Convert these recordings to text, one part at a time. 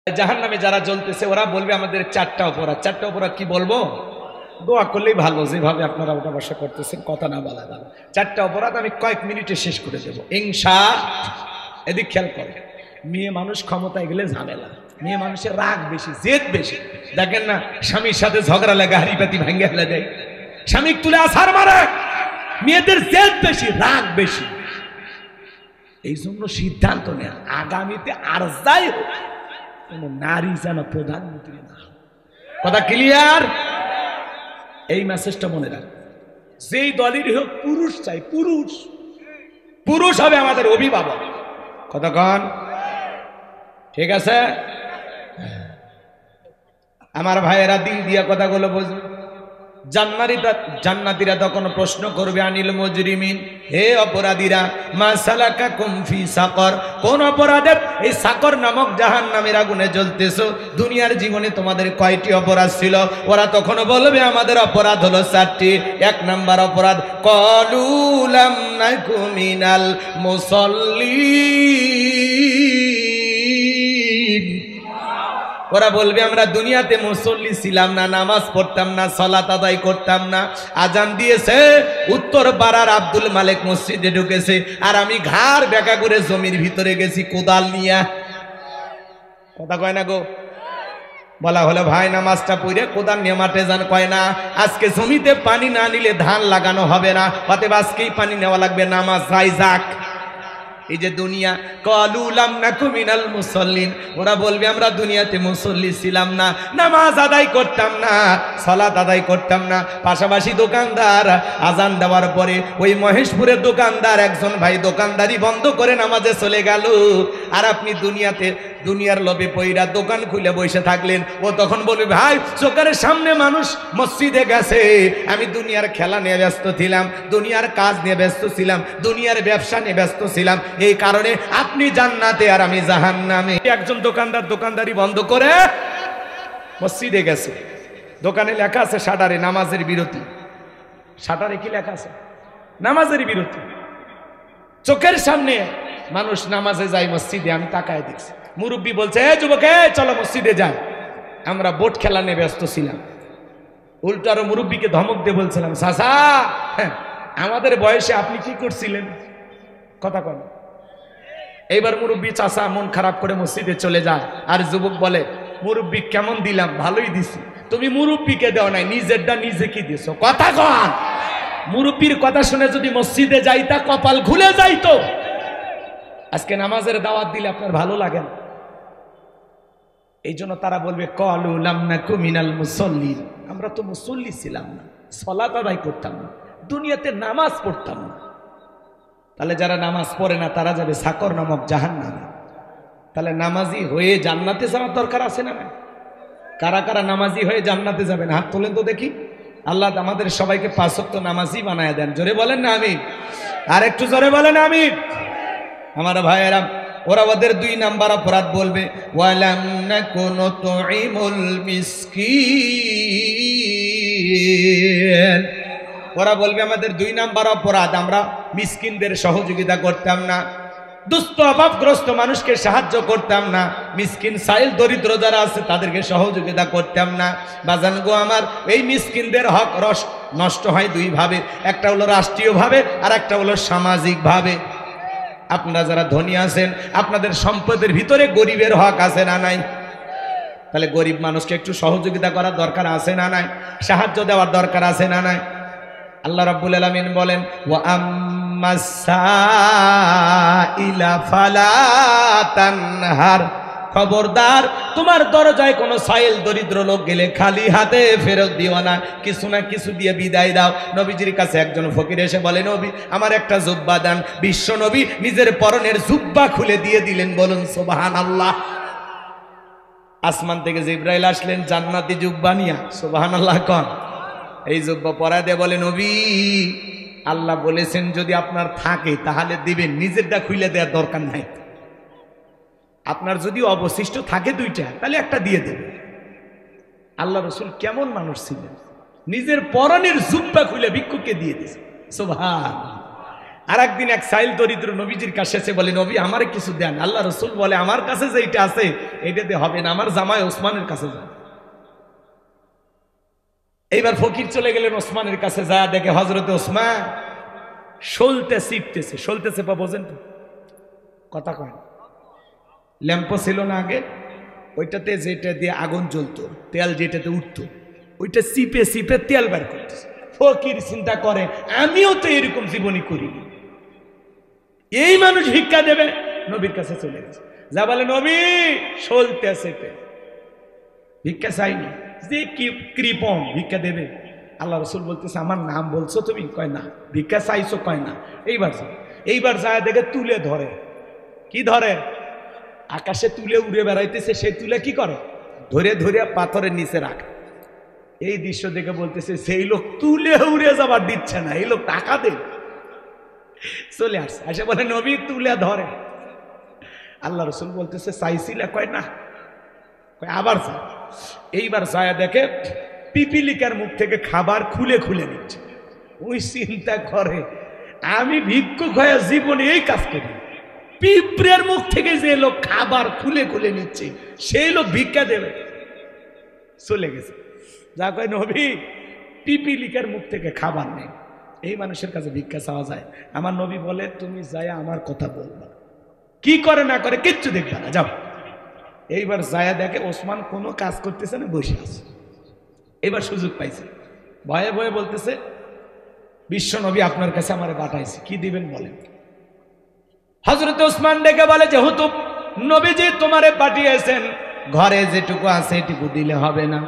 জাহান্নামে যারা জ্বলতেছে ওরা বলবে আমাদের চারটা অপরাধ কি বলবো? দোয়া করলেই ভালো, যেভাবে আপনারা ওটা বসা করতেছেন, কথা না বলা ভালো। চারটা অপরাধ আমি কয়েক মিনিটে শেষ করে দেবো এদিক খেয়াল করে। মেয়ে মানুষ ক্ষমতায় গেলে ঝামেলা, মেয়ে মানুষের রাগ বেশি, জেদ বেশি। দেখেন না, স্বামীর সাথে ঝগড়া লাগে, হাড়ি পাতি ভাঙ্গে ফেলে দেয়, স্বামী তুলে আছাড় মারে। মেয়েদের জেদ বেশি, রাগ বেশি। এই জন্য সিদ্ধান্ত নেয় আগামীতে আর যাই হোক নারী যেন প্রধানমন্ত্রী না। কথা ক্লিয়ার? এই মেসেজটা মনে রাখ। যেই দলেরই হোক পুরুষ চাই, পুরুষ হবে আমাদের অভিভাবক। কথা কন ঠিক আছে? আমার ভাইয়েরা দিল দিয়া কথাগুলো বুঝবে। জান্নাতীরা তখন প্রশ্ন করবে আনিল মুজরিমিন, হে অপরাধীরা, মা সালাকাকুম ফি সাকর, কোন অপরাধে এই সাকর নামক জাহান্নামের আগুনে জ্বলতেছো? দুনিয়ার জীবনে তোমাদের কয়টি অপরাধ ছিল? ওরা তখন বলবে আমাদের অপরাধ হলো 4টি। 1 নাম্বার অপরাধ, ক্বালু লাম নাকু মিনাল মুসাল্লিন। ওরা বলবে আমরা দুনিয়াতে মুসল্লি ছিলাম না, নামাজ পড়তাম না, সালাত আদায় করতাম না। আজান দিয়েছে, উত্তর পাড়ার আব্দুল মালিক মসজিদে ঢুকেছে, আর আমি ঘাড় বেঁকা করে জমির ভিতরে গেছি কোদাল নিয়া। কথা কয় না গো? বলা হলো ভাই নামাজটা পড়ে কোদাল নিয়ে মাঠে যান, কয় না আজকে জমিতে পানি না নিলে ধান লাগানো হবে না, অতএব আজকেই পানি নেওয়া লাগবে, নামাজ যাই যাক। এই যে দুনিয়া, ক্বালু লাম নাকু মিনাল মুসাল্লিন, ওরা বলবে আমরা দুনিয়াতে মুসল্লি ছিলাম না, নামাজ আদায় করতাম না, সালাত আদায় করতাম না। পাশাপাশি দোকানদার আজান দেওয়ার পরে ওই মহেশপুরের দোকানদার একজন ভাই দোকানদারি বন্ধ করে নামাজে চলে গেল, আর আপনি দুনিয়ার লোভে পইরা দোকান খুলে বসে থাকলেন। ও তখন বলবে ভাই চোখের সামনে মানুষ মসজিদে গেছে, আমি দুনিয়ার খেলা নিয়ে ব্যস্ত ছিলাম, দুনিয়ার কাজ নিয়ে ব্যস্ত ছিলাম, দুনিয়ার ব্যবসা নিয়ে ব্যস্ত ছিলাম, এই কারণে আপনি জান্নাতে আর আমি জাহান্নামে। একজন দোকানদার দোকানদারি বন্ধ করে মসজিদে গেছে, দোকানে লেখা আছে শাটারে নামাজের বিরতি। শাটারে কি লেখা আছে? নামাজের বিরতি। চোখের সামনে মানুষ নামাজে যায় মসজিদে, আমি তাকায় দেখছি। মুরব্বী বলছে এ যুবক, চলো মসজিদে যাই। আমরা বোট খেলা নিয়ে ব্যস্ত ছিলাম। উল্টো আরো মুরব্বীকে ধমক দিয়ে বলছিলাম, চাচা আমাদের বয়সে আপনি কি করছিলেন? কথা কন। এইবার মুরব্বী চাচা মন খারাপ করে মসজিদে চলে যায়, আর যুবক বলে মুরব্বী কেমন দিলাম? ভালোই দিছি। তুমি মুরব্বীকে দেও নাই, নিজেরটা নিজে কি দিছো? কথা কন। মুরব্বীর কথা শুনে যদি মসজিদে যাইতা কপাল খুলে যাইতো। আজকে নামাজের দাওয়াত দিলে আপনার ভালো লাগে না, এই জন্য তারা বলবে ক্বালু লাম নাকু মিনাল মুসাল্লিন, আমরা তো মুসল্লি ছিলাম না, সালাত আদায় করতাম না, দুনিয়াতে নামাজ পড়তাম না। তাহলে যারা নামাজ পড়ে না তারা যাবে সাকর নামক জাহান্নামে। তাহলে নামাজি হয়ে জান্নাতে যাওয়ার দরকার আছে না? কারা কারা নামাজি হয়ে জান্নাতে যাবেন হাত তোলেন তো দেখি। আল্লাহ আমাদের সবাইকে 5 ওয়াক্ত নামাজি বানায় দেন। জোরে বলেন না আমিন। আর একটু জোরে বলেন আমিন। আমার ভাইয়েরা, ওরা ওদের 2 নাম্বার অপরাধ বলবে, ওয়ালাম নাকুনু তুইমুল মিসকিন। ওরা বলবে আমাদের 2 নাম্বার অপরাধ, আমরা মিসকিনদের সহযোগিতা করতাম না, দুস্থ অভাবগ্রস্ত মানুষকে সাহায্য করতাম না, মিসকিন সাইল দরিদ্র যারা আছে তাদেরকে সহযোগিতা করতাম না। বাজান গো আমার, এই মিসকিনদের হক নষ্ট হয় 2 ভাবে, একটা হলো রাষ্ট্রীয়ভাবে আর একটা হলো সামাজিকভাবে। আপনারা যারা ধনী আছেন আপনাদের সম্পদের ভিতরে গরিবের হক আছে না নাই? তাহলে গরিব মানুষকে একটু সহযোগিতা করার দরকার আছে না নাই? সাহায্য দেওয়ার দরকার আছে না নাই? আল্লাহ রাব্বুল আলামিন বলেন, ওয়া আম্মাস সাইলা ফালা তানহার, খবরদার তোমার দরজায় কোনো সাইল দরিদ্র লোক গেলে খালি হাতে ফেরত দিও না, কিছু না কিছু দিয়ে বিদায় দাও। নবীজির কাছে একজন ফকির এসে বলে, নবী আমার একটা জুব্বা দেন। বিশ্ব নবী নিজের পরনের জুব্বা খুলে দিয়ে দিলেন। বলুন সুবহানাল্লাহ। আসমান থেকে জিবরাইল আসলেন জান্নাতি জুব্বা নিয়া। সুবহানাল্লাহ কন। এই জুব্বা পরায় দিয়ে বলে, নবী আল্লাহ বলেছেন যদি আপনার থাকে তাহলে দিবেন, নিজেরটা খুলে দেওয়ার দরকার নাই। আপনার যদি অবশিষ্ট থাকে 2টা তাহলে একটা দিয়ে দেবে। আল্লাহ রসুল কেমন মানুষ ছিলেন, নিজের পরনের জুব্বা খুলে ভিক্ষুককে দিয়ে দিয়েছে। সুবহানাল্লাহ। আর একদিন এক সাইল দরিদ্র নবীজির কাছে এসে বলে, নবী আমারে কিছু দেন। আল্লাহ রসুল বলে, আমার কাছে যেটা আছে এটাতে হবে না, আমার জামাই ওসমানের কাছে যান। এইবার ফকির চলে গেলেন ওসমানের কাছে, যা দেখে হযরতে ওসমান সলতে চিপতেছে। সলতেছে বা বোঝেন তো, কথা কয় না। ল্যাম্পো ছিল না আগে, ওইটাতে যেটা দিয়ে আগুন জ্বলতো, তেল যেটাতে উঠতো, ওইটা চিপে চিপে তেল বের করতেছে। ফকির চিন্তা করে, আমিও তো এরকম জীবনী করিনি, এই মানুষ ভিক্ষা দেবে। নবীর কাছে চলে গেছে, যা বলে, নবী সলতেছে ভিক্ষা চাইনি, যে কি কৃপণ ভিক্ষা দেবে। আল্লাহ রসুল বলতেছে, আমার নাম বলছো তুমি? কয় না। ভিক্ষা চাইছো? কয় না। এইবার যায় দেখে তুলে ধরে। কি ধরে? আকাশে তুলে উড়ে বেড়াইতেছে, সেই তুলে কি করে? ধরে ধরে পাথরের নিচে রাখে। এই দৃশ্য দেখে বলতেছে, সেই লোক তুলে উড়ে যাবার দিচ্ছে না, এই লোক টাকা দে। চলে আসছে, এসে বলে, নবী তুলে ধরে। আল্লাহ রসুল বলতেছে, চাইছিলে? কয় না। কয় আবার চা। এইবার যায় দেখে পিপিলিকার মুখ থেকে খাবার খুলে খুলে নিচ্ছে। ওই চিন্তা করে, আমি ভিক্ষুক হয়ে জীবনে এই কাজ করি, পিঁপড়ের মুখ থেকে যে লোক খাবার খুলে খুলে নিচ্ছে, সেই লোক ভিক্ষা দেবে। চলে গেছে, যা কয়, নবী পিপিলিকার মুখ থেকে খাবার নেই, এই মানুষের কাছে ভিক্ষা চাওয়া যায়? আমার নবী বলে, তুমি যাই আমার কথা বলবা, কি করে না করে কিচ্ছু দেখবে না, যাও। এইবার যায়া দেখে ওসমান কোনো কাজ করতেছে না, বসে আছে। এবার সুযোগ পাইছে, ভয়ে ভয়ে বলতেছে, বিশ্ব নবী আপনার কাছে আমার পাঠাইছে, কি দিবেন বলেন। হযরত ওসমান ডেকে বলে, যেহেতু নবীজি তোমারে পাঠিয়েছেন, ঘরে যেটুকু আছে এটুকু দিলে হবে না।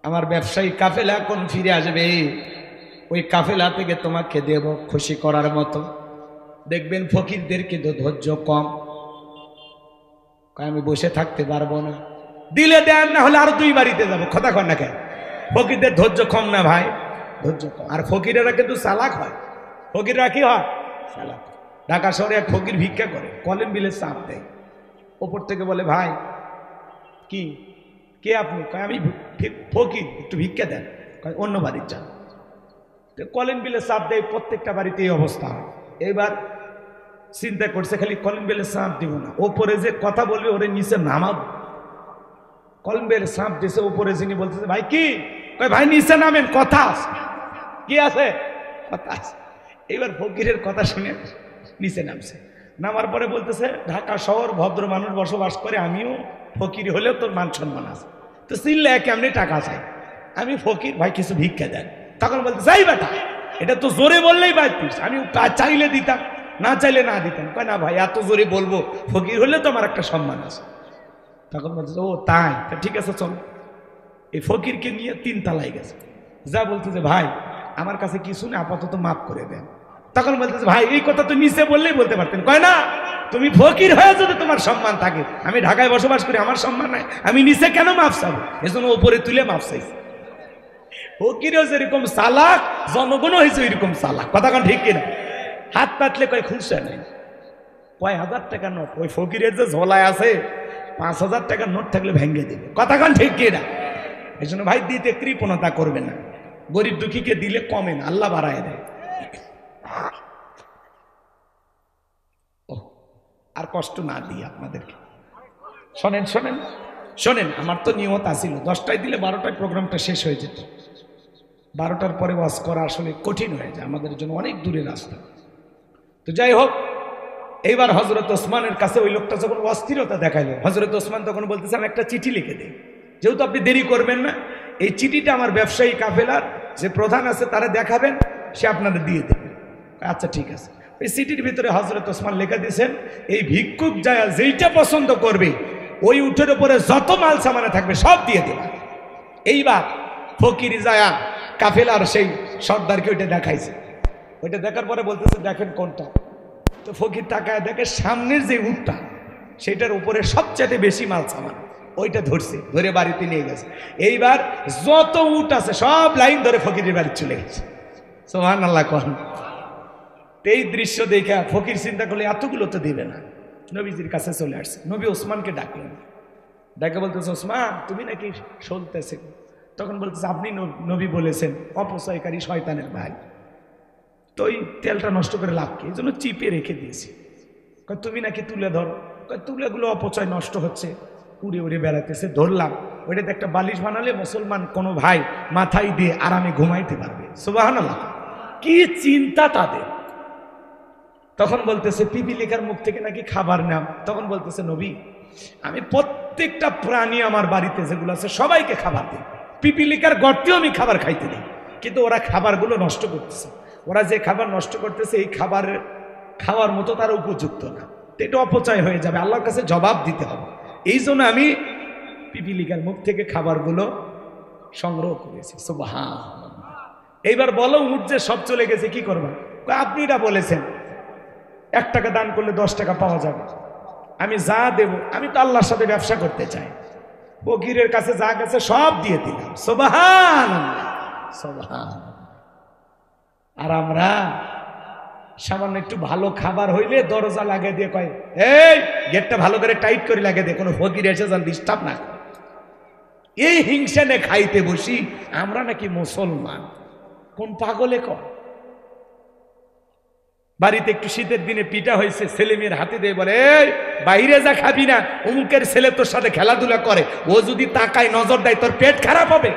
আমার ব্যবসায়ী কাফেলা কোন ফিরে আসবে, ওই কাফেলা থেকে তোমাকে দেব খুশি করার মতো। দেখবেন ফকিরদেরকে তো ধৈর্য কম, আমি বসে থাকতে পারবো না, দিলে দেন, না হলে আরো 2 বাড়িতে যাবো। কথা কন না কেন? ফকিরদের ধৈর্য কম না ভাই, ধৈর্য কম। আর ফকিরেরা কিন্তু চালাক হয়। ফকিররা কি হয়? চালাক। ঢাকা শহরে এক ফকির ভিক্ষা করে, কলেন বিলে চাপ দেয়, ওপর থেকে বলে, ভাই কি, কে আপনি? কয় আমি ফকির, একটু ভিক্ষা দেন। কয় অন্য বাড়ির যান। কলেন বিলে চাপ দেয়, প্রত্যেকটা বাড়িতে এই অবস্থা হয়। এইবার চিন্তা করছে, খালি কলেন বেলে চাপ দিব না, ওপরে যে কথা বলবে ওরে নিচে নামাবো। কলেন বেলে চাপ দিছে, ওপরে যিনি বলতেছে, ভাই কি? কয় ভাই নিচে নামেন, কথা আছে। কি আছে? কথা আছে। এইবার ফকিরের কথা শুনে নিচে নামছে। নামার পরে বলতেছে, ঢাকা শহর ভদ্র মানুষ বসবাস করে, আমিও ফকির হলেও তোর মান সম্মান আছে, তো চিনলে কেমনি টাকা চাই, আমি ফকির, ভাই কিছু ভিক্ষা দেন। তখন বলতে, যাই বেটা, এটা তো জোরে বললেই বাদ পিস, আমি চাইলে দিতাম, না চাইলে না দিতাম। কয় না ভাই, এত জোরে বলবো, ফকির হলে তো আমার একটা সম্মান আছে। তখন বলছে, ও তাই, ঠিক আছে চল। এই ফকিরকে নিয়ে 3 তলায় গেছে, যা বলতেছে, ভাই আমার কাছে কিছু না, আপাতত মাফ করে দেন। তখন বলতেছে, ভাই এই কথা তো নিচে বললেই বলতে পারতেন। কয় না, তুমি ফকির হয়ে যদি তোমার সম্মান থাকে, আমি ঢাকায় বসবাস করি, আমার সম্মান নাই, আমি নিচে কেন মাফ চাবো? এজন্য উপরে তুলে মাফ চাইছি। ফকিরও যেরকম চালাক, জনগণও হয়েছে ওইরকম চালাক। কথা কোন ঠিক কিনা? হাত পাতলে কয় খুলছে নাই, কয় 1000 টাকার নোট, ওই ফকিরের যে ঝোলায় আছে 5000 টাকার নোট থাকলে ভেঙে দেবে। কথা কোন ঠিক কিনা? এই জন্য ভাই দিতে কৃপণতা করবে না, গরিব দুঃখীকে দিলে কমে না, আল্লাহ বাড়ায় দেয়। আর কষ্ট না দিই আপনাদেরকে। শোনেন শোনেন শোনেন, আমার তো নিয়ত আসিল 10টায় দিলে 12টায় প্রোগ্রামটা শেষ হয়ে যেত। 12টার পরে ওয়াজ করা আসলে কঠিন হয়ে যায়, আমাদের জন্য অনেক দূরের রাস্তা। তো যাই হোক, এইবার হযরত ওসমানের কাছে ওই লোকটা যখন অস্থিরতা দেখাইলো, হযরত ওসমান তখন বলতেছে, আমি একটা চিঠি লিখে দিই, যেহেতু আপনি দেরি করবেন না, এই চিঠিটা আমার ব্যবসায়ী কাফেলার যে প্রধান আছে তারা দেখাবেন, সে আপনাদের দিয়ে দেবে। আচ্ছা ঠিক আছে। ওই চিঠির ভিতরে হযরত ওসমান লেখা দিয়েছেন, এই ভিক্ষুক যায় যেইটা পছন্দ করবে, ওই উঠের উপরে যত মাল সামানে থাকবে সব দিয়ে দেবে। এইবার ফকির যায়া কাফেলার সেই সর্দারকে ওইটা দেখাইছে। ওইটা দেখার পরে বলতেছে, দেখেন কোনটা? তো ফকির তাকায় দেখে সামনের যে উটটা, সেটার উপরে সবচেয়ে বেশি মাল সামান, ওইটা ধরছে, ধরে বাড়িতে নিয়ে গেছে। এইবার যত উট আছে সব লাইন ধরে ফকিরের বাড়ি চলে গেছে। সুবহানাল্লাহ। কোন এই দৃশ্য দেখে ফকির চিন্তা করলে এতগুলো তো দেবে না, নবীজির কাছে চলে আসছে। নবী ওসমানকে ডাকলেন, ডাকে বলতেছে, ওসমান তুমি নাকি শুনতেছে? তখন বলতেছে, আপনি নবী বলেছেন অপচয়কারী শয়তানের ভাই, তো ওই তেলটা নষ্ট করে লাভ কি, এই জন্য চিপে রেখে দিয়েছি। তুমি নাকি তুলে ধরো, তুলেগুলো অপচয় নষ্ট হচ্ছে, উড়ে উড়ে বেড়াতেছে, ধরলাম। ওইটাতে একটা বালিশ বানালে মুসলমান কোনো ভাই মাথায় দিয়ে আরামে ঘুমাইতে পারবে। সুবহানাল্লাহ, কি চিন্তা তাদের। তখন বলতেছে পিপিলিকার মুখ থেকে নাকি খাবার নাম। তখন বলতেছে নবী, আমি প্রত্যেকটা প্রাণী আমার বাড়িতে যেগুলো আছে সবাইকে খাবার দিই, পিপিলিকার গর্তেও আমি খাবার খাইতে দিই, কিন্তু ওরা খাবারগুলো নষ্ট করতেছে। ওরা যে খাবার নষ্ট করতেছে এই খাবার খাওয়ার মতো তারা উপযুক্ত না, এটা অপচয় হয়ে যাবে, আল্লাহর কাছে জবাব দিতে হবে। এই জন্য আমি পিপিলিকার মুখ থেকে খাবারগুলো সংগ্রহ করেছি। সুবহানাল্লাহ। এইবার বলো, উঠ যে সব চলে গেছে, কি করবেন? আপনিরা বলেছেন 1 টাকা দান করলে 10 টাকা পাওয়া যাবে। আমি যা দেব, আমি তো আল্লাহর সাথে ব্যবসা করতে চাই, ফকিরের কাছে যা গেছে সব দিয়ে দিলাম। সুবহানাল্লাহ, সুবহানাল্লাহ। আর আমরা সামান্য একটু ভালো খাবার হইলে দরজা লাগিয়ে দিয়ে কয়, এই গেটটা ভালো করে টাইট করে লাগিয়ে দিয়ে, কোনো ফকির এসে যেন ডিস্টার্ব না করে। এই হিংসা নে খাইতে বসি আমরা নাকি মুসলমান, কোন পাগলে কর। বাড়িতে একটু শীতের দিনে পিঠা হয়েছে, ছেলে মেয়ের হাতে দিয়ে বলে, এই বাইরে যা খাবি না, অমুকের ছেলে তোর সাথে খেলাধুলা করে, ও যদি তাকায় নজর দেয় তোর পেট খারাপ হবে।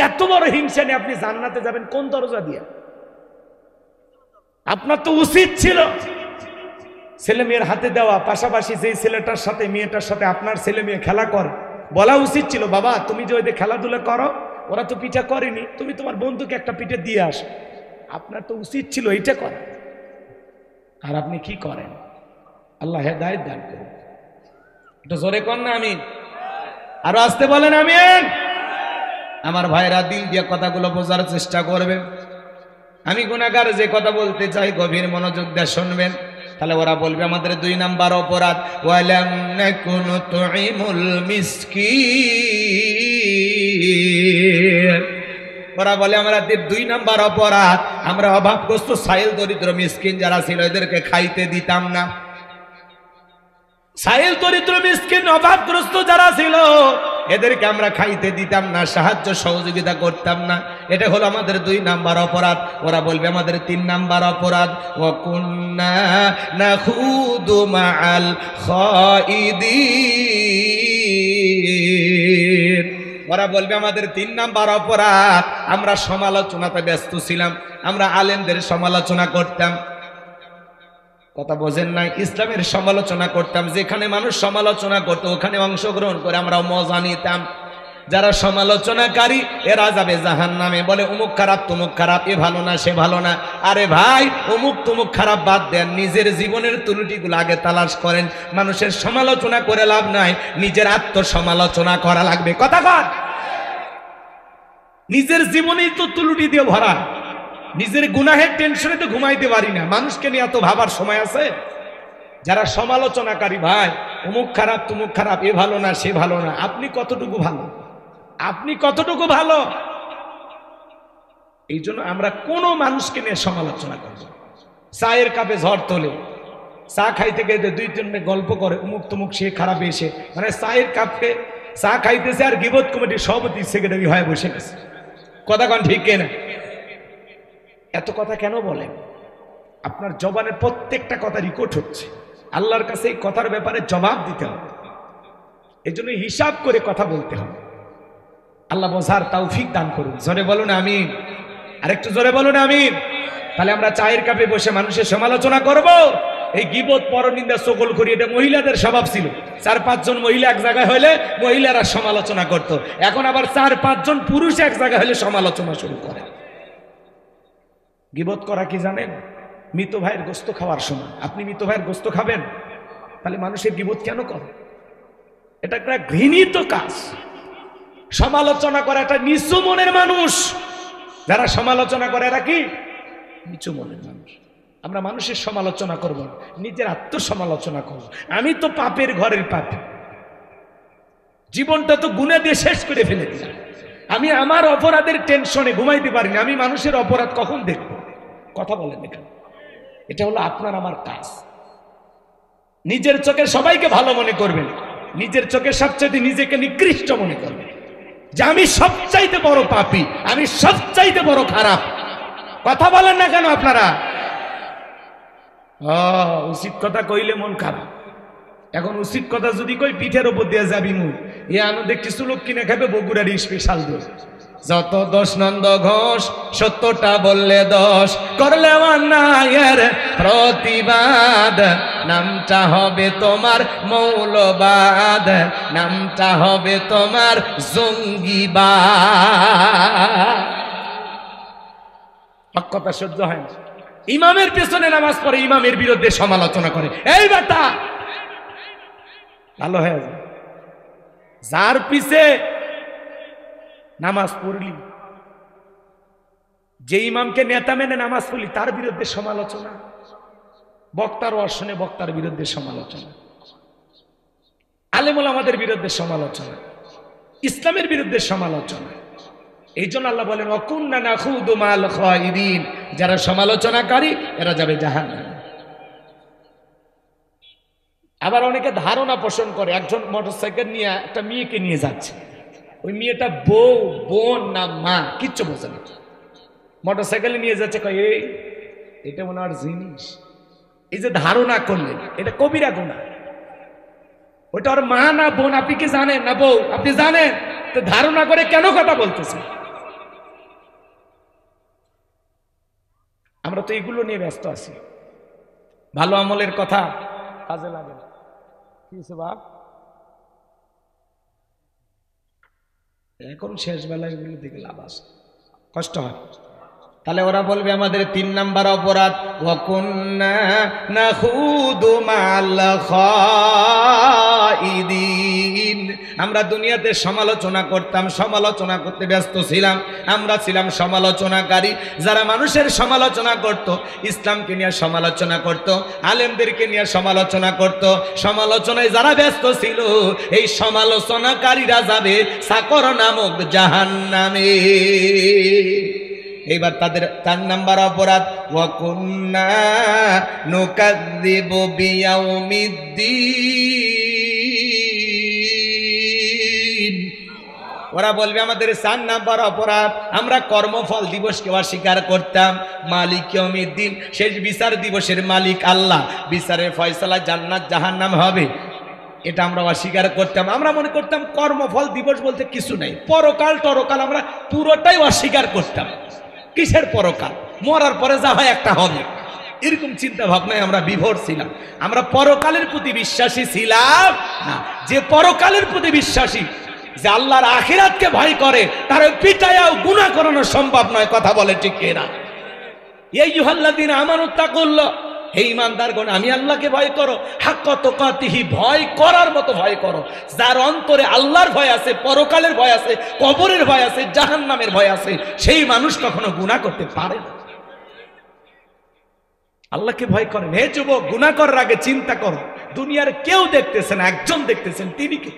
এত বড় হিংসা নিয়ে আপনি জান্নাতে যাবেন কোন দরজা দিয়ে? আপনার তো উচিত ছিল ছেলে মেয়ের হাতে দেওয়া, পাশাপাশি যেই ছেলেটার সাথে মেয়েটার সাথে আপনার ছেলে মেয়ে খেলা করে, বলা উচিত ছিল, বাবা তুমি যে ওদের খেলাধুলা করো, ওরা তো পিঠা করেনি, তুমি তোমার বন্ধুকে একটা পিঠে দিয়ে আসো। আপনার তো উচিত ছিল এইটা করা, আর আপনি কি করেন? আল্লাহ হেদায়েত দান করুন। এটা জোরে কর না আমিন, আরো আসতে বলেন আমিন। আমার ভাইরা দিল দিয়ে কথাগুলো বোঝার চেষ্টা করবেন। আমি গুনাহগার যে কথা বলতে চাই গভীর মনোযোগ দিয়ে শুনবেন, তাহলে ওরা বলবে আমাদের 2 নাম্বার অপরাধ, ওয়ালাম নাকুনু তুইমুল মিসকিন। ওরা বলে আমাদের 2 নাম্বার অপরাধ, আমরা অভাবগ্রস্ত সাইল দরিদ্র মিসকিন যারা ছিল এদেরকে খাইতে দিতাম না। সাইল দরিদ্র মিসকিন অভাবগ্রস্ত যারা ছিল এদেরকে আমরা খাইতে দিতাম না, সাহায্য সহযোগিতা করতাম না। এটা হলো আমাদের 2 নাম্বার অপরাধ। ওরা বলবে আমাদের 3 নাম্বার অপরাধ, ওয়া কুন্না নাখুদু মাআল খাইদিন। ওরা বলবে আমাদের 3 নাম্বার অপরাধ, আমরা সমালোচনাতে ব্যস্ত ছিলাম, আমরা আলেমদের সমালোচনা করতাম। কথা বোঝেন না? ইসলামের সমালোচনা করতাম, যেখানে মানুষ সমালোচনা করতো ওখানে অংশগ্রহণ করে আমরা মজা নিতাম। যারা সমালোচনাকারী এরা যাবে জাহান্নামে, বলে অমুক খারাপ তমুক খারাপ, এ ভালো না সে ভালো না। আরে ভাই, অমুক তমুক খারাপ বাদ দেন, নিজের জীবনের ত্রুটিগুলো আগে তালাশ করেন। মানুষের সমালোচনা করে লাভ নাই, নিজের আত্মসমালোচনা করা লাগবে। কথা কর, নিজের জীবনেই তো ত্রুটি দিয়ে ভরা, নিজের গুনাহের টেনশনে তো ঘুমাইতে পারি না, মানুষকে নিয়ে এত ভাবার সময় আছে? যারা সমালোচনাকারী, ভাই অমুক খারাপ তমুক খারাপ, এ ভালো না সে ভালো না, আপনি কতটুকু ভালো? আপনি কতটুকু ভালো? এই জন্য আমরা কোনো মানুষকে নিয়ে সমালোচনা করব। চায়ের কাপে ঝড় তোলে, চা খাইতে খাইতে 2-3 গল্প করে অমুক তমুক সে খারাপ এসে, মানে চায়ের কাপে চা খাইতেছে আর গিবত কমিটির সভাপতি সেক্রেটারি হয়ে বসে গেছে। কথা কন ঠিক কিনা? এত কথা কেন বলেন? আপনার জবানের প্রত্যেকটা কথা রেকর্ড হচ্ছে, আল্লাহর কাছে এই কথার ব্যাপারে জবাব দিতে হবে। এই জন্য হিসাব করে কথা বলতে হবে। আল্লাহ বোঝার তৌফিক দান করুন। জোরে বলুন আমিন, আরেকটু জোরে বলুন আমিন। তাহলে আমরা চায়ের কাপে বসে মানুষের সমালোচনা করব? এই গীবত পরনিন্দা চগল করি, এটা মহিলাদের স্বভাব ছিল। 4-5 জন মহিলা এক জায়গায় হলে মহিলারা সমালোচনা করত, এখন আবার 4-5 জন পুরুষ এক জায়গায় হলে সমালোচনা শুরু করে। গীবত করা কি জানেন? মৃত ভাইয়ের গোস্ত খাওয়ার সময় আপনি মৃত ভাইয়ের গোস্ত খাবেন, তাহলে মানুষের গীবত কেন করে? এটা একটা ঘৃণিত কাজ। সমালোচনা করা একটা নিচু মনের মানুষ। যারা সমালোচনা করে এরা কি? নিচু মনের মানুষ। আমরা মানুষের সমালোচনা করব না, নিজের আত্মসমালোচনা করব। আমি তো পাপের ঘরের পাপী, জীবনটা তো গুনাহ দিয়ে শেষ করে ফেলে দিলাম। আমি আমার অপরাধের টেনশনে ঘুমাইতে পারি না, আমি মানুষের অপরাধ কখন দেখব? কথা বলেন এখানে। এটা হলো আপনার আমার কাজ। নিজের চোখে সবাইকে ভালো মনে করবেন, নিজের চোখে সবচাইতে নিজেকে নিকৃষ্ট মনে করবেন, যে আমি সবচাইতে বড় পাপী, আমি সবচাইতে বড় খারাপ। কথা বলেন না কেন আপনারা? উচিত কথা কইলে মন খারাপ। এখন উচিত কথা যদি কই পিঠের ওপর দিয়ে যাবি মুখ। এ আনন্দে কিছু লোক কিনে খাবে বগুড়ার স্পেশাল দোষ। যত দোষ নন্দ ঘোষ, সত্যটা বললে দোষ, করলে অন্যায়ের প্রতিবাদ, নামটা হবে তোমার মৌলবাদ, নামটা হবে তোমার জঙ্গিবাদ। কথা সহ্য হয় না। ইমামের পেছনে নামাজ পড়ে, ইমামের বিরুদ্ধে সমালোচনা করে, এই বেটা ভালো হয়ে যায়। যার পিছে নামাজ পড়লি, যে ইমামকে নেতা মেনে নামাজ পড়লি, তার বিরুদ্ধে সমালোচনা, বক্তার অর্শনে বক্তার বিরুদ্ধে সমালোচনা, আলেমুল আমাদের বিরুদ্ধে সমালোচনা, ইসলামের বিরুদ্ধে সমালোচনা। এই জন্য আল্লাহ বলেন ওয়াকুন্না নাখুদু মাল খায়িদিন, যারা সমালোচনাকারী এরা যাবে জাহান্নামে। আবার অনেকে ধারণা পোষণ করে, একজন মোটরসাইকেল নিয়ে একটা মেয়েকে নিয়ে যাচ্ছে, ওই মেয়েটা বউ, বোন না মা কিচ্ছু বোঝে না, মোটরসাইকেলে নিয়ে যাচ্ছে, কয় এই এটা মনে হয় জিনিস। এই যে ধারণা করলেন, এটা কবিরা গুনাহ। ওটা ওর মা না বোন আপনি কি জানেন, না বউ আপনি জানেন, তো ধারণা করে কেন কথা বলতেছেন? আমরা তো এগুলো নিয়ে ব্যস্ত আছি। ভালো আমলের কথা কাজে লাগে না। কি হয়েছে বাপ? এখন শেষ বেলায় এগুলো দিকে লাভ আছে, কষ্ট হয়। তাহলে ওরা বলবে আমাদের 3 নাম্বার অপরাধ, ওয়াকুন্না নাখুদু মাল খায়িদিন। আমরা দুনিয়াতে সমালোচনা করতাম, সমালোচনা করতে ব্যস্ত ছিলাম, আমরা ছিলাম সমালোচনাকারী। যারা মানুষের সমালোচনা করত, ইসলামকে নিয়ে সমালোচনা করত, আলেমদেরকে নিয়ে সমালোচনা করত, সমালোচনায় যারা ব্যস্ত ছিল, এই সমালোচনাকারীরা যাবে সাকর নামক জাহান্নামে। এইবার তাদের 4 নাম্বার অপরাধ, ওয়াকুন্না নুকাযযিবু বিয়াউমিদ্দিন। ওরা বলবে আমাদের 4 নাম্বার অপরাধ, আমরা কর্মফল দিবসকে অস্বীকার করতাম। মালিক ইয়াউমিদ্দিন, শেষ বিচার দিবসের মালিক আল্লাহ, বিচারের ফয়সালা জান্নাত জাহান্নাম হবে, এটা আমরা অস্বীকার করতাম। আমরা মনে করতাম কর্মফল দিবস বলতে কিছু নাই, পরকাল টরকাল আমরা পুরোটাই অস্বীকার করতাম। কিসের পরকাল? মরার পরে যা হয় একটা হবে, এরকম চিন্তা ভাবনায় আমরা বিভোর ছিলাম। আমরা পরকালের প্রতি বিশ্বাসী ছিলাম না। যে পরকালের প্রতি বিশ্বাসী, যে আল্লাহর আখিরাতকে ভয় করে, তার পিটায়াও গুনাহ করানো সম্ভব নয়। কথা বলে ঠিক কিনা? এই আইয়ুহাল্লাযীনা আমানুত্তাকুল্লাহ, হে ঈমানদারগণ আমি আল্লাহকে ভয় করো, হাক্কা তুকাতিহি, ভয় করার মতো ভয় করো। যার অন্তরে আল্লাহর ভয় আছে, পরকালের ভয় আছে, কবরের ভয় আছে, জাহান্নামের ভয় আছে, সেই মানুষ কখনো গুনাহ করতে পারে না। আল্লাহকে ভয় করেন। হে যুবক, গুনাহ করার আগে চিন্তা করো, দুনিয়ার কেউ দেখতেছে না, একজন দেখতেছেন, তিনি কে?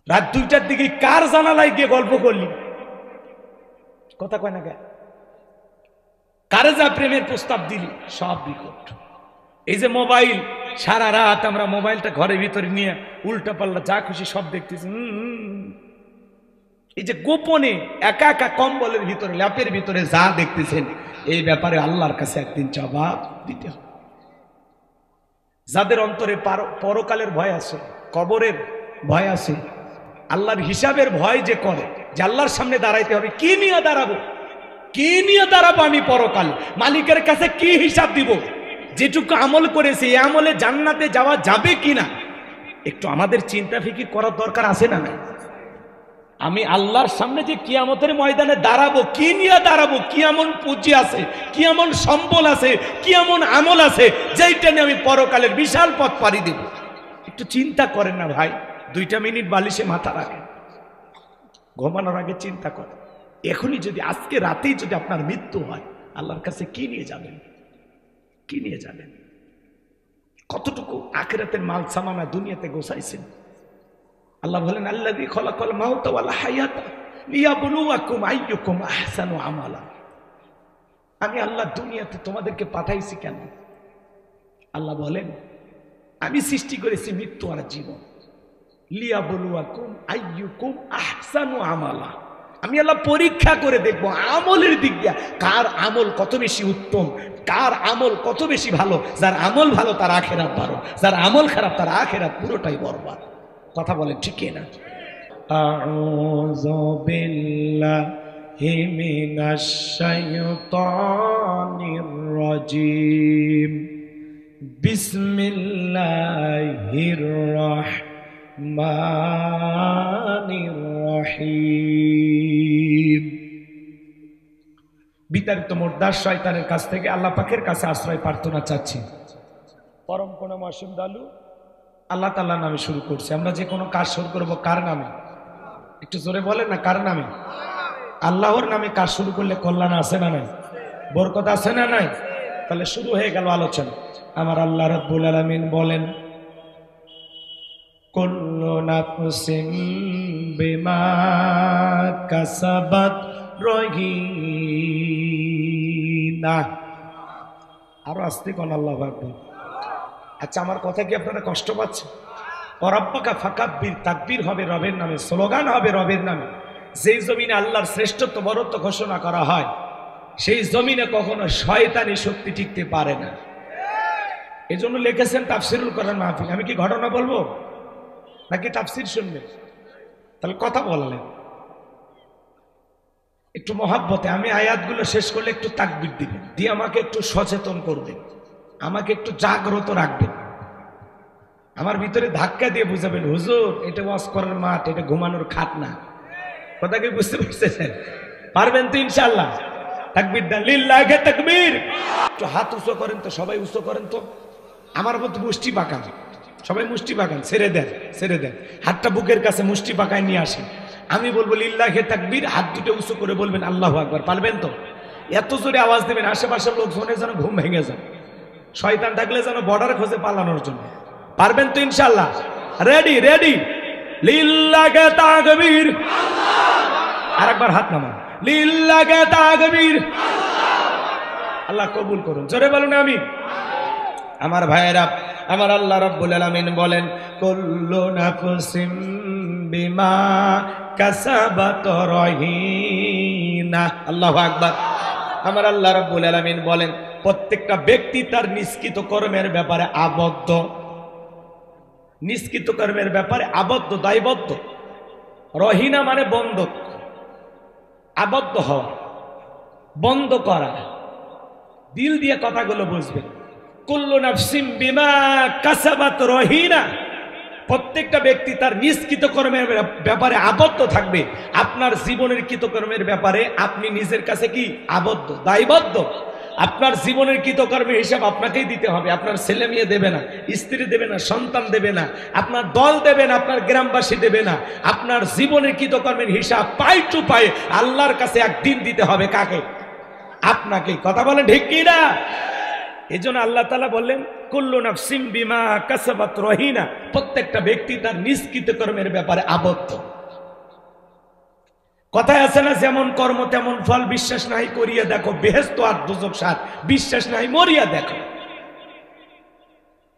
রাত 2টার দিকে কার জানালায় গিয়ে গল্প করলি? কথা কয় না কে? কারে যা প্রেমের প্রস্তাব দিলি? সব বিকট। এই যে মোবাইল, সারা রাত আমরা মোবাইলটা ঘরের ভিতরে নিয়ে উল্টা পাল্লা যা খুশি সব দেখতেছি। এই যে গোপনে একা একা কম্বলের ভিতরে, ল্যাপের ভিতরে যা দেখতেছেন, এই ব্যাপারে আল্লাহর কাছে একদিন জবাব দিতে হবে। যাদের অন্তরে পরকালের ভয় আছে, কবরের ভয় আছে, আল্লাহর হিসাবের ভয় যে করে, যে আল্লাহর সামনে দাঁড়াইতে হবে, কি নিয়ে দাঁড়াবো, কি নিয়ে দাঁড়াবো আমি পরকাল, মালিকের কাছে কি হিসাব দিব, যেটুকু আমল করেছি এই আমলে জান্নাতে যাওয়া যাবে কিনা, একটু আমাদের চিন্তা ফিকির করার দরকার আছে না? আমি আল্লাহর সামনে যে কিয়ামতের ময়দানে দাঁড়াবো, কি নিয়ে দাঁড়াবো, কি এমন পুঁজি আছে, কি এমন সম্বল আছে, কি এমন আমল আছে, যেইটা নিয়ে আমি পরকালের বিশাল পথ পাড়ি দেব। একটু চিন্তা করেন না ভাই, 2টা মিনিট বালিশে মাথা রাখেন, ঘুমানোর আগে চিন্তা করেন। এখনই যদি, আজকে রাতেই যদি আপনার মৃত্যু হয়, আল্লাহর কাছে কি নিয়ে যাবেন? কি নিয়ে যাবেন? কতটুকু আখিরাতের মাল সামানা দুনিয়াতে গোছাইছেন? আল্লাহ বলেন আল্লাযী খালাকাল মাউতা ওয়াল হায়াতা লিয়াবলুয়াকুম আইয়ুকুম আহসানু আমালা। আমি আল্লাহ দুনিয়াতে তোমাদেরকে পাঠাইছি কেন? আল্লাহ বলেন আমি সৃষ্টি করেছি মৃত্যু আর জীবন, লিয়াবলুয়াকুম আইয়ুকুম আহসানু আমালা, আমি আল্লাহ পরীক্ষা করে দেখবো আমলের দিক দিয়ে কার আমল কত বেশি উত্তম, কার আমল কত বেশি ভালো। যার আমল ভালো তার আখেরাত ভালো, যার আমল খারাপ তার আখেরাত পুরোটাই বরবাদ। কথা বলেন ঠিক না? আউযু বিল্লাহি মিনাশ শাইতানির রাজিম। বিসমিল্লাহির রাহমানির রহিম। বিতাড়িত মুর্দার শয়তানের কাছ থেকে আল্লাহ পাকের কাছে আশ্রয় প্রার্থনা চাচ্ছি। পরম করুণা অসীম দয়ালু আল্লাহ তাআলার নামে শুরু করছি। আমরা যে কোনো কাজ শুরু করব কার নামে? একটু জোরে বলেন না, কার নামে? আল্লাহর নামে কাজ শুরু করলে কল্যাণ আছে না নাই? বরকত আছে না নাই? তাহলে শুরু হয়ে গেল আলোচনা। আমার আল্লাহ রাব্বুল আলামিন বলেন, কুল্লু নাফসিন বিমা কাসাবাত রহিনা। আরো আস্তে কোন আল্লাহু আকবার। আচ্ছা, আমার কথা কি আপনারা কষ্ট পাচ্ছেন? ওয়ারাব্বাকা ফাকাব্বির, তাকবীর হবে রবের নামে, স্লোগান হবে রবের নামে। যেই জমিনে আল্লাহর শ্রেষ্ঠত্ব বরত্ব ঘোষণা করা হয় সেই জমিনে কখনো শয়তানি শক্তি টিকতে পারে না। এজন্য লিখেছেন তাফসিরুল কোরআন মাহফিল। আমি কি ঘটনা বলবো নাকি তাফসির শুনবেন? তাহলে কথা বললেন একটু মহাব্বতে। আমি আয়াতগুলো শেষ করলে একটু তাকবীর দিবেন, দিয়ে আমাকে একটু সচেতন করবেন, আমাকে একটু জাগ্রত রাখবেন, আমার ভিতরে ধাক্কা দিয়ে বুঝাবেন, হুজুর এটা ওয়াজ করার মাঠ, এটা ঘুমানোর খাট না। কথা কি বুঝতে পারছেন? পারবেন তো ইনশাআল্লাহ? তাকবীর দেন, লিল্লাহি তাকবীর। একটু হাত উঁচু করেন তো, সবাই উঁচু করেন তো। আমার মতো মুষ্টি পাকান, সবাই মুষ্টি পাকান, ছেড়ে দেন, ছেড়ে দেন। হাতটা বুকের কাছে মুষ্টি পাকায় নিয়ে আসেন। আমি বলবো লিল্লাহি তাকবীর, হাত দুটো উঁচু করে বলবেন আল্লাহু আকবার। পারবেন তো? এত জোরে আওয়াজ দেবেন আশেপাশের লোকজনের যেন ঘুম ভেঙে যায়, শয়তান থাকলে যেন বর্ডার খোঁজে পালানোর জন্য। পারবেন তো ইনশাআল্লাহ? রেডি রেডি, লিল্লাহি তাকবীর। আরেকবার হাত নামান, লিল্লাহি তাকবীর। আল্লাহ কবুল করুন, জোরে বলুন আমিন। আমার ভাইয়েরা, আমার আল্লাহ রাব্বুল আলামিন বলেন, কুল্লু নাফসিন বিমা কাসাবাত রহিনা। আল্লাহু আকবার। আমার আল্লাহ রাব্বুল আলামিন বলেন, প্রত্যেকটা ব্যক্তি তার নিষ্কৃত কর্মের ব্যাপারে আবদ্ধ, নিষ্কৃত কর্মের ব্যাপারে আবদ্ধ, দায়বদ্ধ। রহিনা মানে বন্ধক, আবদ্ধ হওয়া, বন্ধ করা। দিল দিয়ে কথাগুলো বুঝবেন। কুল্লু নাফসিন বিমা কাসাবাত রহিনা। প্রত্যেকটা ব্যক্তি তার নিষ্কৃত কর্মের ব্যাপারে আবদ্ধ থাকবে। আপনার জীবনের কৃতকর্মের ব্যাপারে আপনি নিজের কাছে কি আবদ্ধ, দায়বদ্ধ। আপনার জীবনের কৃতকর্মের হিসাব আপনাকেই দিতে হবে। আপনার ছেলে মেয়ে দেবে না, স্ত্রী দেবে না, সন্তান দেবে না, আপনার দল দেবে না, আপনার গ্রামবাসী দেবে না। আপনার জীবনের কৃতকর্মের হিসাব পাই টু পাই আল্লাহর কাছে একদিন দিতে হবে। কাকে? আপনাকে। কথা বলেন ঠিক কি না? এই জন্য আল্লাহ তাআলা বললেন, কুল্লু নাফসিন বিমা কাসাবাত রহিনা। প্রত্যেকটা ব্যক্তি তার নিষ্কৃত কর্মের ব্যাপারে আবদ্ধ। কথায় আছে না, যেমন কর্ম তেমন ফল, বিশ্বাস নাই করিয়া দেখো বেহেশত আর দোজখ সাত, বিশ্বাস নাই মরিয়া দেখো।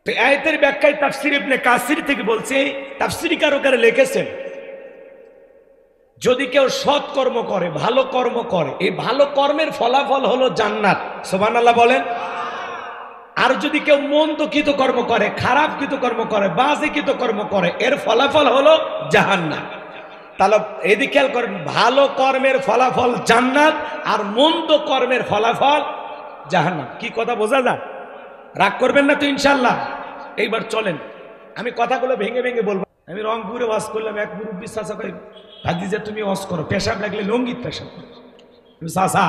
তো আয়াতের ব্যাখ্যায় তাফসীর ইবনে কাসির থেকে বলছে, তাফসীরকারকেরা লিখেছেন, যদি কেউ সৎ কর্ম করে, ভালো কর্ম করে, এই ভালো কর্মের ফলাফল হলো জান্নাত। সুবহানাল্লাহ বলেন। আর যদি কেউ মন্দ কৃতকর্ম করে, খারাপ কৃতকর্ম করে, বাজে কৃতকর্ম করে, এর ফলাফল হলো জাহান্নাম। তাহলে এদিকে খেয়াল করেন, ভালো কর্মের ফলাফল জান্নাত আর মন্দ কর্মের ফলাফল জাহান্নাম। কি কথা বোঝা যায়? রাগ করবেন না তো ইনশাআল্লাহ? এইবার চলেন, আমি কথাগুলো ভেঙে ভেঙে বলবো। আমি রংপুরে ওয়াজ করলাম, এক মুরব্বী চাচা কই, ভাতিজা তুমি ওয়াজ করো, পেশাব লাগলে লঙ্গিত পেশাব করো। চাচা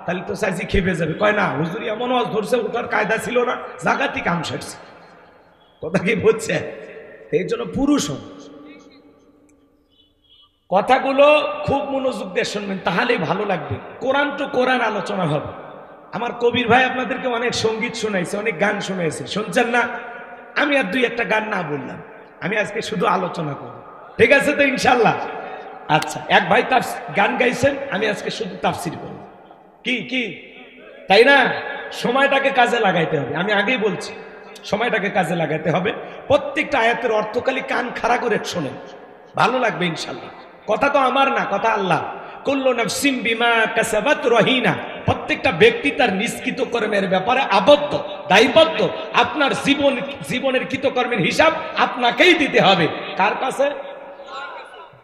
তাহলে তো চাইছি খেপে যাবে। কয় না হুজুর এমন ওয়াজ ধরছে, ওঠার কায়দা ছিল না, জাগাতি কাম সারছে। কথা কি বুঝছে? এই জন্য পুরুষ হন, কথাগুলো খুব মনোযোগ দিয়ে শুনবেন, তাহলেই ভালো লাগবে। কোরআন টু কোরআন আলোচনা হবে। আমার কবির ভাই আপনাদেরকে অনেক সঙ্গীত শোনাইছে, অনেক গান শোনাইছে, শুনছেন না? আমি আর দুই একটা গান না বললাম, আমি আজকে শুধু আলোচনা করব। ঠিক আছে তো ইনশাল্লাহ? আচ্ছা, এক ভাই তার গান গাইছেন, আমি আজকে শুধু তাফসীর করব। কি কি তাই না? সময়টাকে কাজে লাগাইতে হবে। আমি আগেই বলছি, সময়টাকে কাজে লাগাইতে হবে। প্রত্যেকটা আয়াতের অর্থ খালি কান খাড়া করে শোনেন, ভালো লাগবে ইনশাল্লাহ। কথা তো আমার না, কথা আল্লাহ। কুল্লু নাফসিন বিমা কাসাবাত রহিনা, প্রত্যেকটা ব্যক্তি তার নিষ্কৃত কর্মের ব্যাপারে আবদ্ধ, দায়বদ্ধ। আপনার জীবনের কৃতকর্মের হিসাব আপনাকেই দিতে হবে। কার কাছে?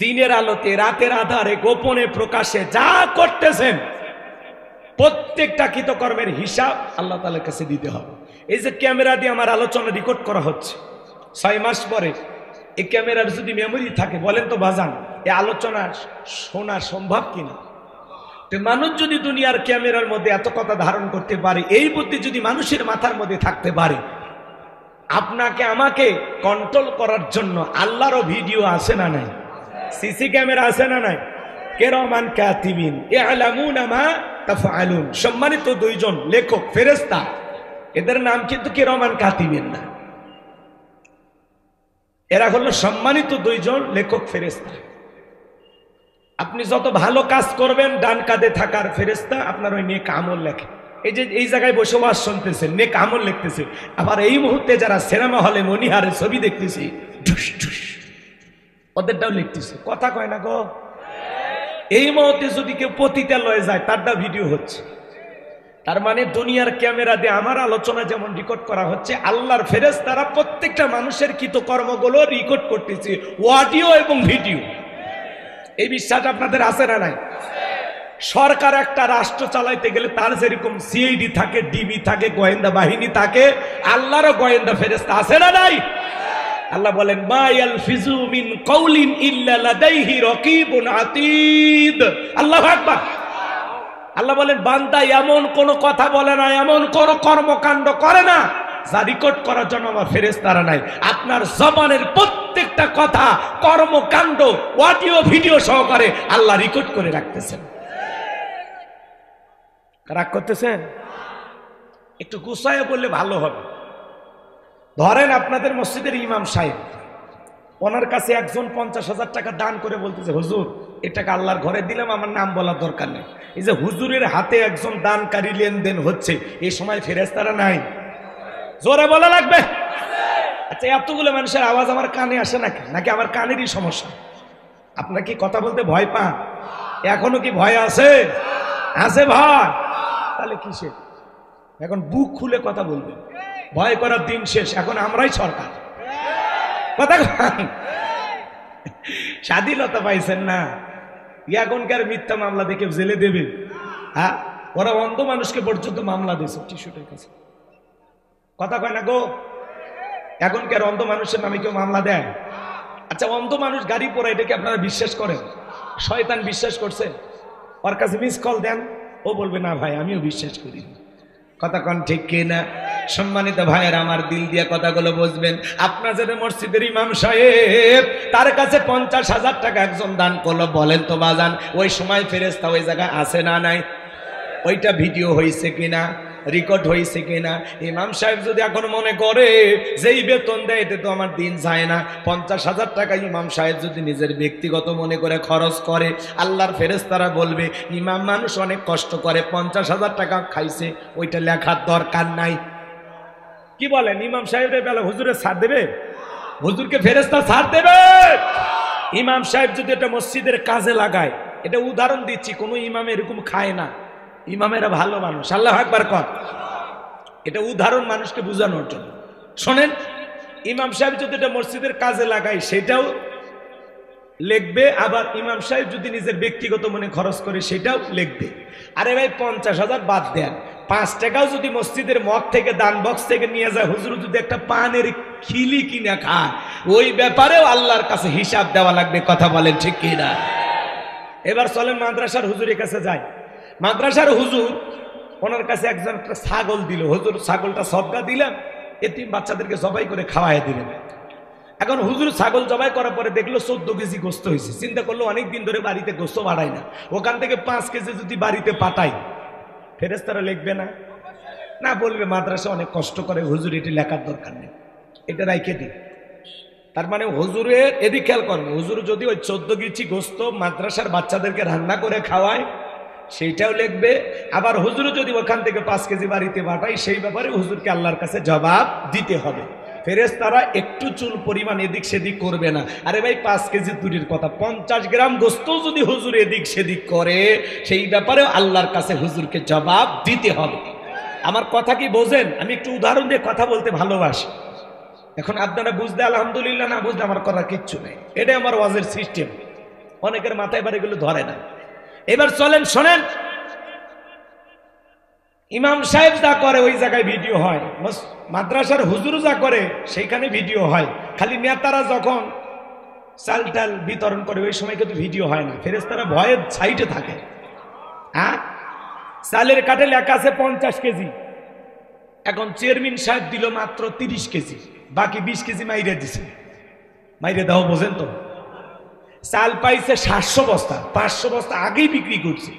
দিনের আলোতে, রাতের আধারে, গোপনে, প্রকাশে যা করতেছেন প্রত্যেকটা কৃতকর্মের হিসাব আল্লাহ তাআলার কাছে দিতে হবে। এই যে ক্যামেরা দিয়ে আমার আলোচনা রেকর্ড করা হচ্ছে, 6 মাস পরে এই ক্যামেরার যদি মেমোরি থাকে, বলেন তো বাজান এই আলোচনা শোনা সম্ভব কিনা? তো মানুষ যদি দুনিয়ার ক্যামেরার মধ্যে এত কথা ধারণ করতে পারে, এই বুদ্ধি যদি মানুষের মাথার মধ্যে থাকতে পারে, আপনাকে আমাকে কন্ট্রোল করার জন্য আল্লাহরও ভিডিও আছে না নাই? সিসি ক্যামেরা আছে না নাই? কিরামান কাতিবিন ইয়ালামুনা মা তাফআলুন। সম্মানিত দুইজন লেখক ফেরেশতা, এদের নাম কিন্তু কিরামান কাতিবিন না, এরা হলো সম্মানিত দুইজন লেখক ফেরেশতা। আপনি যত ভালো কাজ করবেন, ডান কাঁধে থাকার ফেরেশতা আপনার ওই নেক আমল লেখে। এই যে এই জায়গায় বসে ওয়াজ শুনতেছেন, নেক আমল লিখতেছে। আবার এই মুহূর্তে যারা সিনেমা হলে মনিহারে ছবি দেখতেছি, ঢুস ঢুস ওদেরটাও লিখতেছে। কথা কয় না গো? এই মুহূর্তে যদি কেউ পতিতালয়ে যায়, তারটা ভিডিও হচ্ছে। তার মানে দুনিয়ার ক্যামেরা দিয়ে আমার আলোচনা যেমন রেকর্ড করা হচ্ছে, আল্লাহর ফেরেশতারা প্রত্যেকটা মানুষের কৃতকর্মগুলো রেকর্ড করতেছে, অডিও এবং ভিডিও। এই বিশ্বাস আপনাদের আছে না নাই? সরকার একটা রাষ্ট্র চালাইতে গেলে তার যেরকম সিআইডি থাকে, ডিবি থাকে, গোয়েন্দা বাহিনী থাকে, আল্লাহরও গোয়েন্দা ফেরেশতা আছে না নাই? আল্লাহ বলেন মা ইয়ালফিজু মিন কাউলিন ইল্লা লাদাইহি রাকিবুন আতীদ। আল্লাহু আকবার। আল্লাহ বলেন বান্দা এমন কোন কথা বলে না, এমন কোন কর্মকাণ্ড করে না যা রেকর্ড করার জন্য আমার ফেরেশতারা নাই। আপনার জবানের প্রত্যেকটা কথা, কর্মকাণ্ড অডিও ভিডিও সহকারে আল্লাহ রেকর্ড করে রাখতেছেন। রাগ করতেছেন? একটু গুছায় বললে ভালো হবে। ধরেন আপনাদের মসজিদের ইমাম সাহেব, ওনার কাছে একজন 50,000 টাকা দান করে বলতেছে, হুজুর এ টাকা আল্লাহর ঘরে দিলাম, আমার নাম বলার দরকার নেই। এই যে হুজুরের হাতে একজন দানকারী লেনদেন হচ্ছে, এই সময় ফেরেশতারা নাই? জোরে বলা লাগবে। আচ্ছা, এতগুলো মানুষের আওয়াজ আমার কানে আসে নাকি আমার কানেরই সমস্যা? আপনারা কি কথা বলতে ভয় পান? এখনো কি ভয় আছে? আছে ভয়? তাহলে কিসে? এখন বুক খুলে কথা বলবেন। ভয় করার দিন শেষ, এখন আমরাই সরকার। কথা স্বাধীনতা পাইছেন না, এখনকার মিথ্যা মামলা দেখে জেলে দেবে। হ্যাঁ, ওরা অন্ধ মানুষকে পর্যন্ত মামলা দিয়েছে টিস্যুটের কাছে। কথা কয় না গো? এখনকার অন্ধ মানুষের নামে কেউ মামলা দেয়? আচ্ছা, অন্ধ মানুষ গাড়ি পড়া, এটাকে আপনারা বিশ্বাস করেন? শয়তান বিশ্বাস করছে? ওর কাছে মিস কল দেন, ও বলবে না ভাই আমিও বিশ্বাস করি। কথা কন ঠিক কিনা? সম্মানিত ভাইয়ের আমার, দিল দিয়ে কথাগুলো বুঝবেন। আপনার যাদের মসজিদের ইমাম সাহেব, তার কাছে 50,000 টাকা একজন দান করলো, বলেন তো বাজান ওই সময় ফেরেশতা ওই জায়গায় আছে না নাই? ওইটা ভিডিও হয়েছে কিনা, রেকর্ড হয়েছে কিনা? ইমাম সাহেব যদি এখন মনে করে যেই বেতন দেয় এতে তো আমার দিন যায় না, 50,000 টাকা ইমাম সাহেব যদি নিজের ব্যক্তিগত মনে করে খরচ করে, আল্লাহর ফেরেশতারা বলবে ইমাম মানুষ অনেক কষ্ট করে, 50,000 টাকা খাইছে, ওইটা লেখার দরকার নাই। কি বলেন? ইমাম সাহেবের বেলা হুজুরে ছাড় দেবে? হুজুরকে ফেরেশতা ছাড় দেবে? ইমাম সাহেব যদি এটা মসজিদের কাজে লাগায়, এটা উদাহরণ দিচ্ছি, কোনো ইমাম এরকম খায় না, ইমামেরা ভালো মানুষ। আল্লাহু আকবার কর। এটা উদাহরণ মানুষকে বোঝানোর জন্য। শোনেন, ইমাম সাহেব যদি এটা মসজিদের কাজে লাগায় সেটাও লিখবে, আবার ইমাম সাহেব যদি নিজের ব্যক্তিগত মনে খরচ করে সেটাও লিখবে। আরে ভাই 50,000 বাদ দেন, 5 টাকাও যদি মসজিদের মগ থেকে, দান বক্স থেকে নিয়ে যায়, হুজুর যদি একটা পানের খিলি কিনে খায়, ওই ব্যাপারেও আল্লাহর কাছে হিসাব দেওয়া লাগবে। কথা বলেন ঠিক কিনা? এবার চলেন মাদ্রাসার হুজুরের কাছে যাই। মাদ্রাসার হুজুর, ওনার কাছে একজন একটা ছাগল দিল, হুজুর ছাগলটা সদকা দিলাম, এতিম বাচ্চাদেরকে জবাই করে খাওয়াই দিলেন। এখন হুজুর ছাগল জবাই করার পরে দেখলো 14 কেজি গোস্ত হয়েছে। চিন্তা করলো অনেকদিন ধরে বাড়িতে গোস্ত বাড়াই না, ওখান থেকে 5 কেজি যদি বাড়িতে পাঠাই, ফেরেশতারা লিখবে না? না, বলবে মাদ্রাসা অনেক কষ্ট করে, হুজুর এটি লেখার দরকার নেই, এটা রাইখে দিই। তার মানে হুজুরের এদিক খেয়াল করেন, হুজুর যদি ওই 14 কেজি গোস্ত মাদ্রাসার বাচ্চাদেরকে রান্না করে খাওয়ায় সেইটাও লিখবে, আবার হুজুর যদি ওখান থেকে 5 কেজি বাড়িতে পাঠাই সেই ব্যাপারে হুজুরকে আল্লাহর কাছে জবাব দিতে হবে। ফেরেশতারা একটু চুল পরিমাণ এদিক সেদিক করবে না। আরে ভাই 5 কেজি দূরের কথা, 50 গ্রাম গোস্ত যদি হুজুর এদিক সেদিক করে, সেই ব্যাপারেও আল্লাহর কাছে হুজুরকে জবাব দিতে হবে। আমার কথা কি বোঝেন? আমি একটু উদাহরণ দিয়ে কথা বলতে ভালোবাসি। এখন আপনারা বুঝলে আলহামদুলিল্লাহ, না বুঝলে আমার করার কিচ্ছু নেই। এটাই আমার ওয়াজের সিস্টেম। অনেকের মাথায় এবার এগুলো ধরে না। এবার চলেন শোনেন, ইমাম সাহেব যা করে ওই জায়গায় ভিডিও হয়, মাদ্রাসার হুজুর যা করে সেইখানে ভিডিও হয়। খালি নেতারা যখন চাল টাল বিতরণ করে ওই সময় কিন্তু ভিডিও হয় না। ফেরেশতারা ভয়ের সাইডে থাকে। হ্যাঁ, চালের কাঠে লেখা আছে 50 কেজি। এখন চেয়ারম্যান সাহেব দিল মাত্র 30 কেজি, বাকি 20 কেজি মাইরে দিছে। মাইরে দাও বোঝেন তো, চাল পাইছে 700 বস্তা, 500 বস্তা আগেই বিক্রি করছে।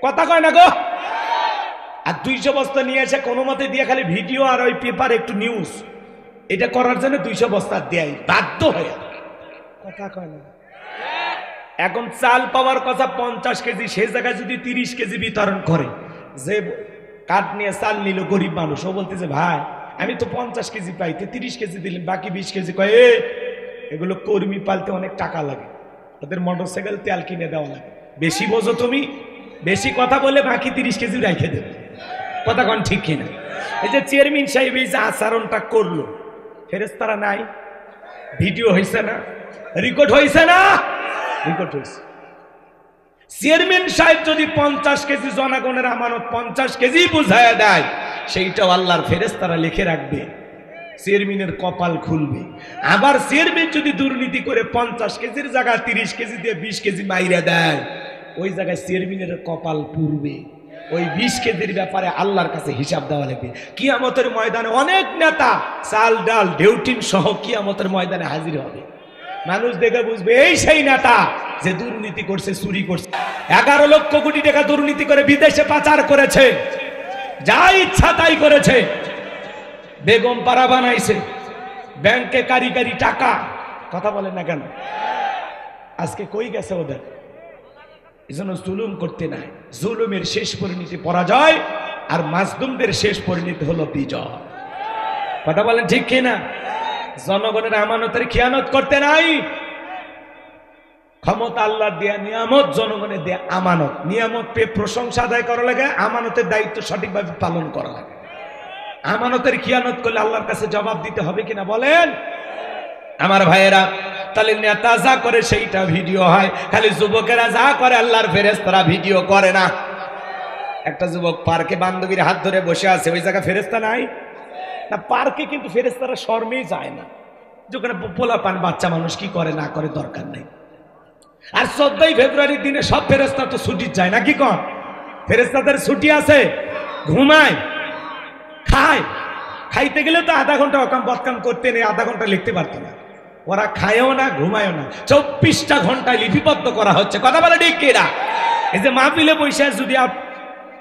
কথা কয় না গো। আর 200 বস্তা নিয়ে এসে কোনো মতে দিয়ে খালি ভিডিও আর ওই পেপার একটু নিউজ, এটা করার জন্য 200 বস্তা দেয় বাধ্য হয়ে। কথা কয় না। এখন চাল পাওয়ার কথা 50 কেজি, সেই জায়গায় যদি 30 কেজি বিতরণ করে, যে কাঠ নিয়ে চাল নিল গরিব মানুষ, ও বলতেছে ভাই আমি তো 50 কেজি পাইতে 30 কেজি দিলেন, বাকি 20 কেজি। কয় এগুলো কর্মী পালতে অনেক টাকা লাগে, ওদের মোটরসাইকেল তেল কিনে দেওয়া লাগে, বেশি বোঝো তুমি, বেশি কথা বলে বাকি 30 কেজি রেখে দেবে। কথা কন ঠিক কিনা? এই যে চেয়ারম্যান সাহেব এই যে আচরণটা করলো, ফেরেশতারা নাই, ভিডিও হয়েছে না, রেকর্ড হয়েছে না, রেকর্ড হয়েছে। চেয়ারম্যান সাহেব যদি 50 কেজি জনগণের আমানত 50 কেজি বুঝায়া দেয়, সেইটাও আল্লাহর ফেরেশতারা লিখে রাখবে, চেয়ারম্যানের কপাল খুলবে। আবার চেয়ারম্যান যদি দুর্নীতি করে 50 কেজির জায়গায় 30 কেজি দিয়ে 20 কেজি মাইরা দেয়, ওই জায়গায় চেয়ারম্যানের কপাল পুড়বে। ওই 20 কেজির ব্যাপারে আল্লাহর কাছে হিসাব দেওয়া লাগবে। কিয়ামতের ময়দানে অনেক নেতা চাল ডাল ডেউটিন সহ কিয়ামতের ময়দানে হাজির হবে। মানুষ দেখে বুঝবে এই সেই নেতা যে দুর্নীতি করছে, চুরি করছে, 11 লক্ষ কোটি টাকা দুর্নীতি করে বিদেশে পাচার করেছে, যা ইচ্ছা তাই করেছে, বেগম পাড়া বানাইছে, ব্যাংকে কারি কারি টাকা। কথা বলেন না কেন? আজকে কই গেছে ওদের? এজন্য জুলুম করতে নাই। জুলুমের শেষ পরিণতি পরাজয়, আর মাজলুমদের শেষ পরিণতি হলো বিজয়। কথা বলেন ঠিক কিনা? জনগণের আমানতের খেয়ানত করতে নাই। ক্ষমতা আল্লাহ দেয়া নিয়ামত, জনগণের দেয়া আমানত। নিয়ামত পেয়ে প্রশংসা আদায় করা লাগে, আমানতের দায়িত্ব সঠিকভাবে পালন করা লাগে। আমানতের খেয়ানত করলে আল্লাহর কাছে জবাব দিতে হবে কিনা বলেন আমার ভাইয়েরা? তাহলে নেতা যা করে সেইটা ভিডিও হয়, খালি যুবকেরা যা করে আল্লাহর ফেরেশতারা ভিডিও করে না। একটা যুবক পার্কে বান্ধবীর হাত ধরে বসে আছে, ওই জায়গায় ফেরেশতা নাই না? পার্কে কিন্তু ফেরেশতারা শর্মেই যায় না। যেখানে পোলাপান বাচ্চা মানুষ কি করে না করে দরকার নেই। আর 14ই ফেব্রুয়ারির দিনে সব ফেরেশতা তো ছুটি যায় না, কি কর? ফেরেশতাদের ছুটি আছে, ঘুমায়, খায়। খাইতে গেলে তো আধা ঘন্টা অকাম বদকাম করতে নেই, আধা ঘন্টা লিখতে পারতো না। ওরা খায়ও না, ঘুমায়ও না, 24টা ঘন্টায় লিপিবদ্ধ করা হচ্ছে। কথা বলে ঠিক কিনা? এই যে মাহফিলে বসে যদি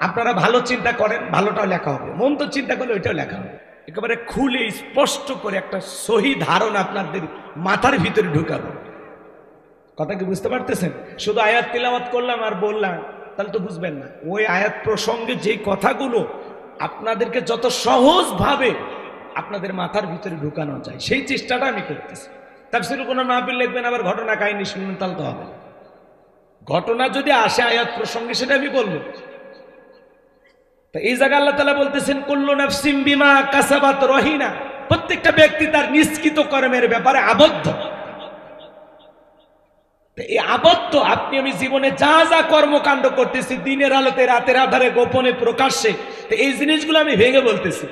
আপনারা ভালো চিন্তা করেন, ভালোটাও লেখা হবে, মন তো চিন্তা করলে ওইটাও লেখা হবে। একেবারে খুলে স্পষ্ট করে একটা সহি ধারণা আপনাদের মাথার ভিতরে ঢুকাবো। কথা কি বুঝতে পারতেছেন? শুধু আয়াত তিলাওয়াত করলাম আর বললাম তাহলে তো বুঝবেন না। ওই আয়াত প্রসঙ্গে যেই কথাগুলো আপনাদেরকে যত সহজভাবে আপনাদের মাথার ভিতরে ঢুকানো যায়, সেই চেষ্টাটা আমি করতেছি। তাফসীরে কোনো মাহফিল লিখবেন আবার ঘটনা কাহিনী শুনবেন, তাহলে তো হবে। ঘটনা যদি আসে আয়াত প্রসঙ্গে সেটা আমি বলবো। তো এই জায়গায় আল্লাহ তাআলা বলতেছেন কুল্লু নাফসিন বিমা কাসাবাত রহিনা, প্রত্যেকটা ব্যক্তি তার নিষ্কৃত কর্মের ব্যাপারে আবদ্ধ। এই আবদ্ধ আপনি আমি জীবনে যা যা কর্মকাণ্ড করতেছি, দিনের আলোতে রাতের আধারে গোপনে প্রকাশ্যে, তো এই জিনিসগুলো আমি ভেঙে বলতেছি।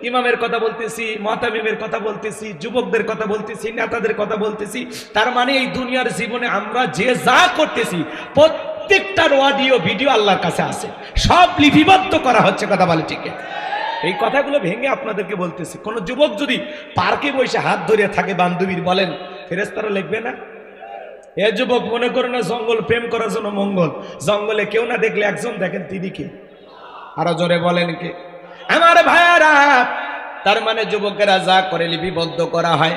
ইমামের কথা বলতেছি, মুতামিমের কথা বলতেছি, যুবকদের কথা বলতেছি, নেতাদের কথা বলতেছি। তার মানে এই দুনিয়ার জীবনে আমরা যে যা করতেছি প্রত্যেকটার অডিও ভিডিও আল্লাহর কাছে আছে, সব লিপিবদ্ধ করা হচ্ছে। কথা বলে ঠিক? এই কথাগুলো ভেঙে আপনাদেরকে বলতেছি। কোন যুবক যদি পার্কে বসে হাত ধরে থাকে বান্ধবীর, বলেন ফেরেশতারা লিখবে না? এ যুবক মনে করে না জঙ্গল প্রেম করার জন্য মঙ্গল, জঙ্গলে কেউ না দেখলে একজন দেখেন, তিনি কে? আরো জোরে বলেন কে? আমার ভাইয়ারা, তার মানে যুবকেরা যা করে লিপিবদ্ধ করা হয়।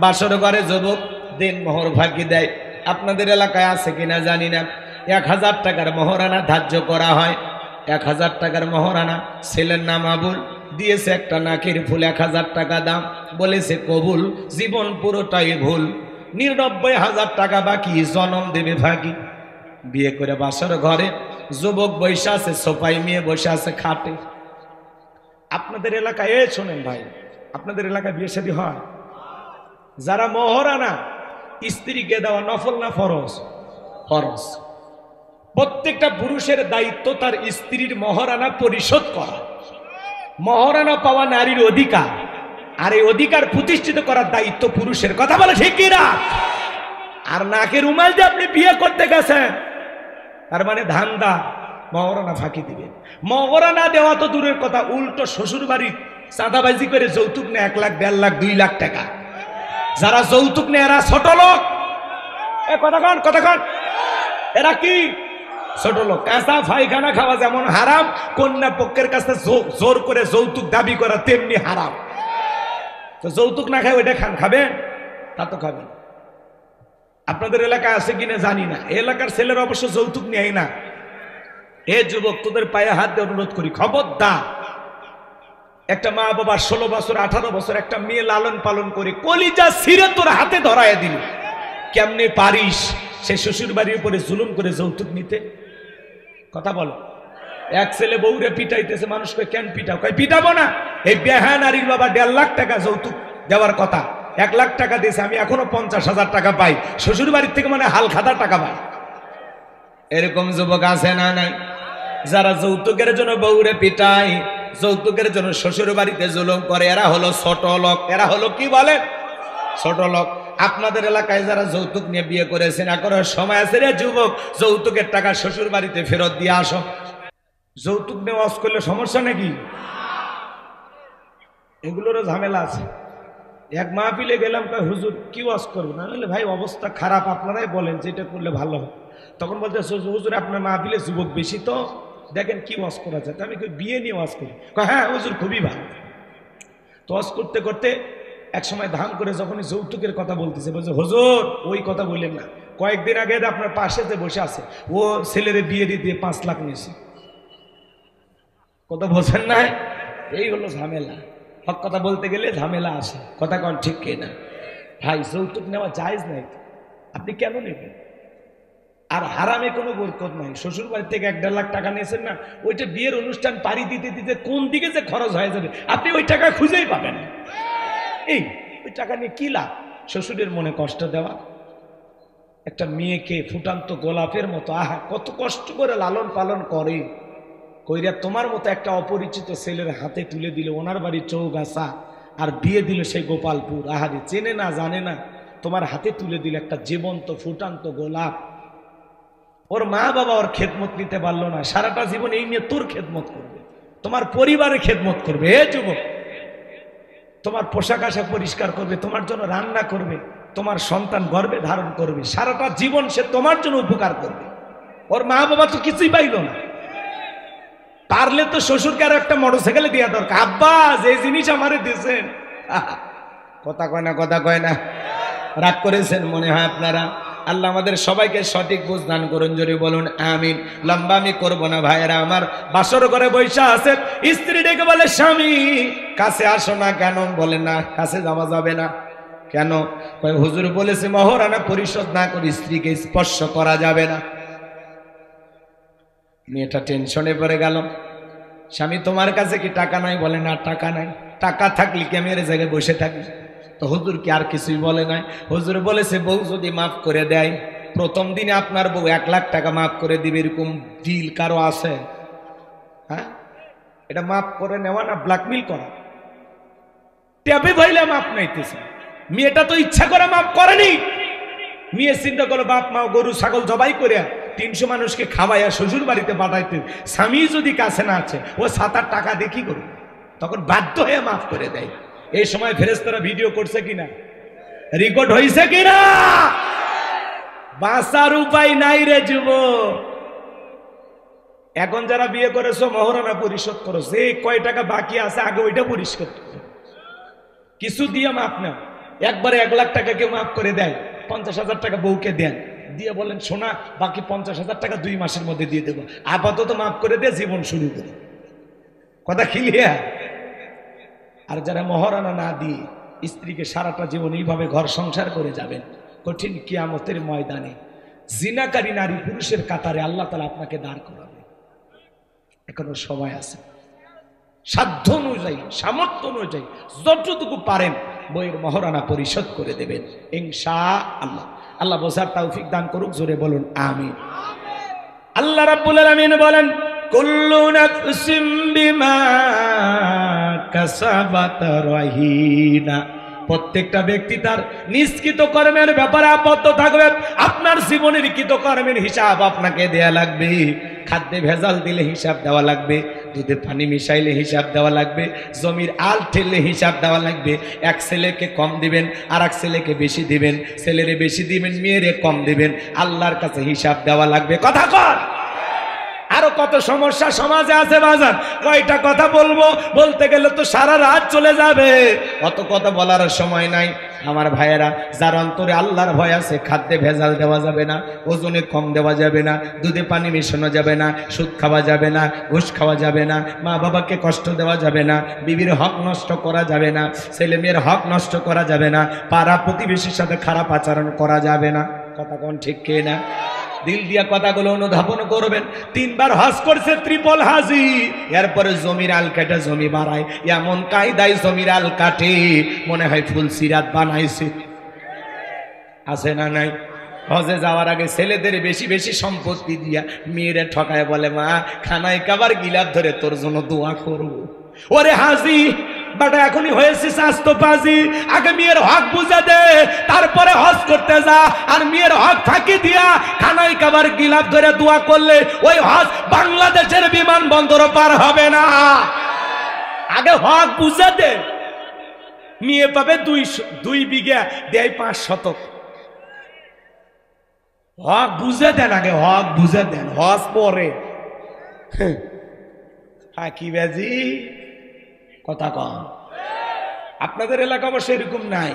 বাসর ঘরে যুবক দিন মোহর ভাগি দেয়। আপনাদের এলাকায় আছে কিনা জানি না, 1000 টাকার মোহরানা ধার্য করা হয়। 1000 টাকার মোহরানা, ছেলের নাম আবুল, দিয়েছে একটা নাকের ফুল 1000 টাকা দাম, বলেছে কবুল, জীবন পুরোটাই ভুল, 99,000 টাকা বাকি, জনম দেবে ফাঁকি। বিয়ে করে বাসর ঘরে যুবক বসে আছে সোফাই, মেয়ে বসে আছে খাটে। আপনাদের এলাকায় শোনেন ভাই, আপনাদের এলাকায় বিয়ে শাদী হয়? যারা মহরানা স্ত্রীকে দেওয়া নফল না ফরজ? ফরজ। প্রত্যেকটা পুরুষের দায়িত্ব তার স্ত্রীর মহরানা পরিশোধ করা। মহরানা পাওয়া নারীর অধিকার, আর এই অধিকার প্রতিষ্ঠিত করার দায়িত্ব পুরুষের। কথা বলে ঠিক কিনা? আর নাকের রুমাল যে আপনি বিয়ে করতে গেছেন, তার মানে ধান্দা মহরানা ফাঁকি দিবেন। মহরানা দেওয়া তো দূরের কথা, উল্টো শ্বশুর বাড়ির চাঁদাবাজি করে যৌতুক নেয় 1 লাখ, 1.5 লাখ, 2 লাখ টাকা। যারা যৌতুক নেয় এরা ছোট লোক। কথা কন, এরা কি ছোট লোক? কাঁচা পায়খানা খাওয়া যেমন হারাম, কন্যা পক্ষের কাছে জোর করে যৌতুক দাবি করা তেমনি হারাম। তো যৌতুক না খায় ওইটা খাবেন? তা তো খাবেন। আপনাদের এলাকায় আছে কিনা জানি না, এলাকার ছেলেরা অবশ্য যৌতুক নেয় না। এ যুবক, তোদের পায়ে হাত দিয়ে অনুরোধ করি, খবরদার। একটা মা বাবা 16 বছর 18 বছর একটা মেয়ে লালন পালন করে কলিজা ছিঁড়ে তোর হাতে ধরায় দিল, কেমনে পারিস সে শ্বশুর বাড়ির উপরে জুলুম করে যৌতুক নিতে? কথা বলো। এক ছেলে বউরে পিটাইতেছে, মানুষকে কেন পিটাও? কয় পিটাবো না, এই বেহা নারীর বাবা 1.5 লাখ টাকা যৌতুক দেওয়ার কথা, 1 লাখ টাকা দিয়েছে, আমি এখনো 50,000 টাকা পাই, শ্বশুর বাড়ির থেকে মানে হাল খাতা টাকা পাই। এরকম যুবক আছে না নাই? যারা যৌতুকের জন্য বউরে পিটায়, যৌতুকের জন্য শ্বশুর বাড়িতে জুলুম করে, এরা হলো ছোট লোক। এরা হলো কি বলে? ছোট লোক। আপনাদের এলাকায় যারা যৌতুক নিয়ে বিয়ে করেছেন, এখন সময় আছে রে যুবক, যৌতুকের টাকা শ্বশুর বাড়িতে ফেরত দিয়ে আসো। যৌতুক নেওয়া করলে সমস্যা নাকি? এগুলোরও ঝামেলা আছে। এক মাহফিলে গেলাম, কয় হুজুর কি ওয়াজ করবো না? ভাই অবস্থা খারাপ, আপনারাই বলেন যেটা করলে ভালো হয়। তখন বলতে হুজুর আপনার মাহফিলে যুবক বেশি, তো দেখেন কি ওয়াজ করা যায়। আমি বিয়ে নিয়ে ওয়াজ করি। হ্যাঁ হুজুর খুবই ভালো। তো ওয়াজ করতে করতে এক সময় ধাম করে যখনই যৌতুকের কথা বলতেছে, বলছে হুজুর ওই কথা বললেন না, কয়েকদিন আগে আপনার পাশে যে বসে আছে ও ছেলেরে বিয়ে দিয়ে 5 লাখ নিয়েছে। কথা বলছেন না? এই হলো ঝামেলা। হক কথা বলতে গেলে ঝামেলা আসে। কথা কন ঠিক কিনা? ভাই যৌতুক নেওয়া জায়েজ নাই, আপনি কেন নেবেন? আর হারামে কোনো বরকত নাই। শ্বশুর বাড়ি থেকে 1.5 লাখ টাকা নিয়েছেন না, ওইটা বিয়ের অনুষ্ঠান পাড়ি দিতে দিতে কোন দিকে যে খরচ হয়ে যাবে আপনি ওই টাকা খুঁজেই পাবেন। এই ওই টাকা নিয়ে কি লাভ? শ্বশুরের মনে কষ্ট দেওয়া। একটা মেয়েকে ফুটান্ত গোলাপের মতো আহা কত কষ্ট করে লালন পালন করে, কইরা তোমার মতো একটা অপরিচিত ছেলের হাতে তুলে দিল, ওনার বাড়ি চৌগাছা, আর বিয়ে দিল সেই গোপালপুর। আহারে চেনে না জানে না, তোমার হাতে তুলে দিল একটা জীবন্ত ফুটান্ত গোলাপ। ওর মা বাবা ওর খেদমত নিতে পারলো না, সারাটা জীবন এই নিয়ে তোর খেদমত করবে, তোমার পরিবারের খেদমত করবে। হে যুবক, তোমার পোশাক আশাক পরিষ্কার করবে, তোমার জন্য রান্না করবে, তোমার সন্তান গর্ভে ধারণ করবে, সারাটা জীবন সে তোমার জন্য উপকার করবে। ওর মা বাবা তো কিছুই পাইল না। পারলে তো শ্বশুরকে আরো একটা মোটরসাইকেলে দেওয়া দরকার। আব্বা যে জিনিস আমারে দিয়েছেন। কথা কয় না, কথা কয় না। রাগ করেছেন মনে হয় আপনারা। আল্লাহ আমাদের সবাইকে সঠিক বুঝ দান করুন, জোরে বলুন আমিন। লম্বা আমি করবো না ভাইয়েরা আমার। বাসর ঘরে বৈশা আছে, স্ত্রী ডেকে বলে স্বামী কাছে আসো না। কেন? বলে না কাছে যাওয়া যাবে না। কেন? হুজুর বলেছে মহরানা পরিশোধ না করে স্ত্রীকে স্পর্শ করা যাবে না। মেয়েটা টেনশনে পড়ে গেল। স্বামী তোমার কাছে কি টাকা নাই? বলে না টাকা নাই। টাকা থাকলে কি আমি এর জায়গায় বসে থাকি? তো হুজুর কি আর কিছুই বলে নাই? হুজুর বলেছে বউ যদি মাফ করে দেয়, প্রথম দিনে আপনার বউ 1 লাখ টাকা মাফ করে দিবে, এরকম ডিল কারো আছে? হ্যাঁ, এটা মাফ করে নেওয়া না ব্ল্যাকমেল করা। ট্যাবে ভাইলে মাফ নাইতেছে। মেয়েটা তো ইচ্ছা করে মাফ করেনি। মেয়ে চিন্তা করলো বাপ মা গরু ছাগল জবাই করে 300 মানুষকে খাওয়াইয়া শ্বশুর বাড়িতে পাঠাইতে, স্বামী যদি কাছে না আছে ও 7-8 টাকা দিয়ে কি করবে? তখন বাধ্য হয়ে মাফ করে দেয়। এই সময় ফেরেশতারা ভিডিও করছে কিনা, রেকর্ড হয়েছে কিনা? বাঁচার উপায় নাই রে যুবক। এখন যারা বিয়ে করেছো মহরানা পরিশোধ করো, যে কয় টাকা বাকি আছে আগে ওইটা পরিশোধ করো। কিছু দিয়ে মাফ না, একবারে 1 লাখ টাকা কেউ মাফ করে দেয়, 50,000 টাকা বউকে দেন, দিয়ে বলেন শোনা বাকি 50,000 টাকা 2 মাসের মধ্যে দিয়ে দেবো, আপাতত মাফ করে দিয়ে জীবন শুরু করি। কথা ক্লিয়ার? আর যারা মহারানা না দিয়ে স্ত্রীকে সারাটা জীবন এইভাবে ঘর সংসার করে যাবেন, কঠিন কিয়ামতের ময়দানে জিনাকারী নারী পুরুষের কাতারে আল্লাহ তাআলা আপনাকে দাঁড় করাবে। এখনো সময় আছে, সাধ্য অনুযায়ী সামর্থ্য অনুযায়ী যতটুকু পারেন বইয়ের মহারানা পরিশোধ করে দেবেন ইনশাআল্লাহ। আল্লাহ বোঝার তৌফিক দান করুক, জোরে বলুন আমিন। আল্লাহ রাব্বুল আলামিন বলেন কুল্লু নাফসিম বিমা কাসাবাত রাহিনা, প্রত্যেকটা ব্যক্তি তার নিষ্কৃত কর্মের ব্যাপারে আবদ্ধ থাকবে। আপনার জীবনের কৃত কর্মের হিসাব আপনাকে দেয়া লাগবে। খাদ্যে ভেজাল দিলে হিসাব দেওয়া লাগবে, দুধে পানি মিশাইলে হিসাব দেওয়া লাগবে, জমির আল ঠেললে হিসাব দেওয়া লাগবে। এক ছেলেকে কম দিবেন আর এক ছেলেকে বেশি দিবেন, ছেলেরে বেশি দিবেন মেয়েরে কম দিবেন, আল্লাহর কাছে হিসাব দেওয়া লাগবে। কথা কর। আরো কত সমস্যা সমাজে আছে বাজার, কয়টা কথা বলবো, বলতে গেলে তো সারা রাত চলে যাবে, অত কথা বলার সময় নাই। আমার ভাইয়েরা, যার অন্তরে আল্লাহর ভয় আছে, খাদ্যে ভেজাল দেওয়া যাবে না, ওজনে কম দেওয়া যাবে না, দুধে পানি মেশানো যাবে না, সুদ খাওয়া যাবে না, ঘুষ খাওয়া যাবে না, মা বাবাকে কষ্ট দেওয়া যাবে না, বিবির হক নষ্ট করা যাবে না, ছেলে মেয়ের হক নষ্ট করা যাবে না, পাড়া প্রতিবেশীর সাথে খারাপ আচরণ করা যাবে না। কথা কোন ঠিক কে না? দিল দিয়া কথাগুলো অনুধাবন করবেন। 3 বার হজ করছে, ত্রিপল হাজি, এরপরে জমির আল কাটে জমি বাড়ায়, এমন কায়দায় জমির আল কাটে মনে হয় ফুল সিরাত বানাইছে। আছে না নাই? হজে যাওয়ার আগে ছেলেদের বেশি বেশি সম্পত্তি দিয়া মেয়েরে ঠকায়, বলে মা খানায় কাবার গিলাপ ধরে তোর জন্য দোয়া করবো। ওরে হাজি বাটা, এখনই হয়েছে স্বাস্থ্য পাজি, আগে মেয়ের হক বুঝে দে, তারপরে হজ করতে যা। আর মেয়ের হক ফাঁকি দিয়া খানাই কাবার গিলাপ ধরে দোয়া করলে ওই হজ বাংলাদেশের বিমানবন্দর পার হবে না। আগে হক বুঝে দে। মেয়ে পাবে 2 বিঘা, দেয় 5 শতক। হক বুঝে দেন, আগে হক বুঝে দেন, হজ পরে। ফাঁকি বাজি কথা কম। আপনাদের এলাকা অবশ্য এরকম নাই।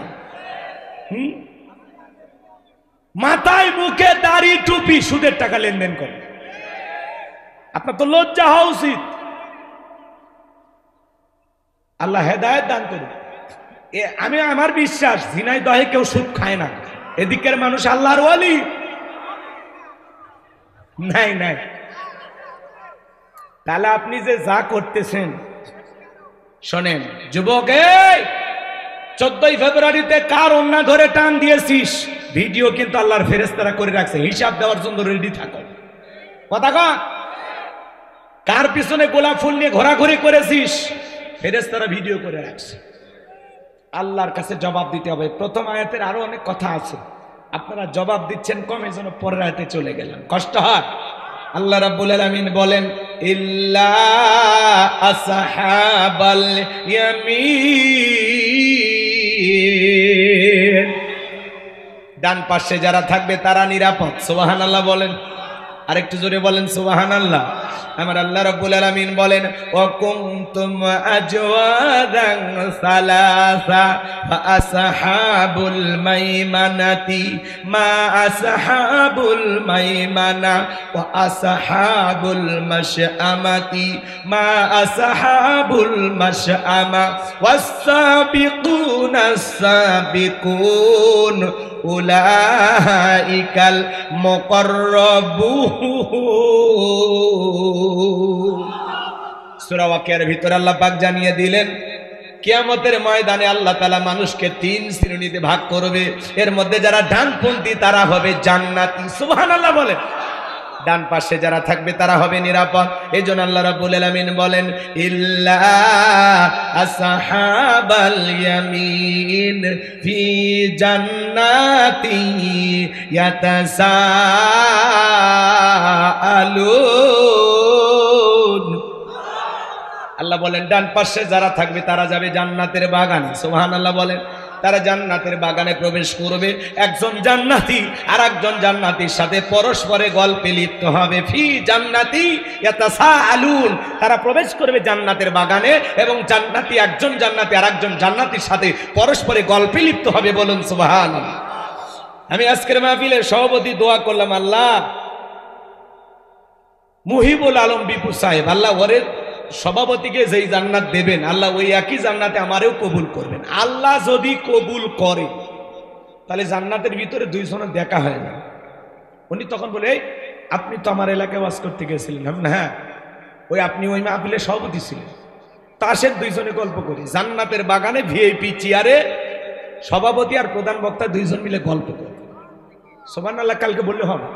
মাথায় মুখে দাড়ি টুপি, সুদের টাকা লেনদেন করে। আপনার তো লজ্জা হওয়া উচিত। আল্লাহ হেদায়েত দান করুন। আমি আমার বিশ্বাস ঝিনাইদহে কেউ সুদ খায় না, এদিকের মানুষ আল্লাহর ওয়ালি নাই নাই। তাহলে আপনি যে যা করতেছেন শোনেন যুবক, 14 ফেব্রুয়ারিতে কার ওন্না ধরে টান দিয়েছিস, ভিডিও কিন্তু আল্লাহর ফেরেশতারা করে রাখছে, হিসাব দেওয়ার জন্য রেডি থাকো। কথা কয়, কার পিছনে গোলাপ ফুল নিয়ে ঘোরাঘুরি করেছিস, ফেরেশতারা ভিডিও করে রাখছে। আল্লাহর কাছে জবাব দিতে হবে। প্রথম আয়াতের আরো অনেক কথা আছে, আপনারা জবাব দিচ্ছেন কম, এই জন্য পরের আয়াতে চলে গেলাম, কষ্ট হয়। আল্লাহ রাব্বুল আলামিন বলেন ইল্লা আসহাবাল ইয়ামিন, ডান পাশে যারা থাকবে তারা নিরাপদ। সুবহানাল্লাহ বলেন, আরেকটু জোরে বলেন সুবহানাল্লাহ। আমার আল্লাহ রাব্বুল আলামিন বলেন ওয়া কুনতুম আজওয়াদান সালাসা ফা আসহাবুল মাইমানাতি মা আসহাবুল মাইমানা ওয়া আসহাবুল মাশআমাতি মা আসহাবুল মাশআমা ওয়াস সাবিকুনাস সাবিকুন উলাইকাল মুকাররাবুন। সূরা ওয়াকিয়ার ভিতরে আল্লাহ পাক জানিয়ে দিলেন কিয়ামতের ময়দানে আল্লাহ তাআলা মানুষকে 3 শ্রেণীতে ভাগ করবে। এর মধ্যে যারা ডানপন্থী তারা হবে জান্নাতি। সুবহানাল্লাহ বলেন। ডান পাশে যারা থাকবে তারা হবে নিরাপদ। এজন্য আল্লাহ রাব্বুল আলামিন বলেন ইল্লা আসহাবাল ইয়ামিন ফি জান্নাতি ইয়াতাসাআলুন। আল্লাহ বলেন ডান পাশে যারা থাকবে তারা যাবে জান্নাতের বাগানে। সুবহানাল্লাহ বলেন। তারা জান্নাতের বাগানে প্রবেশ করবে। একজন জান্নাতি আর একজন জান্নাতির সাথে পরস্পরে গল্পে লিপ্ত হবে। ফি জান্নাতি ইয়াতাসাআলুন, তারা প্রবেশ করবে জান্নাতের বাগানে এবং জান্নাতি একজন জান্নাতি আর একজন জান্নাতির সাথে পরস্পরে গল্পে লিপ্ত হবে। বলুন সুবহানাল্লাহ। আমি আজকের মাহফিলের সভাপতি দোয়া করলাম, আল্লাহ মুহিবুল আলম বিপু সাহেব, আল্লাহ ওরে সভাপতিকে যেই জান্নাত দেবেন আল্লাহ ওই একই জান্নাতে আমারেও কবুল করবেন। আল্লাহ যদি কবুল করে তাহলে জান্নাতের ভিতরে দুইজনের দেখা হয় না। উনি তখন বলে, এই আপনি তো আমার এলাকায় ওয়াজ করতে গেছিলেন। হ্যাঁ, ওই আপনি ওই মাহফিলে সভাপতি ছিলেন। তাসের দুইজনে গল্প করি, জান্নাতের বাগানে ভিআইপি চেয়ারে সভাপতি আর প্রধান বক্তা দুইজন মিলে গল্প করে। সুবহানাল্লাহ কালকে বললে হবে।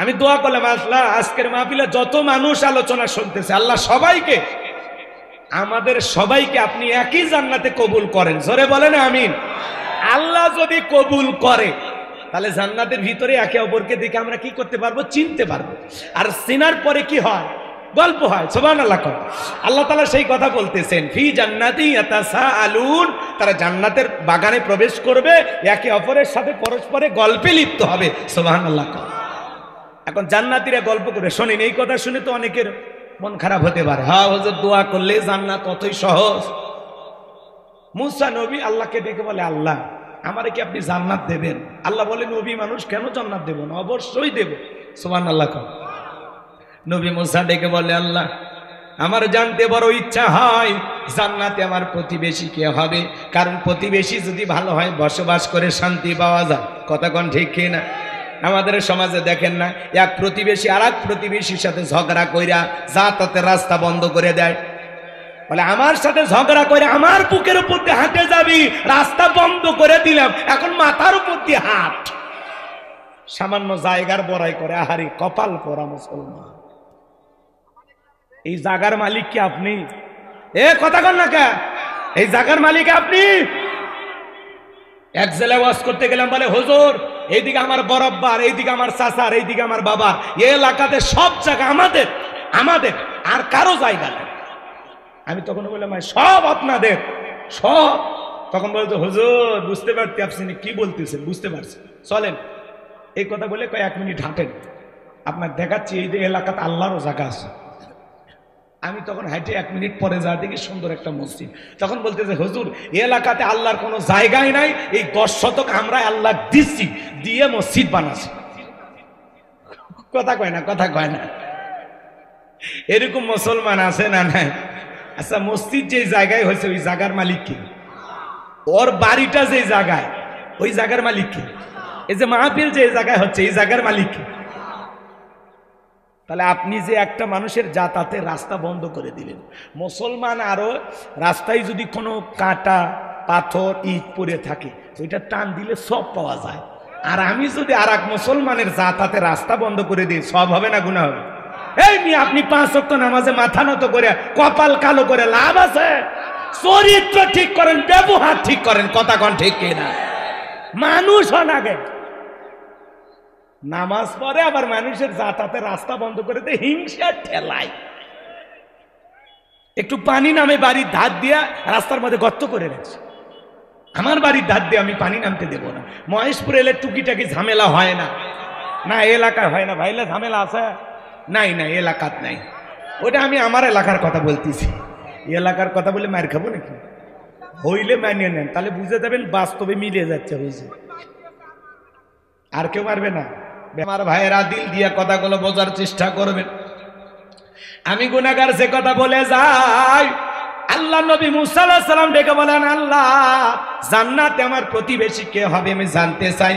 আমি দোয়া করলাম, আল্লাহ আজকের মাহফিলে যত মানুষ আলোচনা শুনতেছে আল্লাহ সবাইকে, আমাদের সবাইকে আপনি একই জান্নাতে কবুল করেন। জোরে বলেন আমিন। আল্লাহ যদি কবুল করে তাহলে জান্নাতের ভিতরে একে অপরকে দেখে আমরা কি করতে পারবো? চিনতে পারবো। আর চিনার পরে কি হয়? গল্প হয়। সুবহানাল্লাহ। আল্লাহ তাআলা সেই কথা বলতেছেন, ফি জান্নাতি ইয়াতাসাআলুন, তারা জান্নাতের বাগানে প্রবেশ করবে, একে অপরের সাথে পরস্পরে গল্পে লিপ্ত হবে। সুবহানাল্লাহ। এখন জান্নাতীরা গল্প করে শোনেন, এই কথা শুনে তো অনেকের মন খারাপ হতে পারে। হ্যাঁ হুজুর, দোয়া করলে জান্নাত অতই সহজ। মুসা নবী আল্লাহকে ডেকে বলে, আল্লাহ আমারে কি আপনি জান্নাত দেবেন? আল্লাহ বলে, নবী মানুষ কেন জান্নাত দেব না? অবশ্যই দেব। সুবহানাল্লাহ। নবী মুসা ডেকে বলে, আল্লাহ আমার জানতে বড় ইচ্ছা হয় জান্নাতে আমার প্রতিবেশী কে হবে, কারণ প্রতিবেশী যদি ভালো হয় বসবাস করে শান্তি পাওয়া যায়। কথা কোন ঠিক কি না? আমাদের সমাজে দেখেন না, এক প্রতিবেশী আর এক প্রতিবেশীর সাথে ঝগড়া কইরা যা তাতে রাস্তা বন্ধ করে দেয়। বলে আমার সাথে ঝগড়া করে আমার বুকের উপর দিয়ে হাঁটে যাবি, রাস্তা বন্ধ করে দিলাম, এখন মাথার উপর দিয়ে হাঁট। সামান্য জায়গার বড়াই করে। আহারে কপাল পোড়া মুসলমান। এই জায়গার মালিক কি আপনি? এ কথা কন না কে? এই জায়গার মালিক আপনি? এক জেলায় ওয়াজ করতে গেলাম, বলে হুজুর এইদিকে আমার বরাব্বার, এইদিকে আমার চাচার, এইদিকে আমার বাবার, এই এলাকাতে সব জায়গা আমাদের, আমাদের আর কারো জায়গা নেই। আমি তখন বললাম, সব আপনাদের, সব। তখন বলতো, হুজুর বুঝতে পারছি আপনি কি বলতেছেন, বুঝতে পারছি, চলেন। এই কথা বলে কয় 1 মিনিট হাঁটেন, আপনার দেখাচ্ছি এই যে এলাকাতে আল্লাহরও জায়গা আছে। আমি তখন হাইটে 1 মিনিট পরে যা দেখি সুন্দর একটা মসজিদ। তখন বলতেছে, হুজুর এই এলাকাতে আল্লাহর কোনো জায়গাই নাই, এই 10 শতক আমরা আল্লাহ দিচ্ছি, দিয়ে মসজিদ বানাচ্ছি। কথা কয় না, কথা কয় না। এরকম মুসলমান আছে না নাই? আচ্ছা, মসজিদ যে জায়গায় হয়েছে ওই জায়গার মালিক কি? ওর বাড়িটা যে জায়গায়, ওই জায়গার মালিক কি? এই যে মাহফিল যে জায়গায় হচ্ছে, এই জায়গার মালিক কি? তাহলে আপনি যে একটা মানুষের যাতায়াতের রাস্তা বন্ধ করে দিলেন, মুসলমান আরো রাস্তায় যদি কোনো কাঁটা পাথর ইট পড়ে থাকে ওইটা টান দিলে সব পাওয়া যায়। আর আমি যদি আর এক মুসলমানের যাতায়াতের রাস্তা বন্ধ করে দিই, সব হবে না গুনাহ হবে? এই মেয়ে, আপনি 5 ওয়াক্ত নামাজে মাথা নত করে কপাল কালো করে লাভ আছে? চরিত্র ঠিক করেন, ব্যবহার ঠিক করেন। কথা কোন ঠিক কিনা? মানুষ হন আগে, নামাজ পড়ে আবার মানুষের যাতায়াতের রাস্তা বন্ধ করে দেয় হিংসার ঠেলায়। একটু পানি নামে বাড়ির ধার দিয়া রাস্তার মধ্যে গর্ত করে রাখছে। আমার বাড়ির ধার দিয়ে আমি পানি নামতে দেব না। মহেশপুর এলে টুকিটাকি ঝামেলা হয় না? না এলাকায় হয় না ভাইলে, ঝামেলা আছে? নাই নাই, এলাকাত নাই। ওটা আমি আমার এলাকার কথা বলতেছি। এলাকার কথা বলে মার খাবো নাকি? হইলে মানিয়ে নেন, তাহলে বুঝে যাবেন বাস্তবে মিলে যাচ্ছে। হয়েছে আর কেউ মারবে না। আমার ভাইয়েরা দিল দিয়ে কথাগুলো বোঝার চেষ্টা করবেন। আমি গুনাহগার যে কথা বলে যাই, আল্লাহ নবী মুসা আলাইহিস সালাম ডেকে বলেন, আল্লাহ জান্নাতে আমার প্রতিবেশী কে হবে আমি জানতে চাই।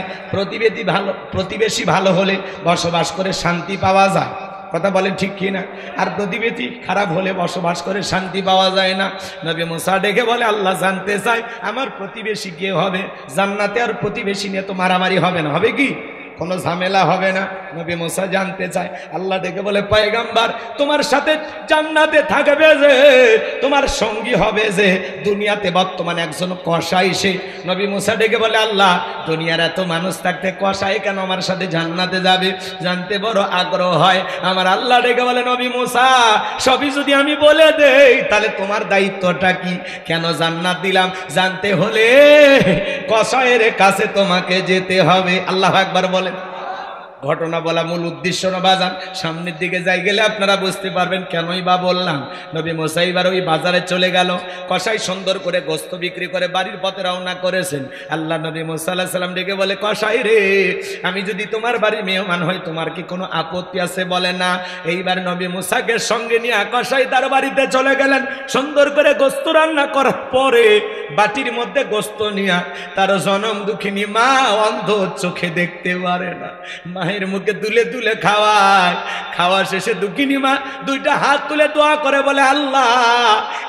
প্রতিবেশী ভালো হলে বসবাস করে শান্তি পাওয়া যায়। কথা বলেন ঠিক কি না? আর প্রতিবেশী খারাপ হলে বসবাস করে শান্তি পাওয়া যায় না। নবী মুসা ডেকে বলে, আল্লাহ জানতে চাই আমার প্রতিবেশী কে হবে। জান্নাতে আর প্রতিবেশী নিয়ে তো মারামারি হবে না, হবে কি? কোনো ঝামেলা হবে না। নবী মুসা জানতে চায়। আল্লাহ ডেকে বলে, পয়গম্বর তোমার সাথে জান্নাতে থাকবে যে, তোমার সঙ্গী হবে যে, দুনিয়াতে বর্তমানে একজন কসাই সে। নবী মুসা ডেকে বলে, আল্লাহ দুনিয়ার এত মানুষ থাকতে কসাই কেন আমার সাথে জান্নাতে যাবে? জানতে বড় আগ্রহ হয় আমার। আল্লাহ ডেকে বলে, নবী মুসা সবই যদি আমি বলে দেই তাহলে তোমার দায়িত্বটা কি? কেন জান্নাত দিলাম? জানতে হলে কসাইয়ের কাছে তোমাকে যেতে হবে। আল্লাহু আকবার বলেন। ঘটনা বলা মূল উদ্দেশ্য না বাজান, সামনের দিকে যাই গেলে আপনারা বুঝতে পারবেন কেনই বা বললাম। নবী মুসা এবার ওই বাজারে চলে গেল, কসাই সুন্দর করে গোস্ত বিক্রি করে বাড়ির পথে রওনা করেছেন। আল্লাহ নবী মুসা আলাইহিস সালাম ডেকে বলে, কসাই রে, আমি যদি তোমার বাড়ির মেহমান হই তোমার কি কোনো আপত্তি আছে? বলে না। এইবার নবী মুসাকে সঙ্গে নিয়ে কসাই তার বাড়িতে চলে গেলেন। সুন্দর করে গোস্ত রান্না করার পরে বাটির মধ্যে গোস্ত নিয়ে তার জনম দুঃখিনী মা অন্ধ চোখে দেখতে পারে না, মায়ের মুখে তুলে তুলে খাওয়ায়। খাওয়া শেষে দুঃখিনী মা দুইটা হাত তুলে দোয়া করে বলে, আল্লাহ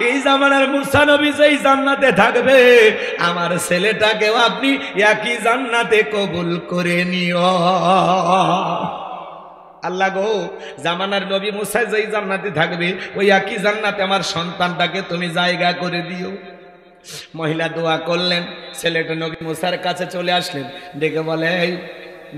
এই জামানার মুসা নবী যেই জান্নাতে থাকবে আমার ছেলেটাকেও আপনি একই জান্নাতে কবুল করে নিও। আল্লাহ গো, জামানার নবী মুসা যেই জান্নাতে থাকবে ওই একই জান্নাতে আমার সন্তানটাকে তুমি জায়গা করে দিও। মহিলা দোয়া করলেন, ছেলেটা নবী মুসার কাছে চলে আসলেন, ডেকে বলে, এই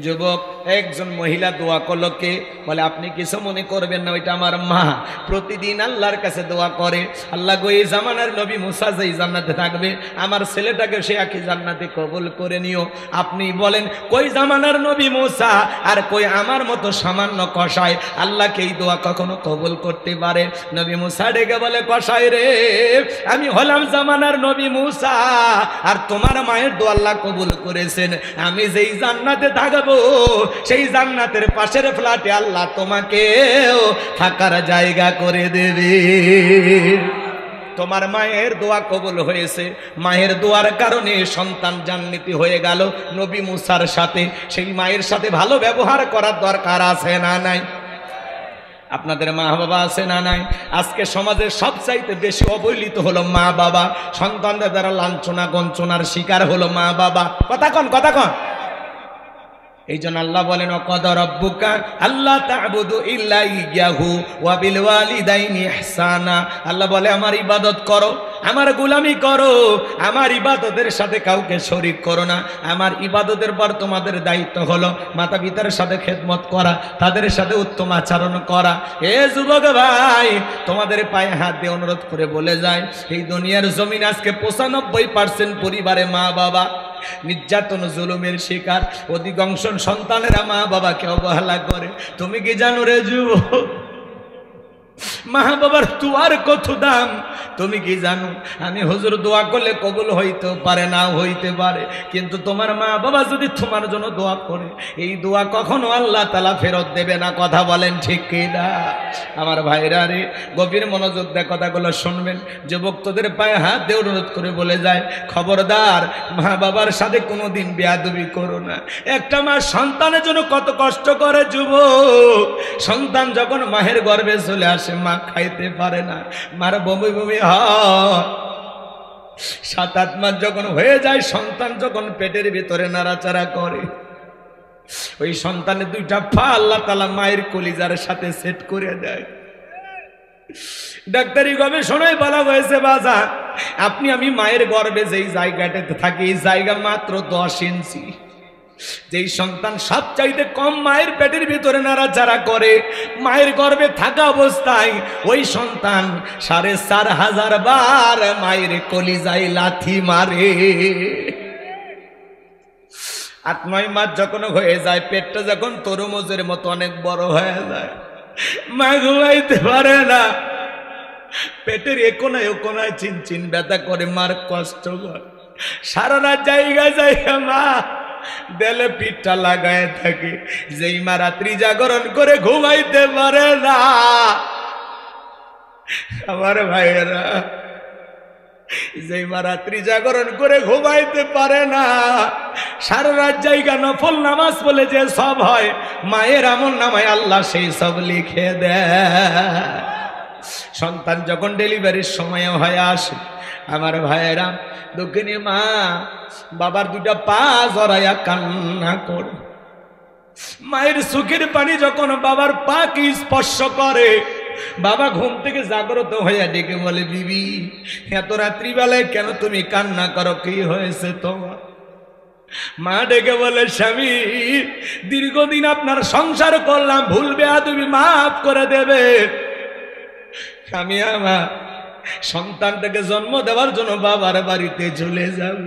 যুবক, একজন মহিলা দোয়া করলো, কে? বলে, আপনি কিছু মনে করবেন না, ওইটা আমার মা, প্রতিদিন আল্লাহর কাছে দোয়া করে, আল্লাহ গো এই জামানার নবী মুসা যেই জান্নাতে থাকবে আমার ছেলেটাকে সে একই জান্নাতে কবুল করে নিও। আপনি বলেন, কই জামানার নবী মুসা আর কই আমার মতো সামান্য কসাই আল্লাহকে এই দোয়া কখনো কবুল করতে পারে? নবী মুসা ডেকে বলে, কসাই রে, আমি হলাম জামানার নবী মুসা, আর তোমার মায়ের দোয়া আল্লাহ কবুল করেছেন। আমি যেই জান্নাতে থাকবো সেই জান্নাতের পাশের ফ্ল্যাটে আল্লাহ তোমাকেও থাকার জায়গা করে দেবে। তোমার মায়ের দোয়া কবুল হয়েছে, মায়ের দোয়ার কারণে সন্তান জান্নাতি হয়ে গেল নবী মুসার সাথে। সেই মায়ের সাথে ভালো ব্যবহার করার দরকার আছে না নাই? আপনাদের মা বাবা আছে না নাই? আজকে সমাজের সবচাইতে বেশি অবহেলিত হলো মা বাবা, সন্তানদের দ্বারা লাঞ্ছনা গঞ্চনার শিকার হলো মা বাবা। কথা কন, কথা কন। এই জন্য আল্লাহ বলেন, ওয়াকাদা রাব্বুকা আল্লা তা'বুদু ইল্লা ইয়াহু ওয়া বিল ওয়ালিদাইনি ইহসানা। আল্লাহ বলে, আমার ইবাদত করো, আমার গোলামি করো, আমার ইবাদতের সাথে কাউকে শরীক করো না। আমার ইবাদতের পর তোমাদের দায়িত্ব হলো মাতা পিতার সাথে খেদমত করা, তাদের সাথে উত্তম আচরণ করা। এ যুবক ভাই, তোমাদের পায়ে হাত দিয়ে অনুরোধ করে বলে যায়, এই দুনিয়ার জমিন আজকে 95% পরিবারে মা বাবা নির্যাতন জুলুমের শিকার। অধিকাংশ সন্তানেরা মা বাবাকে অবহেলা করে। তুমি কি জানো রে যুবক, মা বাবার দোয়ার কত দাম তুমি কি জানো? আমি হুজুর দোয়া করলে কবুল হইতে পারে, না হইতে পারে, কিন্তু তোমার মা বাবা যদি তোমার জন্য দোয়া করে এই দোয়া কখনো আল্লাহ তাআলা ফেরত দেবে না। কথা বলেন ঠিক কি না? আমার ভাইরা রে, গভীর মনোযোগ দিয়ে কথাগুলো শুনবেন। যুবক, তোদের পায়ে হাত দিয়ে অনুরোধ করে বলে যায়, খবরদার মা বাবার সাথে কোনোদিন বেয়াদবি করো না। একটা মা সন্তানের জন্য কত কষ্ট করে যুবক। সন্তান যখন মায়ের গর্ভে চলে আসে মা খাইতে পারে না, মার বমি বমি হয়। 7-8 মাস যখন হয়ে যায়, সন্তান যখন পেটের ভিতরে নাড়াচাড়া করে, ওই সন্তানের 2টা পা আল্লাহ তাআলা মায়ের কলিজার সাথে সেট করে দেয়। ডাক্তারি গবেষণায় বলা হয়েছে, বাজা আপনি আমি মায়ের গর্ভে যেই জায়গাটাতে থাকি এই জায়গা মাত্র 10 ইঞ্চি। যেই সন্তান সবচাইতে কম মায়ের পেটের ভিতরে নাড়াচাড়া করে, মায়ের গর্ভে থাকা অবস্থায় ওই সন্তান 4500 বার মায়ের কলিজায় লাথি মারে। 8-9 মাস যখন হয়ে যায়, পেটটা যখন তরমুজের মতো অনেক বড় হয়ে যায়, মা ঘুমাইতে পারে না, পেটের একোনায় ওকোনায় চিনচিন ব্যথা করে, মার কষ্ট করে। সারা রাত জায়গা মা দেলে পিঠটা লাগায় থাকে। যেই মা রাত্রি জাগরণ করে ঘুমাইতে পারে না, আমার ভাইয়েরা, যেই মা রাত্রি জাগরণ করে ঘুমাইতে পারে না, সারা রাত জায়গা নফল নামাজ বলে যে সব হয়, মায়ের আমল নামায় আল্লাহ সেই সব লিখে দেয়। সন্তান যখন ডেলিভারির সময় হয়ে আসে, আমার ভাইয়েরা, দক্ষিণী মা বাবার 2টা পা জড়াইয়া কান্না করে। মায়ের চোখের পানি যখন বাবার পাকে স্পর্শ করে, বাবা ঘুম থেকে জাগ্রত হইয়া ডেকে বলে, বিবি এত রাত্রিবেলায় কেন তুমি কান্না করো, কি হয়েছে তোমার? মা ডেকে বলে, স্বামী দীর্ঘদিন আপনার সংসার করলাম, ভুল বেয়াদবি মাফ করে দেবে। আমি আমার সন্তানটাকে জন্ম দেওয়ার জন্য বাবার বাড়িতে চলে যাব।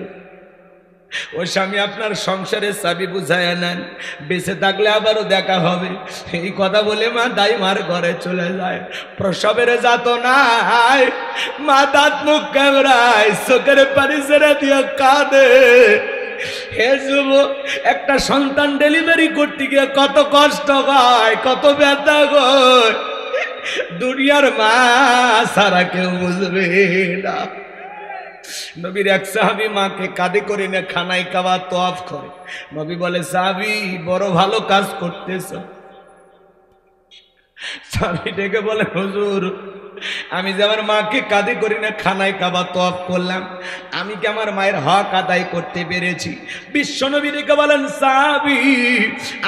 ও স্বামী আপনার সংসারের চাবি বুঝায় নেন, বেঁচে থাকলে আবারও দেখা হবে। এই কথা বলে মা দাইমার ঘরে চলে যায়। প্রসবের যাতনায় মা দাঁত মুখ কামড়ায়, চোখের পানি ছেড়ে দিয়ে কাঁদে। হে যুবক, একটা সন্তান ডেলিভারি করতে গিয়ে কত কষ্ট হয়, কত ব্যথা হয়, দুনিয়ার মা সারা কেউ বুঝবে না। নবীর এক সাহাবী মাকে কাঁধে করে নিয়ে খানায় কাবা তওয়াফ করে। নবী বলে, সাহাবী বড় ভালো কাজ করতেছ। সাহাবী ডেকে বলে, হুজুর আমি যে আমার মাকে কাঁধে করে না খানায় কাবা তওয়াফ করলাম, আমি কি আমার মায়ের হক আদায় করতে পেরেছি? বিশ্বনবী ডেকে বলেন, সাহাবী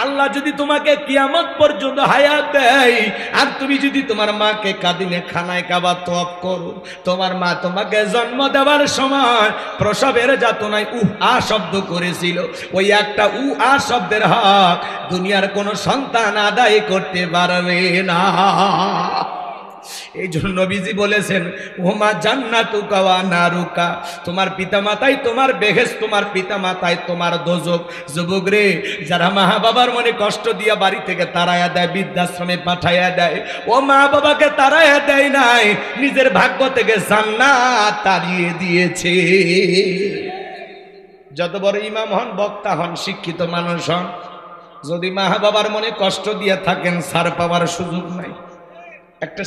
আল্লাহ যদি তোমাকে কিয়ামত পর্যন্ত হায়াত দেয় আর তুমি যদি তোমার মাকে কাঁধে নিয়ে খানায় কাবা তওয়াফ করো, তোমার মা তোমাকে জন্ম দেওয়ার সময় প্রসবের যাতনায় আ শব্দ করেছিল, ওই একটা আ শব্দের হক দুনিয়ার কোনো সন্তান আদায় করতে পারবে না। এই জন্য নবীজি বলেছেন, ওমা জান্নাতুকা ওয়া নারুকা, তোমার পিতামাতাই তোমার বেহেশত, তোমার পিতামাতাই তোমার দোজখ। যুবক রে, যারা মা বাবার মনে কষ্ট দিয়া বাড়ি থেকে তাড়াইয়া দেয়, বৃদ্ধাশ্রমে পাঠাইয়া দেয়, ও মা বাবাকে তাড়াইয়া দেয় নাই, নিজের ভাগ্য থেকে জান্নাত তাড়িয়ে দিয়েছে। যত বড় ইমাম হন, বক্তা হন, শিক্ষিত মানুষ হন, যদি মা বাবার মনে কষ্ট দিয়ে থাকেন, ছাড় পাওয়ার সুযোগ নাই। একটা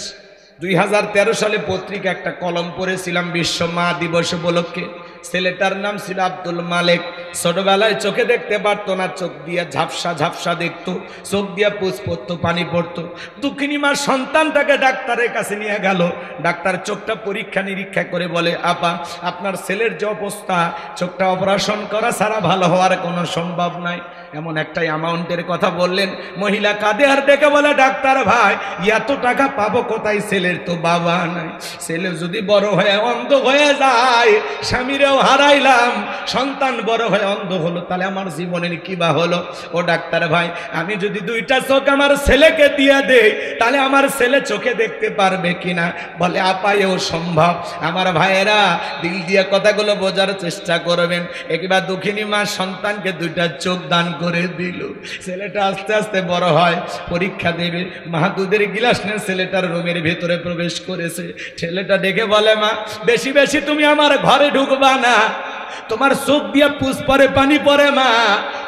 2013 সালে পত্রিকা একটা কলম পড়েছিলাম বিশ্ব মা দিবস উপলক্ষে। ছেলেটার নাম ছিল আব্দুল মালেক। ছোটবেলায় চোখে দেখতে পারতো না, চোখ দিয়ে ঝাপসা ঝাপসা দেখতো, চোখ দিয়ে পুষ পড়তো, পানি পড়তো। দুঃখিনী মা সন্তানটাকে ডাক্তারের কাছে নিয়ে গেল। ডাক্তার চোখটা পরীক্ষা নিরীক্ষা করে বলে, আপা আপনার ছেলের যে অবস্থা, চোখটা অপারেশন করা ছাড়া ভালো হওয়ার কোনো সম্ভব নাই। এমন একটা অ্যামাউন্টের কথা বললেন। মহিলা কাঁদে আর ডেকে বলে, ডাক্তার ভাই এত টাকা পাবো কোথায়? ছেলের তো বাবা নাই। ছেলে যদি বড় হয়ে অন্ধ হয়ে যায়, স্বামীরেও হারাইলাম, সন্তান বড় হয়ে অন্ধ হলো, তাহলে আমার জীবনের কি বা হলো? ও ডাক্তার ভাই, আমি যদি দুইটা চোখ আমার ছেলেকে দিয়ে দেই, তাহলে আমার ছেলে চোখে দেখতে পারবে কিনা? বলে, আপা এও সম্ভব। আমার ভাইয়েরা দিল দিয়ে কথাগুলো বোঝার চেষ্টা করবেন। একবার দুঃখিনী মা সন্তানকে দুইটা চোখ দান করে দিল। ছেলেটা আস্তে আস্তে বড় হয়, পরীক্ষা দেবে। মা দুধের গিলাস নিয়ে ছেলেটার রুমের ভেতরে প্রবেশ করেছে। ছেলেটা ডেকে বলে, মা বেশি বেশি তুমি আমার ঘরে ঢুকবা না, তোমার চোখ দিয়ে পুষ পরে, পানি পরে, মা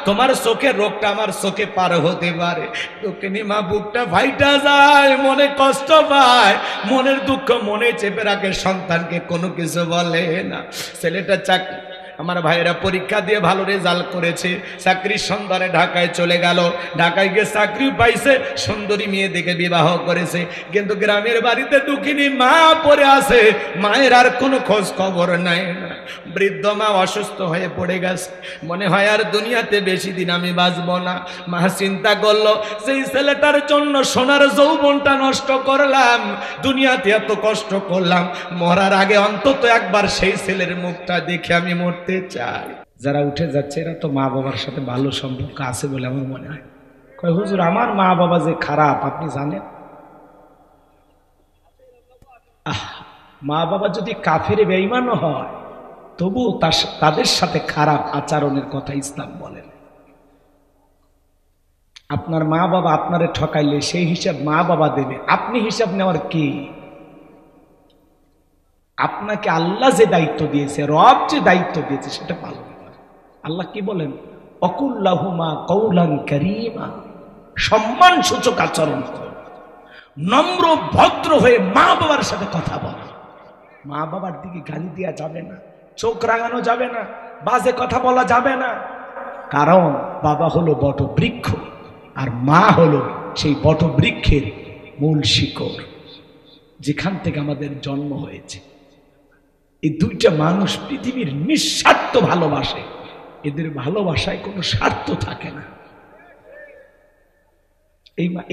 তোমার চোখের রোগটা আমার চোখে পার হতে পারে। দক্ষিণী মা বুকটা ফাইটা যায়, মনে কষ্ট পায়, মনের দুঃখ মনে চেপে রাখে, সন্তানকে কোনো কিছু বলে না। ছেলেটা চাকরি, আমার ভাইয়েরা পরীক্ষা দিয়ে ভালো রেজাল্ট করেছে, চাকরির সন্ধানে ঢাকায় চলে গেল। ঢাকায় গিয়ে চাকরি পাইছে, সুন্দরী মেয়ে দেখে বিবাহ করেছে। কিন্তু গ্রামের বাড়িতে দুঃখিনী মা পড়ে আছে, মায়ের আর কোনো খোঁজ খবর নাই না। বৃদ্ধ মা অসুস্থ হয়ে পড়ে গেছে, মনে হয় আর দুনিয়াতে বেশি দিন আমি বাঁচব না। মা চিন্তা করলো, সেই ছেলেটার জন্য সোনার যৌবনটা নষ্ট করলাম, দুনিয়াতে এত কষ্ট করলাম, মরার আগে অন্তত একবার সেই ছেলের মুখটা দেখে আমি মরতে চাই। যারা উঠে যাচ্ছে এরা তো মা বাবার সাথে ভালো সম্পর্ক আছে বলে আমার মনে হয়। কয় হুজুর আমার মা বাবা যে খারাপ আপনি জানেন? মা বাবা যদি কাফের বেঈমানও হয়, তবু তাদের সাথে খারাপ আচরণের কথা ইসলাম বলেন। আপনার মা বাবা আপনারে ঠকাইলে সেই হিসাব মা বাবা দেবে, আপনি হিসাব নেওয়ার কি? আপনাকে আল্লাহ যে দায়িত্ব দিয়েছে, রব যে দায়িত্ব দিয়েছে সেটা পালন করেন। আল্লাহ কি বলেন? অকুল্লাহুমা কওলান কারীমা, সম্মান সূচক আচরণ করো, নম্র ভদ্র হয়ে মা বাবার সাথে কথা বলো। মা বাবার দিকে গালি দেওয়া যাবে না, চোখ রাঙানো যাবে না, বাজে কথা বলা যাবে না। কারণ বাবা হলো বটবৃক্ষ আর মা হলো সেই বটবৃক্ষের মূল শিকড়, যেখান থেকে আমাদের জন্ম হয়েছে। এই দুইটা মানুষ পৃথিবীর নিঃস্বার্থ ভালোবাসে, এদের ভালোবাসায় কোনো স্বার্থ থাকে না।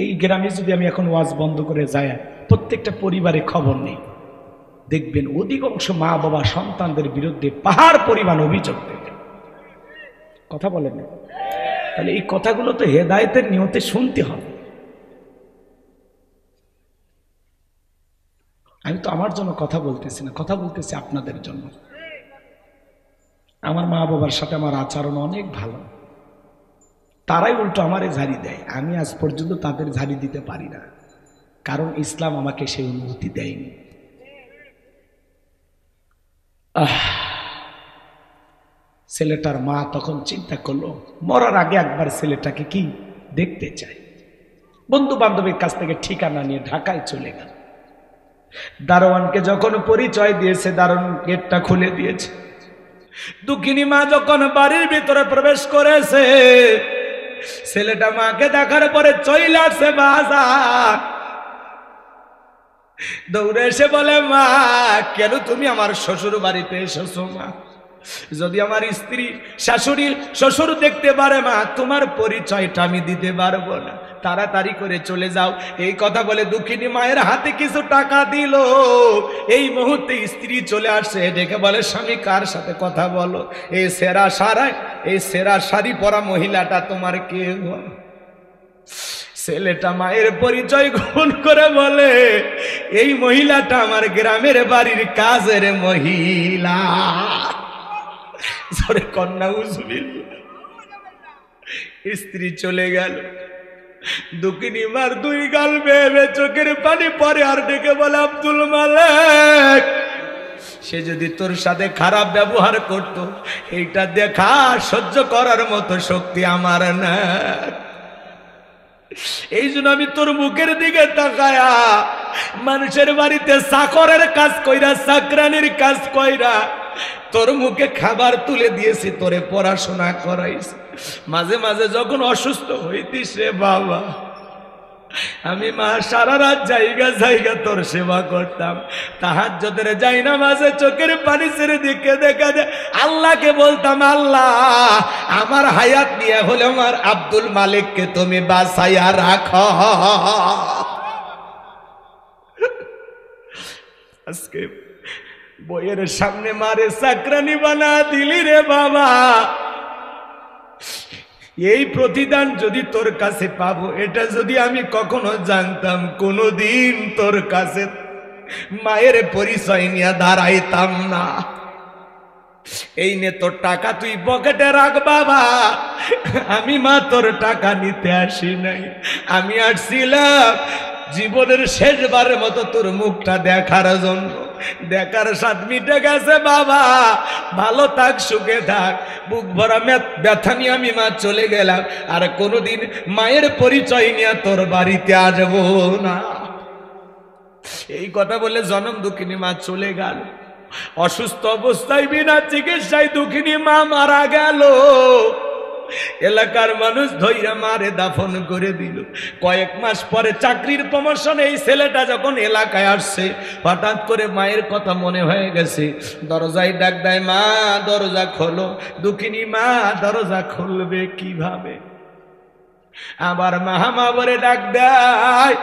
এই গ্রামে যদি আমি এখন ওয়াজ বন্ধ করে যাই, প্রত্যেকটা পরিবারে খবর নেই, দেখবেন অধিকাংশ মা বাবা সন্তানদের বিরুদ্ধে পাহাড় পরিমাণ অভিযোগ দেবে। কথা বলেন না? তাহলে এই কথাগুলো তো হেদায়েতের নিয়তে শুনতে হবে। আমি তো আমার জন্য কথা বলতেছি না, কথা বলতেছি আপনাদের জন্য। আমার মা বাবার সাথে আমার আচরণ অনেক ভালো, তারাই উল্টো আমারে ঝাড়ি দেয়। আমি আজ পর্যন্ত তাদের ঝাড়ি দিতে পারি না, কারণ ইসলাম আমাকে সেই অনুমতি দেয়নি। ছেলেটার মা তখন চিন্তা করলো মরার আগে একবার ছেলেটাকে কি দেখতে চাই। বন্ধু বান্ধবের কাছ থেকে ঠিকানা নিয়ে ঢাকায় চলে গেল। দারোয়ানকে যখন পরিচয় দিয়েছে, দারোয়ান গেটটা খুলে দিয়েছে। দুঃখিনী মা যখন বাড়ির ভিতরে প্রবেশ করেছে, ছেলেটা মাকে দেখার পরে চলে আসছে বাজার। দৌড়ে এসে বলে, মা কেন তুমি আমার শ্বশুর বাড়িতে এসেছো? মা, যদি আমার স্ত্রী শাশুড়ি শ্বশুর দেখতে পারে মা, তোমার পরিচয়টা আমি দিতে পারবো না, তাড়াতাড়ি করে চলে যাও। এই কথা বলে দুঃখিনী মায়ের হাতে কিছু টাকা দিল। এই মুহূর্তে স্ত্রী চলে আসছে, ডেকে বলে, স্বামী কার সাথে কথা বলো? এই সেরা শাড়ি পরা মহিলাটা তোমার কে? ছেলেটা মায়ের পরিচয় গোপন করে বলে, এই মহিলাটা আমার গ্রামের বাড়ির কাজের মহিলা। কন্যা উজবিল। স্ত্রী চলে গেল। দুঃখিনী মার দুই গাল বেয়ে চোখের পানি পরে আর ডেকে বলে, আব্দুল মালেক, সে যদি তোর সাথে খারাপ ব্যবহার করত, এইটা দেখা সহ্য করার মতো শক্তি আমার না। এই জন্য আমি তোর মুখের দিকে তাকায়া মানুষের বাড়িতে চাকরের কাজ কইরা, চাকরানির কাজ কইরা তোর মুখে খাবার তুলে দিয়েছি, তোরে পড়াশোনা করাইছি। মাঝে মাঝে যখন অসুস্থ হইতিস রে বাবা, আমি মা সারা রাত জায়গা তোর সেবা করতাম। তাহাজ্জুদের যাই না, মাঝে চোখের পানি ছেড়ে দিকে দেখা যায় আল্লাহকে বলতাম, আল্লাহ আমার হায়াত নিয়ে হলে আমার আব্দুল মালিককে তুমি বাঁচাইয়া রাখো। আজকে বইয়ের সামনে মারে চাকরানি বানা দিলি রে বাবা। এই প্রতিদান যদি তোর কাছে পাবো, এটা যদি আমি কখনো জানতাম, কোনোদিন তোর কাছে মায়ের পরিচয় নিয়ে দাঁড়াইতাম না। এই নে তোর টাকা, তুই পকেটে রাখ বাবা। আমি মা তোর টাকা নিতে আসি নাই, আমি আসছিলাম জীবনের শেষবারের মতো তোর মুখটা দেখার জন্য। দেখার স্বাদ মিটে গেছে বাবা, ভালো থাক, সুখে থাক। বুক ভরা ব্যথা নিয়ে আমি মা চলে গেলাম, আর কোনোদিন মায়ের পরিচয় নিয়ে তোর বাড়িতে আসবো না। এই কথা বলে জনম দুঃখিনী মা চলে গেল। অসুস্থ অবস্থায় বিনা চিকিৎসায় দুঃখিনী মা মারা গেল। এলাকার মানুষ ধইরা মারে দাফন করে দিল। কয়েক মাস পরে চাকরির প্রমোশন এই ছেলেটা যখন এলাকায় আসছে, হঠাৎ করে মায়ের কথা মনে হয়ে গেছে। দরজায় ডাক দেয়, মা দরজা খোলো। দুঃখিনী মা দরজা খুলবে কিভাবে? আবার মা বলে ডাক দেয়।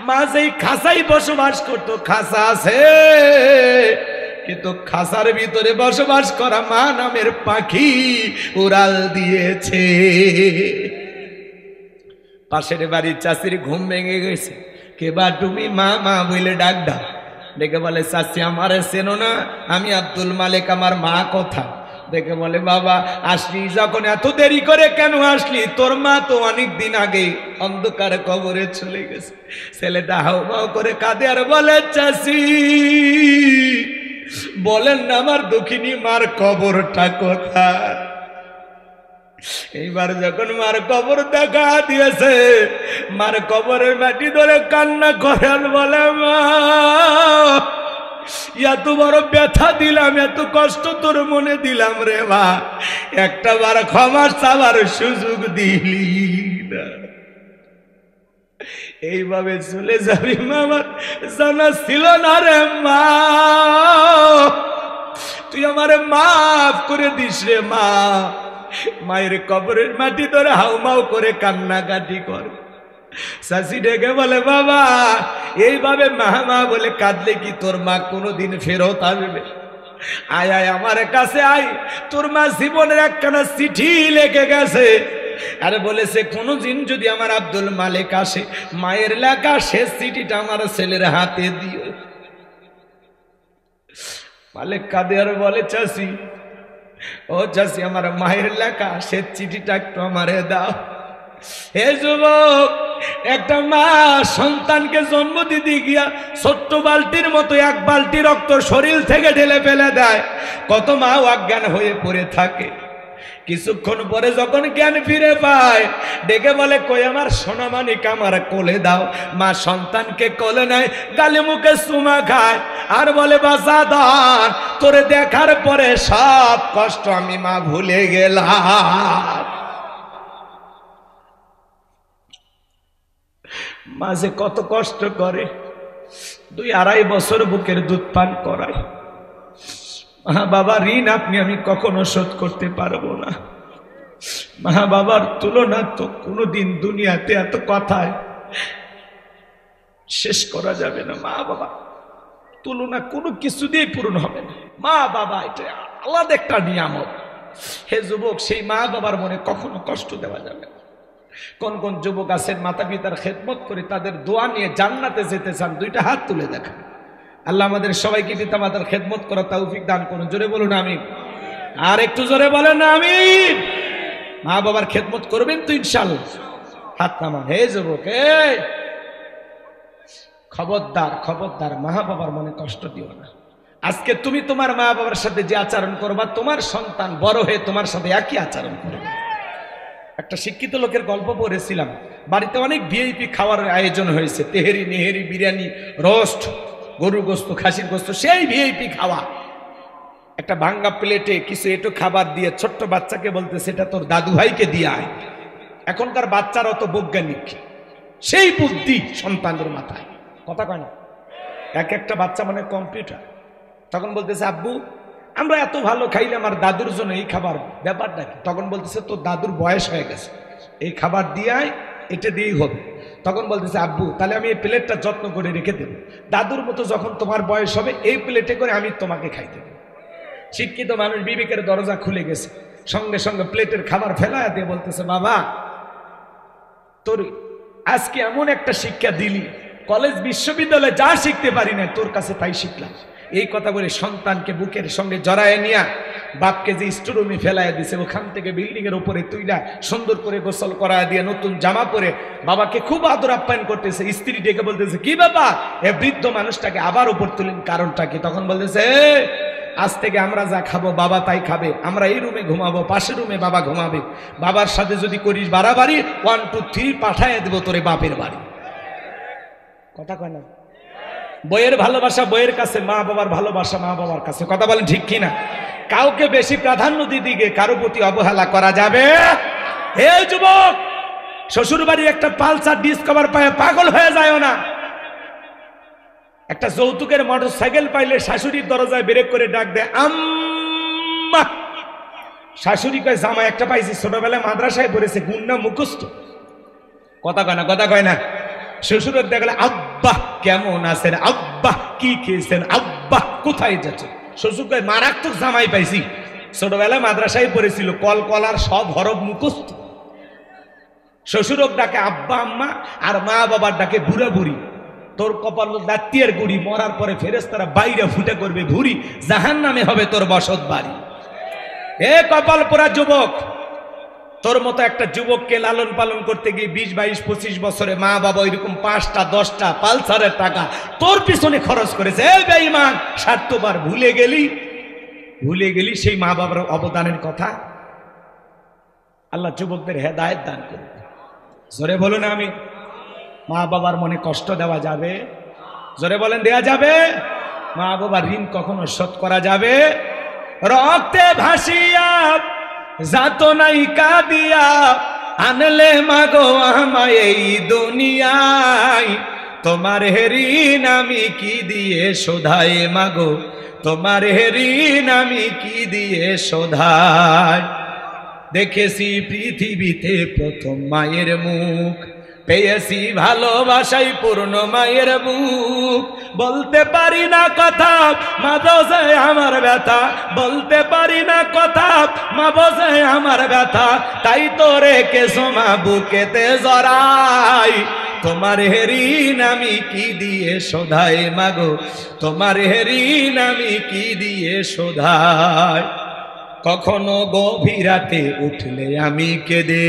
মা যেই খাঁচাই বসবাস করতো, খাঁচা আছে কিন্তু খাঁচার ভিতরে বসবাস করা মা নামের পাখি উড়াল দিয়েছে। পাশের বাড়ির চাষির ঘুম ভেঙে গেছে। কে বা তুমি? মা মা বলে ডাক দাও। ডেকে বলে, চাষি আমারে চেনো না? আমি আব্দুল মালিক, আমার মা কথা। দেখে বলে, বাবা আসলি যখন এত দেরি করে কেন আসলি? তোর মা তো অনেক দিন আগে অন্ধকারে কবরে চলে গেছে। ছেলেটা হাউমাউ করে কাঁদে আর বলে, চাষি বলেন না আমার দুঃখিনী মার কবরটা কোথায়? এইবার যখন মার কবর দেখা দিয়েছে, মার কবরের মাটি ধরে কান্না করেন, বলে, মা এত বড় ব্যথা দিলাম, এত কষ্ট তোর মনে দিলাম রে মা, একটা বার ক্ষমা চাওয়ার সুযোগ দিলি না। এইভাবে চলে যাবি মা, আমার জানা ছিল না রে মা, তুই আমারে মাফ করে দিস রে মা। মায়ের কবরের মাটি ধরে হাউমাউ করে কান্নাকাটি কর। শাশি ডেকে বলে, বাবা এইভাবে মা বলে কাঁদলে কি তোর মা কোনোদিন ফেরত আসবে? আয় আয় আমার কাছে আয়, তোর মা জীবনের একখানা চিঠি লিখে গেছে, আরে বলেছে কোনদিন যদি আমার আব্দুল মালিক আসে, মায়ের লেখা শেষ চিঠিটা আমার ছেলের হাতে দিও। মালিক কাঁদে আর বলে, চাষি ও চাচি আমার মায়ের লেখা সে চিঠিটা একটু আমারে দাও। হে যুবক, একটা মা সন্তানকে জন্ম দিতে গিয়া ছোট্ট বালতির মতো এক বালতি রক্ত শরীর থেকে ঢেলে ফেলে দেয়। কত মা অজ্ঞান হয়ে পড়ে থাকে। কিছুক্ষণ পরে যখন জ্ঞান ফিরে পায়, ডেকে বলে কই আমার সোনামানিক আমার কোলে দাও। মা সন্তানকে কোলে নেয়, গালে মুখে চুমা খায় আর বলে বাজাদার তোরে দেখার পরে সব কষ্ট আমি মা ভুলে গেলাম। মাঝে কত কষ্ট করে, 2-2.5 বছর বুকের দুধ পান করায়। মা বাবা ঋণ আপনি আমি কখনো শোধ করতে পারবো না। মা বাবার তুলনা তো কোনোদিন দুনিয়াতে এত কথায় শেষ করা যাবে না। মা বাবা তুলনা কোনো কিছু দিয়ে পূরণ হবে না। মা বাবা এটা আলাদা একটা নিয়ামত। হে যুবক, সেই মা বাবার মনে কখনো কষ্ট দেওয়া যাবে না। কোন কোন যুবক আছেন মাতা পিতার খেদমত করে তাদের দোয়া নিয়ে জান্নাতে যেতে চান? 2টা হাত তুলে দেখান। আল্লাহ আমাদের সবাইকে পিতা মাতার খেদমত করা তৌফিক দান করুন। জোরে বলুন আমিন। আর একটু জোরে বলেন আমিন। মা বাবার খেদমত করবেন তো ইনশাআল্লাহ? হাত নামান। হে যুবক, খবরদার খবরদার মা বাবার মনে কষ্ট দিও না। আজকে তুমি তোমার মা বাবার সাথে যে আচরণ করবা, তোমার সন্তান বড় হয়ে তোমার সাথে একই আচরণ করবে। একটা শিক্ষিত লোকের গল্প পড়েছিলাম। বাড়িতে অনেক ভিআইপি খাওয়ার আয়োজন হয়েছে, তেহেরি নেহেরি বিরিয়ানি রোস্ট গরুর গোস্ত খাসির গোস্ত, সেই ভিআইপি খাওয়া। একটা ভাঙ্গা প্লেটে কিছু একটু খাবার দিয়ে ছোট্ট বাচ্চাকে বলতে সেটা তোর দাদু ভাইকে দিয়ে আয়। এখনকার বাচ্চারা অত বৈজ্ঞানিক, সেই বুদ্ধি সন্তানদের মাথায়। কথা কয় না, এক একটা বাচ্চা মানে কম্পিউটার। তখন বলতেছে আব্বু আমরা এত ভালো খাইলে আমার দাদুর জন্য এই খাবার, ব্যাপারটা কি? তখন বলতেছে তোর দাদুর বয়স হয়ে গেছে, এই খাবার দিয়ে আয়, এটা দিয়েই হবে। তখন বলতেছে আব্বু তাহলে আমি এই প্লেটটা যত্ন করে রেখে দেবো, দাদুর মতো যখন তোমার বয়স হবে এই প্লেটে করে আমি তোমাকে খাইতে দেবো। শিক্ষিত মানুষ বিবেকের দরজা খুলে গেছে, সঙ্গে সঙ্গে প্লেটের খাবার ফেলায় দিয়ে বলতেছে বাবা তোর আজকে এমন একটা শিক্ষা দিলি, কলেজ বিশ্ববিদ্যালয়ে যা শিখতে পারি না তোর কাছে তাই শিখলাম। এই কথা বলে সন্তানকে বুকের সঙ্গে জড়ায় নিয়া বাপকে যে স্টোরুমে ফেলায় দিছে, ওখান থেকে বিল্ডিং এর উপরে তুইলা সুন্দর করে গোসল করায় দিয়ে নতুন জামা পরে বাবাকে খুব আদর আপ্যায়ন করতেছে। স্ত্রী ডেকে বলতেছে কি বাবা এ বৃদ্ধ মানুষটাকে আবার উপর তুলেন, কারণটা কি? তখন বলতেছে আজ থেকে আমরা যা খাবো বাবা তাই খাবে, আমরা এই রুমে ঘুমাবো, পাশের রুমে বাবা ঘুমাবে, বাবার সাথে যদি করিস বাড়াবাড়ি 1 2 3 পাঠায় দেবো তোরে বাপের বাড়ি। কথা কয় না? বইয়ের ভালোবাসা বইয়ের কাছে, মা বাবার ভালোবাসা মা বাবার কাছে। কথা বলেন ঠিক কিনা? কাউকে বেশি প্রাধান্য দিদিকে কারো প্রতি অবহেলা করা যাবে। হে যুবক, শ্বশুর বাড়ির একটা পালসার ডিসকভার পায় পাগল হয়ে যায় না। একটা যৌতুকের মোটরসাইকেল পাইলে শাশুড়ির দরজায় ব্রেক করে ডাক দেয় আম্মা। শাশুড়ি কয় জামাই একটা পাইছি, ছোটবেলায় মাদ্রাসায় পড়েছে, গুন্না মুখস্থ। কথা কয় না? কথা কয় না? শ্বশুরের দেখলে আব্বা কেমন আছেন, আব্বা কি খেয়েছেন, আব্বা কোথায় যাচ্ছে। শ্বশুর কয় মারাত্মক জামাই পাইছি, ছোটবেলায় মাদ্রাসায় পড়েছিল, কল কলার সব হরফ মুখস্থ। শ্বশুরক ডাকে আব্বা আম্মা, আর মা বাবার ডাকে বুড়া বুড়ি। তোর কপাল দাঁতিয়ার গুড়ি, মরার পরে ফেরেশতারা বাইরে ফুটে করবে ভুড়ি, জাহান্নামে হবে তোর বসত বাড়ি। এ কপাল পোড়া যুবক, তোর মতো একটা যুবককে লালন পালন করতে গিয়ে 20 22 25 বছরে মা বাবা এরকম 5টা 10টা পালসারের টাকা তোর পিছনে খরচ করেছে। এই বেঈমান, স্বার্থবার ভুলে গেলি সেই মা বাবার অবদানের কথা। আল্লাহ যুবকদের হেদায়েত দান করুন। জোরে বলুন আমি। মা বাবার মনে কষ্ট দেওয়া যাবে? জোরে বলেন দেয়া যাবে? মা বাবার ঋণ কখনো শোধ করা যাবে? রক্তে ভাসিয়া যাত নাই কাঁদিয়া আনলে মাগো আমায় এই দুনিয়ায়, তোমার ঋণ আমি কি দিয়ে শোধাই মাগো, তোমার ঋণ আমি কি দিয়ে শোধাই। দেখেছি পৃথিবীতে প্রথম মায়ের মুখ, পেয়েছি ভালোবাসাই পূর্ণ মায়ের বুক। বলতে পারি না কথা মা বোঝে আমার ব্যথা, বলতে পারি না কথা মা বোঝে আমার ব্যথা, তাই তো রেখেছো মা বুকেতে জড়াই, তোমার ঋণ আমি কি দিয়ে শোধাই মাগো, তোমার ঋণ আমি কি দিয়ে শোধাই। কখনো গভীর রাতে উঠলে আমি কেঁদে,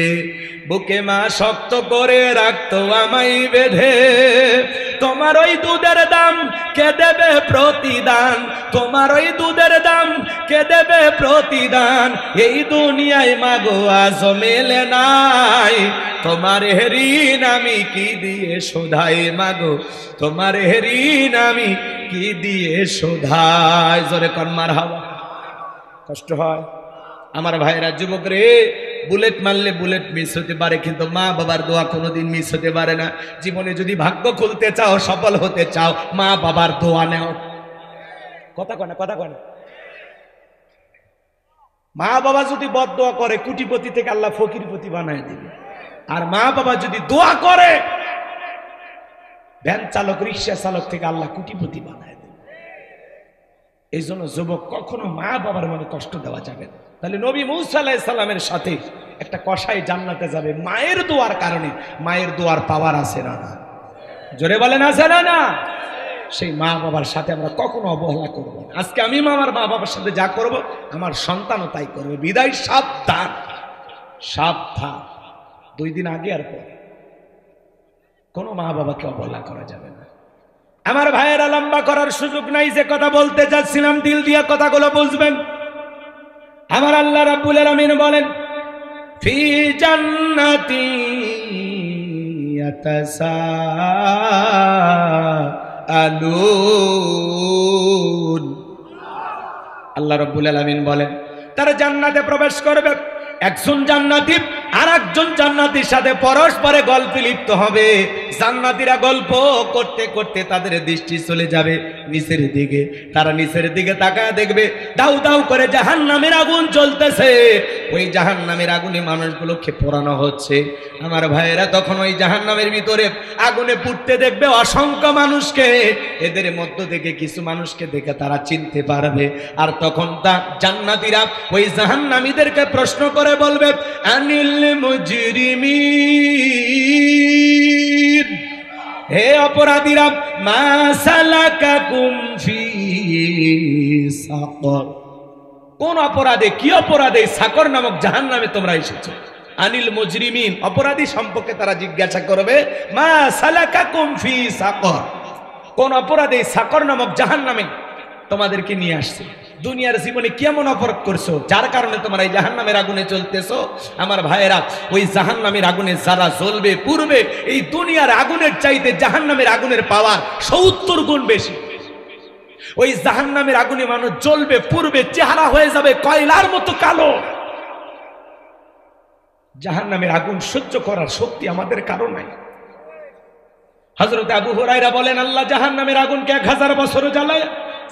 বুকে মা শক্ত করে রাখতো আমায় বেঁধে। তোমার ওই দুধের দাম কে দেবে প্রতিদান, তোমার ওই দুধের দাম কে দেবে প্রতিদান, এই দুনিয়ায় মাগো আজ মেলে নাই। তোমার ঋণ আমি কি দিয়ে শোধাই মাগো, তোমার ঋণ আমি কি দিয়ে শোধাই। জোরে কর মারহাবা। কষ্ট হয় আমার ভাইরা, যুবক রে, বুলেট মারলে বুলেট মিস হতে পারে, কিন্তু মা বাবার দোয়া কোনোদিন মিস হতে পারে না। জীবনে যদি ভাগ্য খুলতে চাও, সফল হতে চাও, মা বাবার দোয়া নেও। কথা কয় না, কথা কয় না। মা বাবা যদি বদদোয়া করে, কোটিপতি থেকে আল্লাহ ফকিরপতি বানায় দিবে। আর মা বাবা যদি দোয়া করে, ভ্যান চালক রিক্সা চালক থেকে আল্লাহ কোটিপতি বানায় দেবে। এই জন্য যুবক, কখনো মা বাবার মনে কষ্ট দেওয়া যাবে না। তাহলে নবী মূসা আলাইহিস সালামের সাথে একটা কসাই জান্নাতে যাবে মায়ের দোয়ার কারণে। মায়ের দোয়ার পাওয়ার আছে না? জোরে বলেন আছে না? সেই মা বাবার সাথে আমরা কখনো অবহেলা করব না। আজকে আমি আমার মা বাবার সাথে যা করব, আমার সন্তানও তাই করবে। বিদায় সাবধান, সাবধান। 2 দিন আগে আর পরে কোনো মা বাবাকে অবহেলা করা যাবে না। আমার ভাইয়েরা, লম্বা করার সুযোগ নাই, যে কথা বলতে চাচ্ছিলাম দিল দিয়া কথাগুলো বুঝবেন। আমার আল্লাহ রাব্বুল আলামিন বলেন, ফি জান্নাতি ইয়াতাসাআলুন। আল্লাহ রাব্বুল আলামিন বলেন, তারা জান্নাতে প্রবেশ করবে। একজন জান্নাতি আর একজন জান্নাতীর সাথে পরস্পরে গল্পে লিপ্ত হবে। জান্নাতীরা গল্প করতে করতে তাদের দৃষ্টি চলে যাবে নিচের দিকে। তারা নিচের দিকে তাকায় দেখবে দাউ দাউ করে জাহান্নামের আগুন জ্বলতেছে। ওই জাহান্নামের আগুনে মানুষগুলোকে পোড়ানো হচ্ছে। আমার ভাইয়েরা, তখন ওই জাহান্নামের ভিতরে আগুনে পুড়তে দেখবে অসংখ্য মানুষকে। এদের মধ্য থেকে কিছু মানুষকে দেখে তারা চিনতে পারবে। আর তখন তা জান্নাতীরা ওই জাহান্নামীদেরকে প্রশ্ন করে বলবে, আনিল মুজরিমিন, হে অপরাধীরা, মা সালাকাকুম ফি সাকর, কোন অপরাধে, কি অপরাধে সাকর নামক জাহান্নামে তোমরা এসেছো? আনিল মুজরিমিন, অপরাধী সম্পর্কে তারা জিজ্ঞাসা করবে, মা সালাকাকুম ফি সাকর, কোন অপরাধে সাকর নামক জাহান্নামে তোমাদেরকে নিয়ে আসছে? দুনিয়ার জীবনে কেমন অপরাধ করছো যার কারণে তোমরা এই জাহান্নামের আগুনে চলতেছো? আমার ভাইয়েরা, ওই জাহান্নামের আগুনে যারা জ্বলবে পূর্বে, এই দুনিয়ার আগুনের চাইতে জাহান্নামের আগুনের পাওয়ার 70 গুণ বেশি। ওই জাহান্নামের আগুনে মানুষ জ্বলবে পূর্বে, চেহারা হয়ে যাবে কয়লার মতো কালো। জাহান্নামের আগুন সহ্য করার শক্তি আমাদের কারো নাই। হযরত আবু হুরায়রা বলেন, আল্লাহ জাহান্নামের আগুনকে 1000 বছর জ্বালায়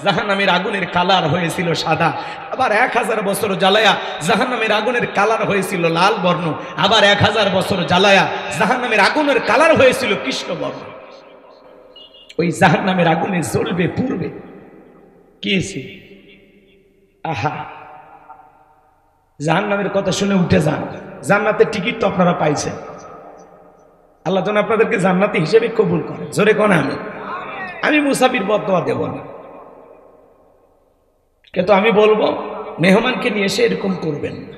জাহান্নামের আগুনের কালার হয়েছিল সাদা। আবার 1000 বছর জ্বালায়া জাহান্নামের আগুনের কালার হয়েছিল লাল বর্ণ। আবার 1000 বছর জ্বালায়া জাহান্নামের আগুনের কালার হয়েছিল কৃষ্ণ বর্ণ। ওই জাহান্নামের আগুনে জ্বলবে পূর্বে কি? আহা, জাহান্নামের কথা শুনে উঠে যান। জান্নাতের টিকিট তো আপনারা পাইছেন। আল্লাহ যেন আপনাদেরকে জান্নাতি হিসেবে কবুল করে। জোরে কোন আমি মুসাফির বদদোয়া দেব না, কিন্তু আমি বলবো মেহমানকে নিয়ে এসে এরকম করবেন না,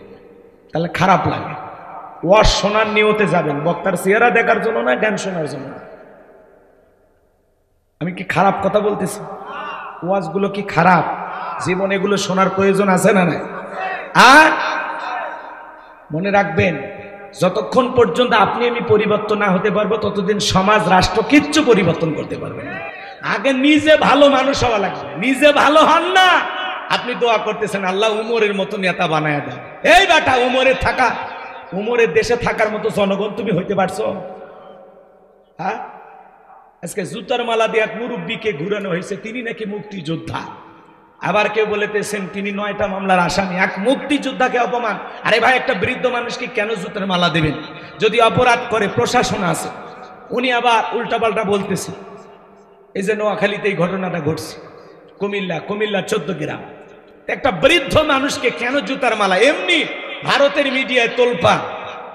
তাহলে খারাপ লাগে। ওয়াজ শোনার নিয়তে যাবেন, বক্তার চেহারা দেখার জন্য না, জ্ঞান শোনার জন্য। আমি কি খারাপ কথা বলতেছি? ওয়াজগুলো কি খারাপ? জীবনে এগুলো শোনার প্রয়োজন আছে না নাই? আর মনে রাখবেন, যতক্ষণ পর্যন্ত আপনি আমি পরিবর্তন না হতে পারবো, ততদিন সমাজ রাষ্ট্র কিচ্ছু পরিবর্তন করতে পারবেন না। আগে নিজে ভালো মানুষ হওয়া লাগবে। নিজে ভালো হন না, আপনি দোয়া করতেছেন আল্লাহ উমরের মতো নেতা বানায় দেন। এই বেটা, উমরের দেশে থাকার মতো জনগণ তুমি হইতে পারছো? হ্যাঁ, আজকে জুতার মালা দিয়ে এক মুরব্বীকে ঘুরানো হয়েছে, তিনি নাকি মুক্তিযোদ্ধা। আবার কেউ বলেতেছেন তিনি 9টা মামলার আসামি। এক মুক্তিযোদ্ধাকে অপমান। আরে ভাই, একটা বৃদ্ধ মানুষকে কেন জুতার মালা দেবেন? যদি অপরাধ করে প্রশাসন আছে। উনি আবার উল্টাপাল্টা বলতেছে। এই যে নোয়াখালীতে এই ঘটনাটা ঘটছে, কুমিল্লা 14 গ্রাম, একটা বৃদ্ধ মানুষকে কেন জুতার মালা? এমনি ভারতের মিডিয়ায় তোলপা,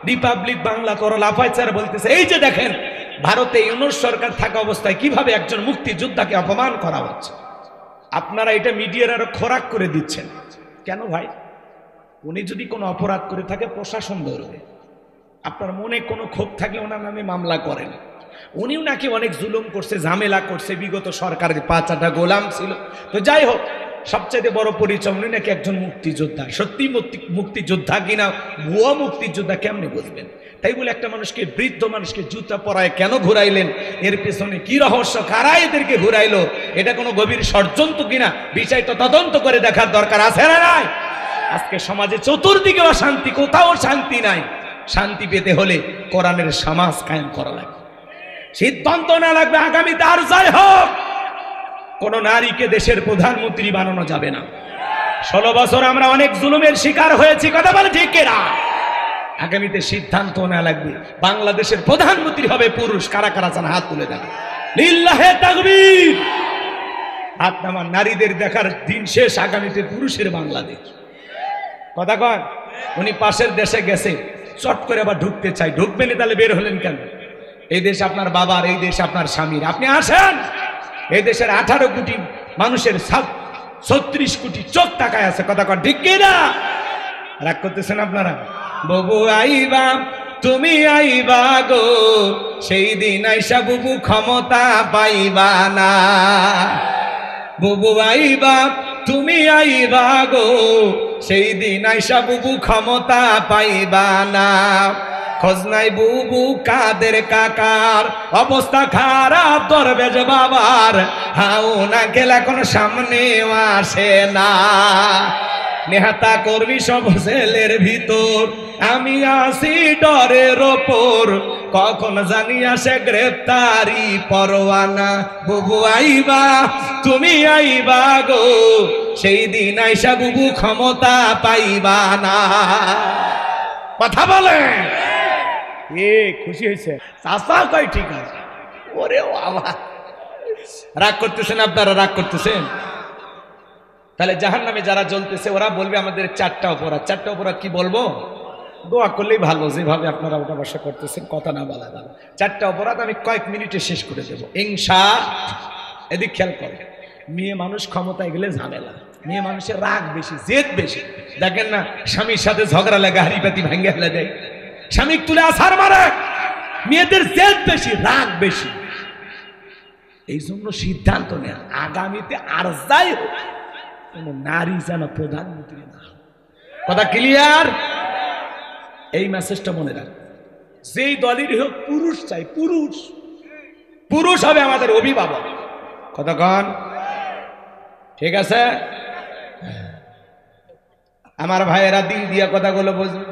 রিপাবলিক বাংলা তোর লাফাইচার বলতেছে, এই যে দেখেন ভারতে ইউনূস সরকার থাকা অবস্থায় কিভাবে একজন মুক্তিযোদ্ধাকে অপমান করা হচ্ছে। আপনারা এটা মিডিয়ার আরো খোরাক করে দিচ্ছেন কেন ভাই? উনি যদি কোনো অপরাধ করে থাকে প্রশাসন ধরবে। আপনার মনে কোনো ক্ষোভ থাকলে ওনার নামে মামলা করেন। উনিও নাকি অনেক জুলুম করছে, ঝামেলা করছে, বিগত সরকারের 5-8টা গোলাম ছিল। তো যাই হোক, সবচেয়ে বড় পরিচয় উনি নাকি একজন মুক্তিযোদ্ধা। সত্যি মুক্তিযোদ্ধা কিনা ভুয়া মুক্তিযোদ্ধা কেমনে বুঝবেন? তাই বলে একটা মানুষকে, বৃদ্ধ মানুষকে জুতা পরায় কেন ঘুরাইলেন? এর পেছনে কি রহস্য? কারা এদেরকে ঘুরাইলো? এটা কোনো গভীর ষড়যন্ত্র কিনা বিষয়টা তদন্ত করে দেখার দরকার আছে না নাই? আজকে সমাজে চতুর্দিকে অশান্তি, কোথাও শান্তি নাই। শান্তি পেতে হলে কোরআনের সমাজ কায়েম করা লাগবে। সিদ্ধান্ত না লাগবে আগামীতে আর যাই হোক কোন নারীকে দেশের প্রধানমন্ত্রী বানানো যাবে না। 16 বছর আমরা অনেক জুলুমের শিকার হয়েছি, কথা বলে ঠিক কিনা? আগামীতে সিদ্ধান্ত না লাগবে বাংলাদেশের প্রধানমন্ত্রী হবে পুরুষ। কারা কারা চান হাত তুলে দেন। লিল্লাহে তাকবীর। হাত নামান। নারীদের দেখার দিন শেষ, আগামীতে পুরুষের বাংলাদেশ। কথা কন। উনি পাশের দেশে গেছে, চট করে আবার ঢুকতে চাই। ঢুকবেন তাহলে বের হলেন কেন? এই দেশ আপনার বাবার, এই দেশ আপনার স্বামীর। আপনি আসেন। এই দেশের 18 কোটি মানুষের 36 কোটি চোখ তাকায় আছে। কথা কন ঠিক কিনা? রাগ করতেছেন আপনারা? বুবু আইবা, তুমি আইবা গো, সেই দিন আইসা বুবু ক্ষমতা পাইবা না। বুবু আইবা, তুমি আইবা গো, সেই দিন আইসা বুবু ক্ষমতা পাইবা না। খোঁজ নাই বুবু কাদের কাকার, অবস্থা খারাপ দরবেশ বাবার, হাউ না গেলে এখন সামনে আসে না। নেহাতা করবি সব জেলের ভিতর, আমি আসি ডরের ওপর, কখন জানি আসে গ্রেপ্তারি পরোয়ানা। বুবু আইবা, তুমি আইবা গো, সেই দিন আইসা বুবু ক্ষমতা পাইবা না। কথা বলে এ খুশি হয়েছে? চাষা কয় ঠিক আছে। ওরে বাবা, রাগ করতেছেন আপনারা? রাগ করতেছেন? তাহলে জাহান্নামে যারা জ্বলতেছে ওরা বলবে আমাদের 4টা অপরাধ। 4টা অপরাধ কি বলবো? দোয়া করলেই ভালো, যেভাবে আপনারা ওটা বসা করতেছেন, কথা না বলা যাবে। 4টা অপরাধ আমি কয়েক মিনিটে শেষ করে দেবো ইনশাআল্লাহ। এদিক খেয়াল করে। মেয়ে মানুষ ক্ষমতায় গেলে ঝামেলা। মেয়ে মানুষের রাগ বেশি, জেদ বেশি। দেখেন না, স্বামীর সাথে ঝগড়া লাগে, হাড়ি পাতি ভাঙ্গে ফেলে দেয়, স্বামী তুলে আছাড় মারে। মেয়েদের জেদ বেশি, রাগ বেশি। এই জন্য সিদ্ধান্ত নেয়া আগামীতে আর যাই হোক কোন নারী যেন প্রধানমন্ত্রী না। কথা ক্লিয়ার? এই মেসেজটা মনে রাখ। যেই দলেরই হোক পুরুষ চাই, পুরুষ। পুরুষ হবে আমাদের অভিভাবক। কতক্ষণ ঠিক আছে? আমার ভাইয়েরা দিল দিয়া কথাগুলো বুঝবে।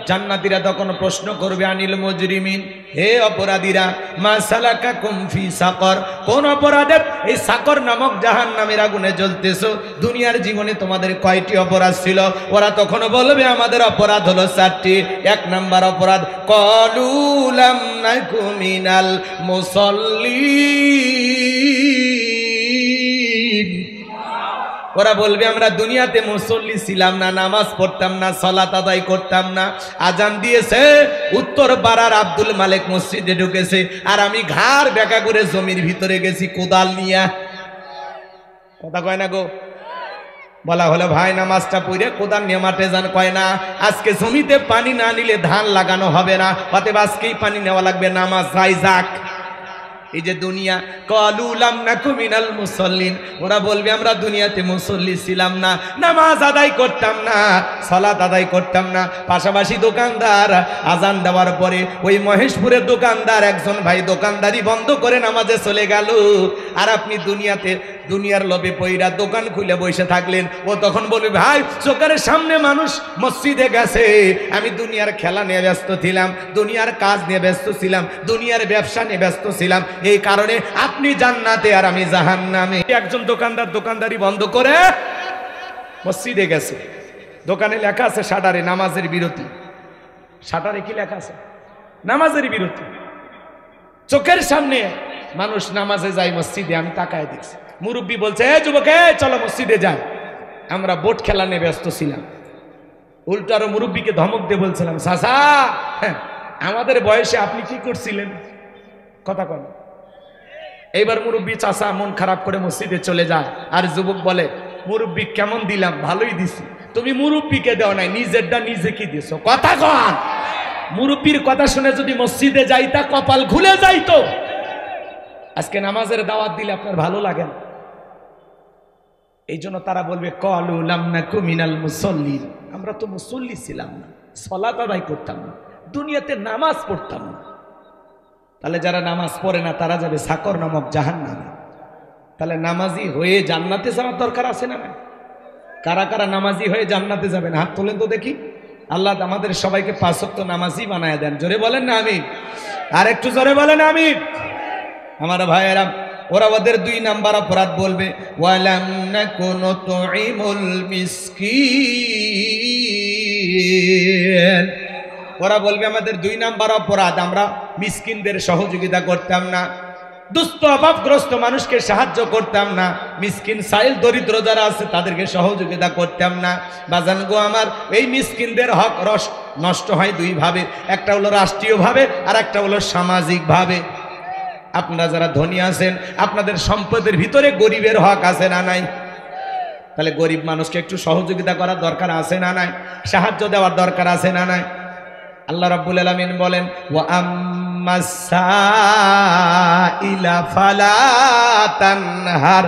জান্নাতীরা তখন প্রশ্ন করবে আনিল মুজরিমিন, হে অপরাধীরা, মা সালাকাকুম ফি সাকর, কোন অপরাধের এই সাকর নামক জাহান্নামের আগুনে জ্বলতেছো? দুনিয়ার জীবনে তোমাদের কয়টি অপরাধ ছিল? ওরা তখন বলবে আমাদের অপরাধ হলো 4টি। 1 নাম্বার অপরাধ, ক্বালু লাম নাকু মিনাল মুসাল্লিন। ওরা বলবে আমরা দুনিয়াতে মুসল্লি ছিলাম না, নামাজ পড়তাম না, সালাত আদায় করতাম না। আজান দিয়েছে, উত্তর পাড়ার আব্দুল মালেক মসজিদে ঢুকেছে, আর আমি ঘাড় বেঁকা করে জমির ভিতরে গেছি কোদাল নিয়ে। কথা কয় না গো? বলা হলো ভাই নামাজটা পড়ে কোদাল নিয়ে মাঠে যান, কয় না আজকে জমিতে পানি না নিলে ধান লাগানো হবে না, অতএব আজকেই পানি নেওয়া লাগবে, নামাজ যাই যাক। এই যে দুনিয়া, ক্বালু লাম নাকু মিনাল মুসাল্লিন, ওরা বলবে আমরা দুনিয়াতে মুসল্লি ছিলাম না, নামাজ আদায় করতাম না, সালাত আদায় করতাম না। পাশাপাশি দোকানদার আজান দেওয়ার পরে ওই মহেশপুরের দোকানদার একজন ভাই দোকানদারি বন্ধ করে নামাজে চলে গেল, আর আপনি দুনিয়ার লোভে পইরা দোকান খুলে বসে থাকলেন। ও তখন বলবে ভাই চোখের সামনে মানুষ মসজিদে গেছে, আমি দুনিয়ার খেলা নিয়ে ব্যস্ত ছিলাম, দুনিয়ার কাজ নিয়ে ব্যস্ত ছিলাম, দুনিয়ার ব্যবসা নিয়ে ব্যস্ত ছিলাম, এই কারণে আপনি জান্নাতে আর আমি জাহান্নামে। একজন দোকানদার দোকানদারি বন্ধ করে মসজিদে গেছে, দোকানে লেখা আছে শাটারে নামাজের বিরতি। শাটারে কি লেখা আছে? নামাজের বিরতি। চোখের সামনে মানুষ নামাজে যায় মসজিদে, আমি তাকায় দেখছি। মুরব্বী বলছে এ যুবকে চলো মসজিদে যাই, আমরা বোট খেলা নিয়ে ব্যস্ত ছিলাম। উল্টো আরো মুরব্বীকে ধমক দিয়ে বলছিলাম চাচা আমাদের বয়সে আপনি কি করছিলেন? কথা কন। এইবার মুরব্বী চাচা মন খারাপ করে মসজিদে চলে যায়, আর যুবক বলে মুরব্বী কেমন দিলাম? ভালোই দিছি। তুমি মুরব্বীকে দেও নাই, নিজেরটা নিজে কি দিছো? কথা কন। মুরব্বীর কথা শুনে যদি মসজিদে যাইতা কপাল খুলে যাইতো। আজকে নামাজের দাওয়াত দিলে আপনার ভালো লাগে না। এই জন্য তারা বলবে ক্বালু লাম নাকু মিনাল মুসাল্লিন, আমরা তো মুসল্লি ছিলাম না, সালাত আদায় করতাম না, দুনিয়াতে নামাজ পড়তাম না। তাহলে যারা নামাজ পড়ে না তারা যাবে সাকর নামক জাহান্নামে। তাহলে নামাজি হয়ে জান্নাতে যাওয়ার দরকার আছে না? কারা কারা নামাজি হয়ে জান্নাতে যাবেন হাত তোলেন তো দেখি। আল্লাহ আমাদের সবাইকে 5 ওয়াক্ত নামাজি বানায় দেন। জোরে বলেন না আমিন। আর একটু জোরে বলেন আমিন। আমার ভাইয়েরা, ওরা ওদের 2 নাম্বার অপরাধ বলবে, ওয়ালাম নাকুনু তুইমুল মিসকিন। ওরা বলবে আমাদের 2 নাম্বার অপরাধ, আমরা মিসকিনদের সহযোগিতা করতাম না, দুস্থ অভাবগ্রস্ত মানুষকে সাহায্য করতাম না, মিসকিন সাইল দরিদ্র যারা আছে তাদেরকে সহযোগিতা করতাম না। বাজান গো আমার, এই মিসকিনদের হক নষ্ট হয় 2 ভাবে, একটা হলো রাষ্ট্রীয়ভাবে আর একটা হলো সামাজিকভাবে। আপনারা যারা ধনী আছেন আপনাদের সম্পদের ভিতরে গরিবের হক আছে না নাই? তাহলে গরিব মানুষকে একটু সহযোগিতা করার দরকার আছে না নাই? সাহায্য দেওয়ার দরকার আছে না নাই? আল্লাহ রাব্বুল আলামিন বলেন, ওয়া আম্মাস সাইলা ফালা তানহার,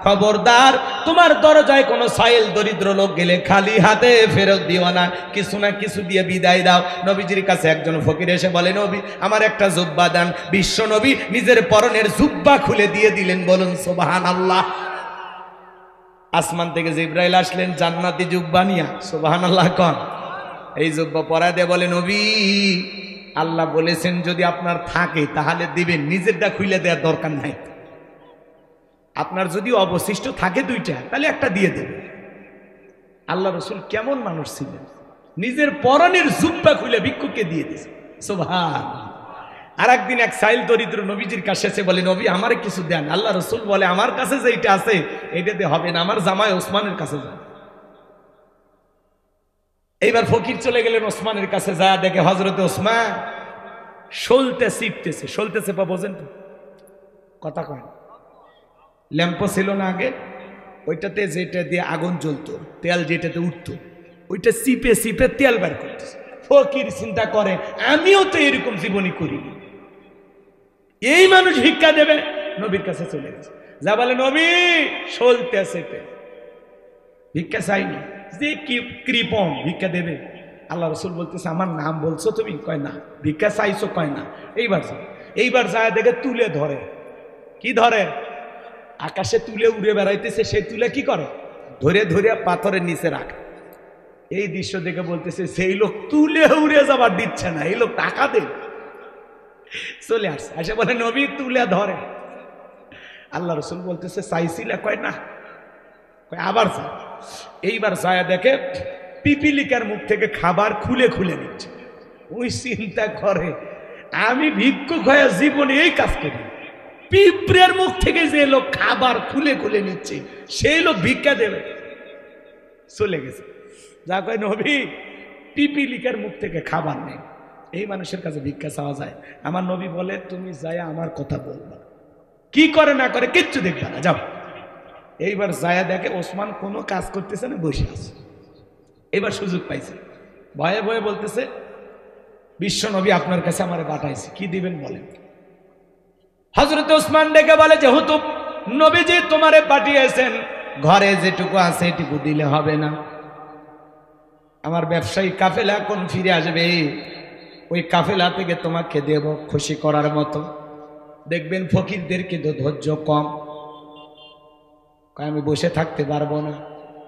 খবরদার তোমার দরজায় কোনো সাইল দরিদ্র লোক গেলে খালি হাতে ফেরত দিও না, কিছু না কিছু দিয়ে বিদায় দাও। নবীজির কাছে একজন ফকির এসে বলে, নবী আমার একটা জুব্বা দান। বিশ্ব নবী নিজের পরনের জুব্বা খুলে দিয়ে দিলেন। বলুন সুবহানাল্লাহ। আসমান থেকে জিবরাইল আসলেন জান্নাতি জুব্বা নিয়া। সুবহানাল্লাহ কোন। এই জুব্বা পরা দিয়ে বলে, নবী আল্লাহ বলেছেন যদি আপনার থাকে তাহলে দিবেন, নিজেরটা খুলে দেওয়ার দরকার নাই। আপনার যদি অবশিষ্ট থাকে 2টা তাহলে একটা দিয়ে দেবে। আল্লাহ রসুল কেমন মানুষ ছিলেন, নিজের পরনের জুব্বা খুলে ভিক্ষুককে দিয়ে দিয়েছে। সুবহানাল্লাহ। আর একদিন এক সাইল দরিদ্র নবীজির কাছে এসে বলে, নবী আমার কিছু দেন। আল্লাহ রসুল বলে, আমার কাছে যেটা আছে এটাতে হবে না, আমার জামাই ওসমানের কাছে যান। এইবার ফকির চলে গেলেন ওসমানের কাছে, যা দেখে হযরতে ওসমান সলতে ছিটতেছে। সলতেছে বা বোঝেন তো? কথা কয় না। ল্যাম্পো ছিল না আগে, ওইটাতে যেটা দিয়ে আগুন জ্বলতো, তেল যেটাতে উঠতো, ওইটা চিপে চিপে তেল বের করতেছে। ফকির চিন্তা করে, আমিও তো এরকম জীবনী করিনি, এই মানুষ ভিক্ষা দেবে। নবীর কাছে চলে গেছে, যা বলে, নবী সলতেছে ভিক্ষা চাইনি, যে কৃপণ ভিক্ষা দেবে। আল্লাহ রসুল বলতেছে, আমার নাম বলছো তুমি? কয় না। ভিক্ষা চাইছো? কয় না। এইবার যায় দেখে তুলে ধরে। কি ধরে? আকাশে তুলে উড়ে বেড়াইতেছে, সে তুলে কি করে? ধরে ধরে পাথরের নিচে রাখে। এই দৃশ্য দেখে বলতেছে, সেই লোক তুলে উড়ে যাবার দিচ্ছে না, এই লোক টাকা দে। চলে আসছে, এসে বলে, নবী তুলে ধরে। আল্লাহ রসুল বলতেছে, চাইছিলে? কয় না। কয় আবার চা। এইবার ছায়া দেখে পিপিলিকার মুখ থেকে খাবার খুলে খুলে নিচ্ছে। ওই চিন্তা করে, আমি ভিক্ষুক হয়ে জীবনে এই কাজ করি, পিঁপড়ের মুখ থেকে যে লোক খাবার খুলে খুলে নিচ্ছে সেই লোক ভিক্ষা দেবে। চলে গেছে। যা কয়, নবী পিপিলিকার মুখ থেকে খাবার নেই, এই মানুষের কাছে ভিক্ষা চাওয়া যায়? আমার নবী বলে, তুমি যাই আমার কথা বলবা, কি করে না করে কিচ্ছু দেখবা না, যাও। এইবার যায়া দেখে ওসমান কোনো কাজ করতেছে না, বসে আছে। এবার সুযোগ পাইছে, ভয়ে ভয়ে বলতেছে, বিশ্ব নবী আপনার কাছে আমার পাঠাইছে, কি দিবেন বলেন। হযরত ওসমান ডেকে বলে, যেহেতু নবীজি তোমারে পাঠিয়েছেন, ঘরে যেটুকু আছে এটুকু দিলে হবে না? আমার ব্যবসায়ী কাফেলা কোন ফিরে আসবে, ওই কাফেলা থেকে তোমাকে দেব খুশি করার মতো। দেখবেন ফকিরদেরকে তো ধৈর্য কম, আমি বসে থাকতে পারবো না,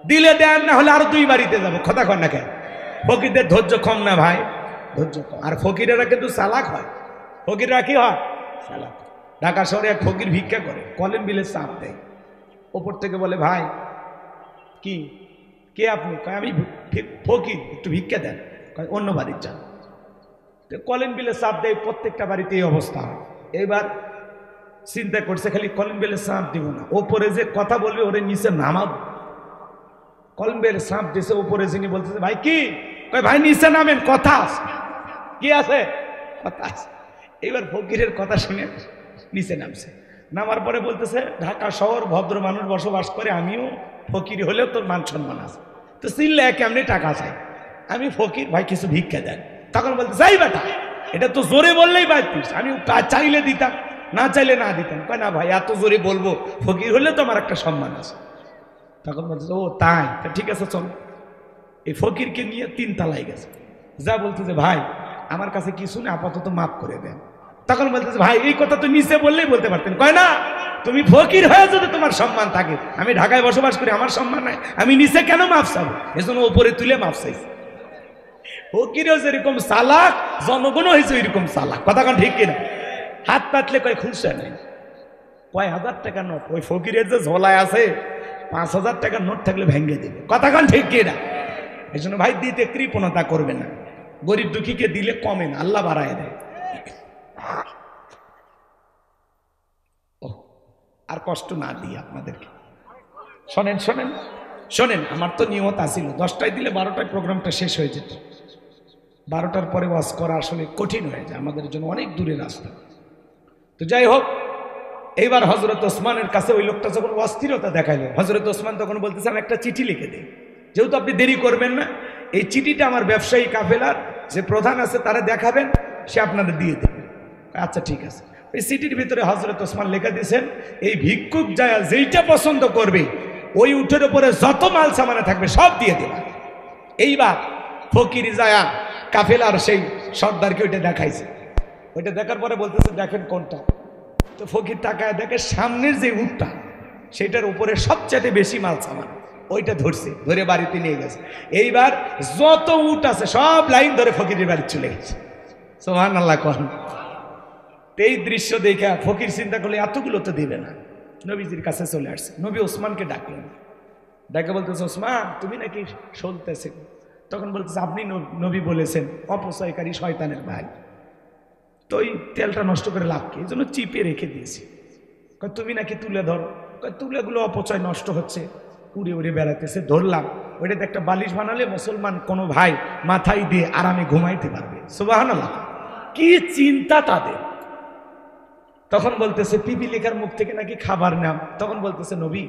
দিলে দেন, না হলে আরো 2 বাড়িতে যাবো। কথা কন না কেন? ফকিরদের ধৈর্য কম না ভাই? ধৈর্য কম। আর ফকিরেরা কিন্তু চালাক হয়। ফকিররা কি হয়? চালাক। ঢাকা শহরে এক ফকির ভিক্ষা করে, কলেম বিলে চাপ দেয়, ওপর থেকে বলে, ভাই কি, কে আপনি? কয় আমি ফকির, একটু ভিক্ষা দেন। কয় অন্য বাড়ির যান। কলেম বিলে চাপ দেয়, প্রত্যেকটা বাড়িতে এই অবস্থা হয়। এবার চিন্তা করছে, খালি কলেম বেলে চাপ দিব না, ওপরে যে কথা বলবে ওরে নিচে নামাবো। কলেম বেলে চাপ দিয়েছে, ওপরে যিনি বলতেছে, ভাই কি? কয় ভাই নিচে নামেন, কথা আছে। কি আছে? কথা আছে। এবার ফকিরের কথা শুনে নিচে নামছে। নামার পরে বলতেছে, ঢাকা শহর ভদ্র মানুষ বসবাস করে, আমিও ফকির হলেও তোর মান সম্মান আছে, তো চিল্লে কেমনি টাকা চাই, আমি ফকির, ভাই কিছু ভিক্ষা দেন। তখন বলতে যাই বেটা, এটা তো জোরে বললেই পারতিস, আমি চাইলে দিতাম, না চাইলে না দিতাম। কয় না ভাই এত জোরে বলবো, ফকির হলে তো আমার একটা সম্মান আছে। তখন বলছে ও তাই, ঠিক আছে চল। এই ফকিরকে নিয়ে 3 তলায় গেছে, যা বলতেছে ভাই আমার কাছে কিছু না, আপাতত মাফ করে দেন। তখন বলতেছে ভাই এই কথা তো নিচে বললেই বলতে পারতেন। কয় না, তুমি ফকির হয়ে যদি তোমার সম্মান থাকে, আমি ঢাকায় বসবাস করি, আমার সম্মান নাই, আমি নিচে কেন মাফ চাবো? এজন্য উপরে তুলে মাফ চাইছি। ফকিরও যেরকম চালাক, জনগণও হয়েছে ওইরকম চালাক। কথা কোন ঠিক কিনা? হাত পাতলে কয় খুলছে নাই, কয় 1000 টাকা নোট, ওই ফকিরের যে ঝোলায় আছে 5000 টাকার নোট থাকলে ভেঙে দেবে। কথা কোন ঠিক কিনা? এই জন্য ভাই দিতে কৃপণতা করবে না, গরিব দুঃখীকে দিলে কমে না, আল্লাহ বাড়ায় দেয়। আর কষ্ট না দিই আপনাদেরকে। শোনেন শোনেন শোনেন, আমার তো নিয়ত আসিল 10টায় দিলে 12টায় প্রোগ্রামটা শেষ হয়ে যেত। 12টার পরে ওয়াজ করা আসলে কঠিন হয়ে যায়, আমাদের জন্য অনেক দূরের রাস্তা। তো যাই হোক, এইবার হযরত ওসমানের কাছে ওই লোকটা যখন অস্থিরতা দেখাইলো, হযরত ওসমান তখন বলতেছে আমি একটা চিঠি লিখে দিই, যেহেতু আপনি দেরি করবেন না, এই চিঠিটা আমার ব্যবসায়ী কাফেলার যে প্রধান আছে তারা দেখাবেন, সে আপনাদের দিয়ে দেবে। আচ্ছা ঠিক আছে। এই চিঠির ভিতরে হযরত ওসমান লেখা দিয়েছেন, এই ভিক্ষুক যায় যেইটা পছন্দ করবে ওই উঠের উপরে যত মাল সামানে থাকবে সব দিয়ে দেবে। এইবার ফকির যায়া কাফেলার সেই সর্দারকে ওইটা দেখাইছে। ওইটা দেখার পরে বলতেছে দেখেন কোনটা। তো ফকির তাকায় দেখে সামনের যে উটটা সেটার উপরে সবচেয়ে বেশি মাল সামান, ওইটা ধরছে, ধরে বাড়িতে নিয়ে গেছে। এইবার যত উট আছে সব লাইন ধরে ফকিরের বাড়ি চলে গেছে। সুবহানাল্লাহ কোন। এই দৃশ্য দেখে ফকির চিন্তা করলে এতগুলো তো দিবে না, নবীজির কাছে চলে আসছে। নবী ওসমানকে ডাকলেন, ডাকে বলতেছে ওসমান তুমি নাকি সলতেছে। তখন বলতেছে আপনি নবী বলেছেন অপচয়কারী শয়তানের ভাই, তো ওই তেলটা নষ্ট করে লাভ কি, এই জন্য চিপে রেখে দিয়েছি। তুমি নাকি তুলে ধরো, তুলেগুলো অপচয় নষ্ট হচ্ছে, উড়ে উড়ে বেড়াতেছে, ধরলাম। ওইটাতে একটা বালিশ বানালে মুসলমান কোনো ভাই মাথায় দিয়ে আরামে ঘুমাইতে পারবে। সুবহানাল্লাহ, কি চিন্তা তাদের। তখন বলতেছে পিপিলিকার মুখ থেকে নাকি খাবার নাম। তখন বলতেছে নবী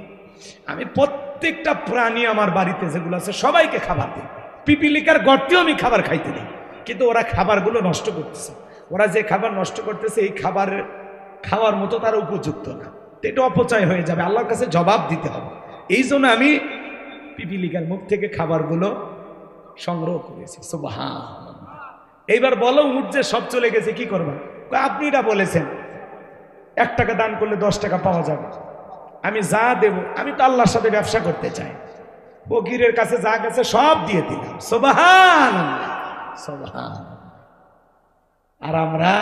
আমি প্রত্যেকটা প্রাণী আমার বাড়িতে যেগুলো আছে সবাইকে খাবার দিই, পিপিলিকার গর্তেও আমি খাবার খাইতে দিই, কিন্তু ওরা খাবারগুলো নষ্ট করতেছে। ওরা যে খাবার নষ্ট করতেছে এই খাবারের খাওয়ার মতো তারা উপযুক্ত না, এটা অপচয় হয়ে যাবে, আল্লাহর কাছে জবাব দিতে হবে। এই জন্য আমি পিপিলিকার মুখ থেকে খাবারগুলো সংগ্রহ করেছি। সুবহানাল্লাহ। এইবার বলো উঠ যে সব চলে গেছে কি করবা? আপনি এটা বলেছেন 1 টাকা দান করলে 10 টাকা পাওয়া যাবে, আমি যা দেব, আমি তো আল্লাহর সাথে ব্যবসা করতে চাই, ফকিরের কাছে যা গেছে সব দিয়ে দিলাম। সুবহানাল্লাহ সুবহানাল্লাহ। আর আমরা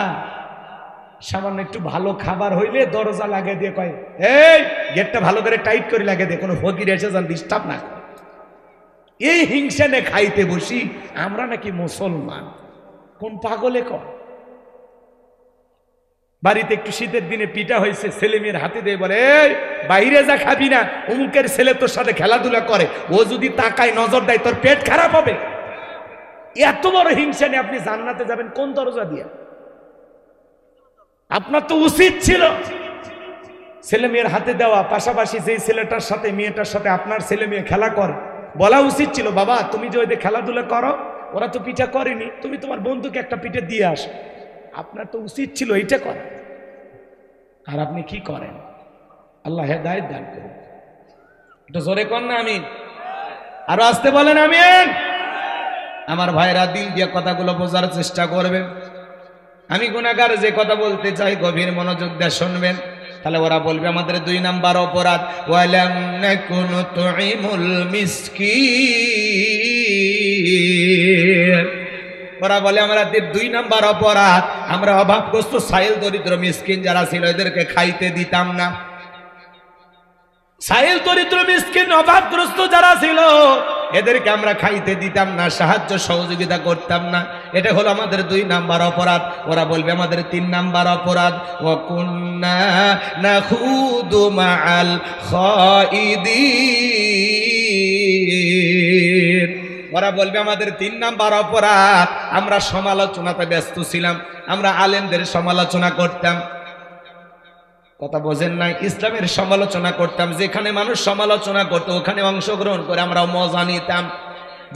সামান্য একটু ভালো খাবার হইলে দরজা লাগিয়ে দিয়ে কয় এই গেটটা ভালো করে টাইট করে লাগিয়ে দিয়ে কোনো ফকির এসে যান ডিস্টার্ব না করে। এই হিংসা নে খাইতে বসি আমরা নাকি মুসলমান, কোন পাগলে কর। বাড়িতে একটু শীতের দিনে পিঠা হয়েছে, ছেলে মেয়ের হাতে দিয়ে বলে এই বাইরে যা খাবি না, অমুকের ছেলে তোর সাথে খেলাধুলা করে, ও যদি তাকায় নজর দেয় তোর পেট খারাপ হবে। এত বড় হিংসা নিয়ে আপনি জান্নাতে যাবেন কোন দরজা দিয়ে? আপনার তো উচিত ছিল ছেলে মেয়ের হাতে দেওয়া, পাশাপাশি যে ছেলেটার সাথে মেয়েটার সাথে আপনার ছেলে মেয়ে খেলা করে বলা উচিত ছিল বাবা তুমি যে ওদের খেলাধুলা করো, ওরা তো পিঠা করেনি, তুমি তোমার বন্ধুকে একটা পিঠে দিয়ে আসো। আপনার তো উচিত ছিল এইটা করা, আর আপনি কি করেন? আল্লাহ হেদায়েত দান করুন। এটা জোরে কর না আমিন, আরো আসতে বলেন আমিন। আমার ভাইরা দিল দিয়ে কথাগুলো বোঝার চেষ্টা করবেন। আমি গুনাহগার যে কথা বলতে চাই গভীর মনোযোগ দিয়ে শুনবেন, তাহলে ওরা বলবে আমাদের 2 নাম্বার অপরাধ ওয়ালাম নাকুনু তুইমুল মিসকিন। ওরা বলে আমাদের 2 নাম্বার অপরাধ আমরা অভাবগ্রস্ত সাইল দরিদ্র মিসকিন যারা ছিল এদেরকে খাইতে দিতাম না। সাইল দরিদ্র মিসকিন অভাবগ্রস্ত যারা ছিল এদেরকে আমরা খাইতে দিতাম না, সাহায্য সহযোগিতা করতাম না। এটা হলো আমাদের 2 নাম্বার অপরাধ। ওরা বলবে আমাদের 3 নাম্বার অপরাধ ওয়া কুন্না নাখুদু মাআল খাইদিন। ওরা বলবে আমাদের 3 নাম্বার অপরাধ আমরা সমালোচনাতে ব্যস্ত ছিলাম, আমরা আলেমদের সমালোচনা করতাম। কথা বোঝেন না? ইসলামের সমালোচনা করতাম, যেখানে মানুষ সমালোচনা করতো ওখানে অংশগ্রহণ করে আমরাও মজা নিতাম।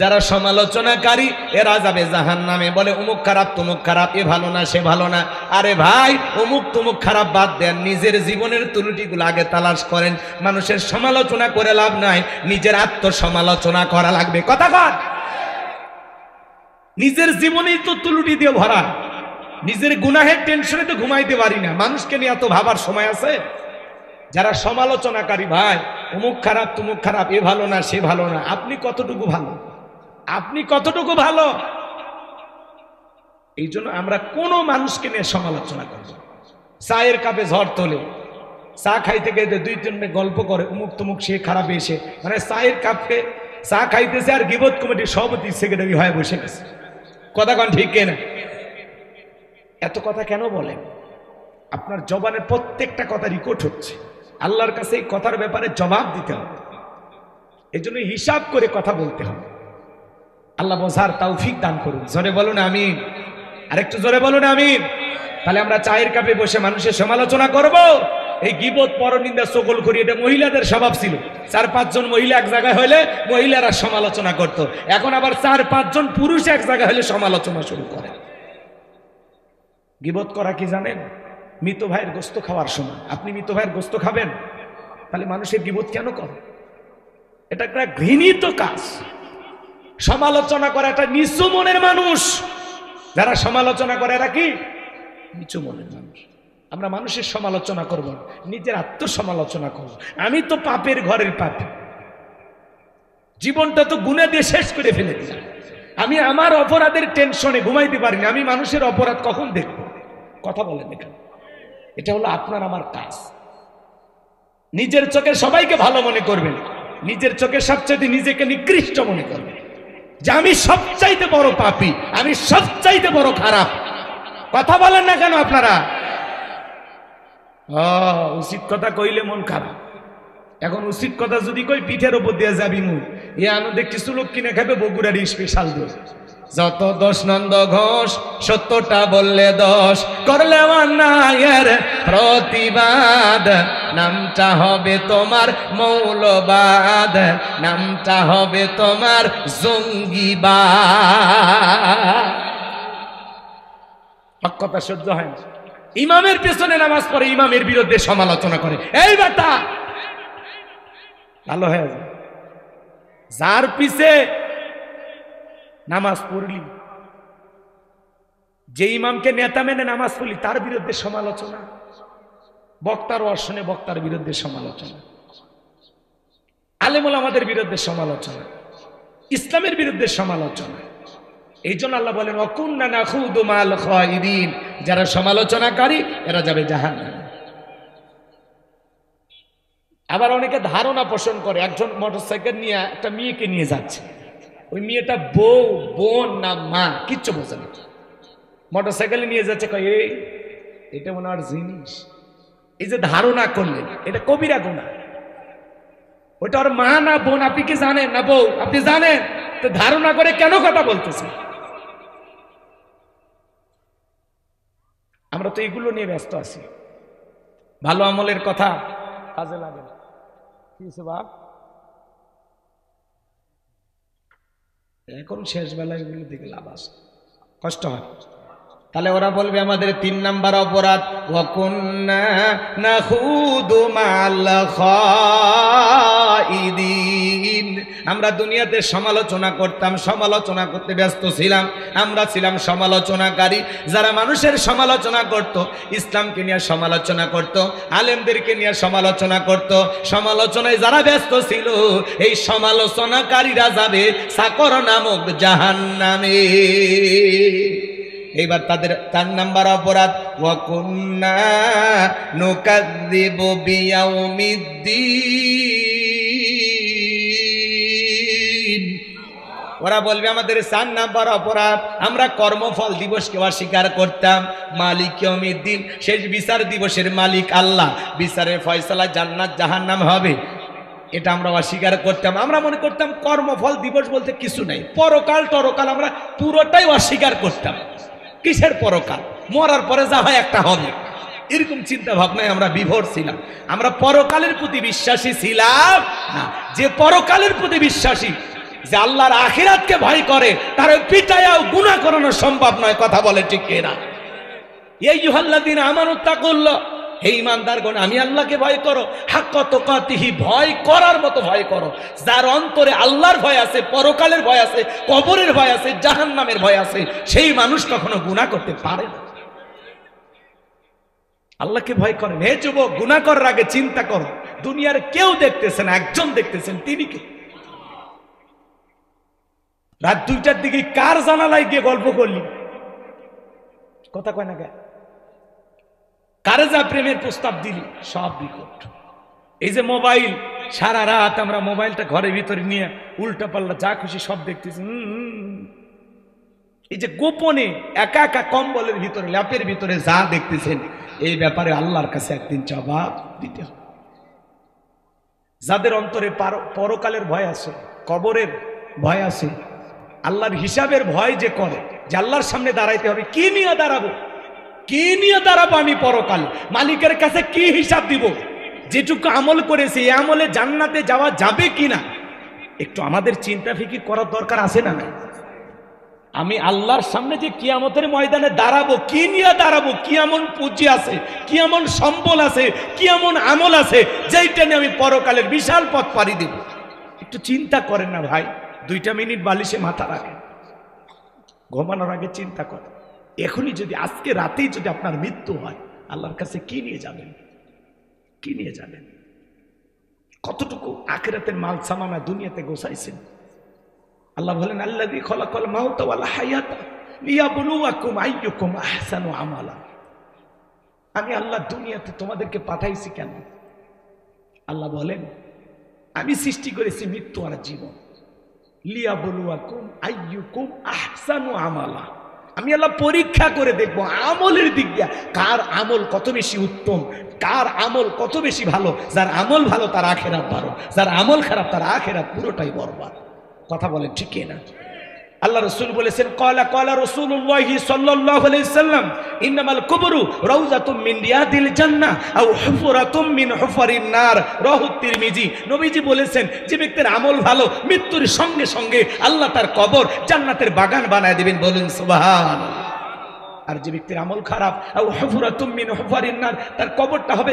যারা সমালোচনাকারী এরা যাবে জাহান্নামে, বলে অমুক খারাপ তমুক খারাপ, এ ভালো না সে ভালো না। আরে ভাই, অমুক তমুক খারাপ বাদ দেন, নিজের জীবনের ত্রুটিগুলো আগে তালাশ করেন। মানুষের সমালোচনা করে লাভ নাই, নিজের আত্মসমালোচনা করা লাগবে। কথা কর, নিজের জীবনেই তো ত্রুটি দিয়ে ভরা, নিজের গুনাহের টেনশনে তো ঘুমাইতে পারি না, মানুষকে নিয়ে এত ভাবার সময় আছে? যারা সমালোচনাকারী, ভাই অমুক খারাপ তমুক খারাপ, এ ভালো না সে ভালো না, আপনি কতটুকু ভালো? আপনি কতটুকু ভালো? এই জন্য আমরা কোনো মানুষকে নিয়ে সমালোচনা করব। চায়ের কাপে ঝড় তোলে, চা খাইতে খাইতে দুই তিনটে গল্প করে অমুক তমুক সে খারাপ এসে, মানে চায়ের কাপে চা খাইতেছে আর গিবত কমিটির সভাপতি সেক্রেটারি হয়ে বসে গেছে। কথা কন ঠিক কিনা? এত কথা কেন বলেন? আপনার জবানের প্রত্যেকটা কথা রেকর্ড হচ্ছে, আল্লাহর কাছে এই কথার ব্যাপারে জবাব দিতে হবে। এই জন্য হিসাব করে কথা বলতে হবে। আল্লাহ বোঝার তৌফিক দান করুন। জোরে বলুন আমিন, আরেকটু জোরে বলুন আমিন। তাহলে আমরা চায়ের কাপে বসে মানুষের সমালোচনা করব? এই গীবত পরনিন্দা সকল করি, এটা মহিলাদের স্বভাব ছিল। 4-5 জন মহিলা এক জায়গায় হলে মহিলারা সমালোচনা করত, এখন আবার 4-5 জন পুরুষ এক জায়গায় হলে সমালোচনা শুরু করে। গীবত করা কি জানেন? মৃত ভাইয়ের গোস্ত খাওয়ার সময় আপনি মৃত ভাইয়ের গোস্ত খাবেন, তাহলে মানুষের গীবত কেন করে? এটা একটা ঘৃণিত কাজ। সমালোচনা করা একটা নিচু মনের মানুষ। যারা সমালোচনা করে এরা কি? নিচু মনের মানুষ। আমরা মানুষের সমালোচনা করব না, নিজের আত্মসমালোচনা করব। আমি তো পাপের ঘরের পাপী, জীবনটা তো গুনাহ দিয়ে শেষ করে ফেলে দিলাম। আমি আমার অপরাধের টেনশনে ঘুমাইতে পারি না, আমি মানুষের অপরাধ কখন দেখব? কথা বলেন এখানে। এটা হলো আপনার আমার কাজ। নিজের চোখে সবাইকে ভালো মনে করবেন, নিজের চোখে সবচাইতে নিজেকে নিকৃষ্ট মনে করবেন, যে আমি সবচাইতে বড় পাপী, আমি সবচাইতে বড় খারাপ। কথা বলেন না কেন আপনারা? উচিত কথা কইলে মন খারাপ। এখন উচিত কথা যদি কই পিঠের উপর দিয়ে যাবি মুখ, এ আনন্দ কিছু লোক কিনে খাবে বগুড়ার স্পেশাল দোষ। যত দোষ নন্দ ঘোষ, সত্যটা বললে দোষ, করলে অন্যায়ের প্রতিবাদ, নামটা হবে তোমার মৌলবাদ, নামটা হবে তোমার জঙ্গিবাদ। কথা সহ্য হয় না। ইমামের পেছনে নামাজ পড়ে, ইমামের বিরুদ্ধে সমালোচনা করে, এই বেটা ভালো হয়ে যায়। যার পিছে নামাজ পড়লি, যে ইমামকে নেতা মেনে নামাজ পড়লি, তার বিরুদ্ধে সমালোচনা, বক্তার অর্শনে বক্তার বিরুদ্ধে সমালোচনা, আলেম ওলামাদের বিরুদ্ধে সমালোচনা, ইসলামের বিরুদ্ধে সমালোচনা। এই জন্য আল্লাহ বলেন ওয়াকুন্না নাখুদু মাল খায়িদিন, যারা সমালোচনাকারী এরা যাবে জাহান্নামে। আবার অনেকে ধারণা পোষণ করে, একজন মোটরসাইকেল নিয়ে একটা মেয়েকে নিয়ে যাচ্ছে, ওই মেয়েটা বউ, বোন না মা কিচ্ছু বোঝে না, মোটরসাইকেলে নিয়ে যাচ্ছে, কয় এই এটা মনে হয় জিনিস। এই যে ধারণা করলেন, এটা কবিরা গুনাহ। ওটা ওর মা না বোন আপনি কি জানেন? না বউ আপনি জানেন, তো ধারণা করে কেন কথা বলতেছেন? আমরা তো এগুলো নিয়ে ব্যস্ত আছি, ভালো আমলের কথা কাজে লাগে না। কি বাপ, এখন শেষ বেলায় এগুলো দিকে লাভ আছে, কষ্ট হয়। তাহলে ওরা বলবে আমাদের 3 নাম্বার অপরাধ, ওয়াকুন্না নাখুদু মাল খায়িদিন। আমরা দুনিয়াতে সমালোচনা করতাম, সমালোচনা করতে ব্যস্ত ছিলাম, আমরা ছিলাম সমালোচনাকারী। যারা মানুষের সমালোচনা করত, ইসলামকে নিয়ে সমালোচনা করত, আলেমদেরকে নিয়ে সমালোচনা করত, সমালোচনায় যারা ব্যস্ত ছিল, এই সমালোচনাকারীরা যাবে সাকর নামক জাহান্নামে। এইবার তাদের 4 নাম্বার অপরাধ, ওয়াকুন্না নুকাযযিবু বিয়াউমিদ্দিন। ওরা বলবে আমাদের 4 নাম্বার অপরাধ, আমরা কর্মফল দিবসকে অস্বীকার করতাম। মালিক ইয়াউমিদ্দিন, শেষ বিচার দিবসের মালিক আল্লাহ, বিচারের ফয়সালা জান্নাত জাহান্নাম হবে, এটা আমরা অস্বীকার করতাম। আমরা মনে করতাম কর্মফল দিবস বলতে কিছু নাই, পরকাল টরকাল আমরা পুরোটাই অস্বীকার করতাম। কিসের পরকাল? মরার পরে যা হয় একটা হবে, এরকম চিন্তা ভাবনায় আমরা বিভোর ছিলাম। আমরা পরকালের প্রতি বিশ্বাসী ছিলাম না। যে পরকালের প্রতি বিশ্বাসী, যে আল্লাহর আখিরাতকে ভয় করে, তার পিটায়াও গুনাহ করানো সম্ভব নয়। কথা বলে ঠিক কিনা? এই ইউহাল্লাযীনা আমানু তাকুল্লাহ, হে ঈমানদারগণ আমি আল্লাহকে ভয় করো, হাক্কা তুকাতিহি, ভয় করার মতো ভয় করো। যার অন্তরে আল্লাহর ভয় আছে, পরকালের ভয় আছে, কবরের ভয় আছে, জাহান্নামের ভয় আছে, সেই মানুষ কখনো গুনাহ করতে পারে না। আল্লাহকে ভয় করেন। হে যুবক, গুনাহ করার আগে চিন্তা করো, দুনিয়ার কেউ দেখতেছেন, একজন দেখতেছেন, তিনি কে? রাত 2টার দিকে কার জানালায় গিয়ে গল্প করলি? কথা কয় না, কারে যা প্রেমের প্রস্তাব দিলি? সব বিকট। এই যে মোবাইল, সারা রাত আমরা মোবাইলটা ঘরের ভিতরে নিয়ে উল্টা পাল্লা যা খুশি সব দেখতেছি। এই যে গোপনে একা একা কম্বলের ভিতরে, ল্যাপের ভিতরে যা দেখতেছেন, এই ব্যাপারে আল্লাহর কাছে একদিন জবাব দিতে হবে। যাদের অন্তরে পরকালের ভয় আছে, কবরের ভয় আছে, আল্লাহর হিসাবের ভয় যে করে, যে আল্লাহর সামনে দাঁড়াইতে হবে, কি নিয়ে দাঁড়াবো, কি নিয়ে দাঁড়াবো আমি পরকাল, মালিকের কাছে কি হিসাব দিব, যেটুকু আমল করেছি এই আমলে জান্নাতে যাওয়া যাবে কিনা, একটু আমাদের চিন্তা ফিকির করার দরকার আছে না? না, আমি আল্লাহর সামনে যে কিয়ামতের ময়দানে দাঁড়াবো, কি নিয়ে দাঁড়াবো, কি এমন পুঁজি আছে, কি এমন সম্বল আছে, কি এমন আমল আছে, যেইটা নিয়ে আমি পরকালের বিশাল পথ পাড়ি দেব। একটু চিন্তা করেন না ভাই, 2টা মিনিট বালিশে মাথা রাখেন, ঘুমানোর আগে চিন্তা করেন। এখনই যদি, আজকে রাতেই যদি আপনার মৃত্যু হয়, আল্লাহর কাছে কি নিয়ে যাবেন? কি নিয়ে যাবেন? কতটুকু আখিরাতের মাল সামানা দুনিয়াতে গোছাইছেন? আল্লাহ বলেন, আল্লাযী খালাকাল মাউতা ওয়াল হায়াতা লিয়াবলুয়াকুম আইয়ুকুম আহসানু আমালা। আমি আল্লাহ দুনিয়াতে তোমাদেরকে পাঠাইছি কেন? আল্লাহ বলেন, আমি সৃষ্টি করেছি মৃত্যু আর জীবন। লিয়াবলুয়াকুম আইয়ুকুম আহসানু আমালা, আমি আল্লাহ পরীক্ষা করে দেখবো আমলের দিক দিয়ে কার আমল কত বেশি উত্তম, কার আমল কত বেশি ভালো। যার আমল ভালো তার আখিরাত ভালো, যার আমল খারাপ তার আখিরাত পুরোটাই বরবাদ। কথা বলেন ঠিক না? আল্লাহ রাসূল বলেছেন, ক্বালা রাসূলুল্লাহ সাল্লাল্লাহু আলাইহি সাল্লাম, ইন্নামাল কুবরু রাউযাতুম মিন রিয়াদিল জান্নাহ আও হুফরাতুম মিন হুফারিন নার, রাহু তিরমিজি। নবীজি বলেছেন, যে ব্যক্তির আমল ভালো, মৃত্যুর সঙ্গে সঙ্গে আল্লাহ তার কবর জান্নাতের বাগান বানায় দিবেন। বলুন সুবহানাল্লাহ। আর যে ব্যক্তির আমল খারাপ, আও হুফরাতুম মিন হুফারিন নার, তার কবরটা হবে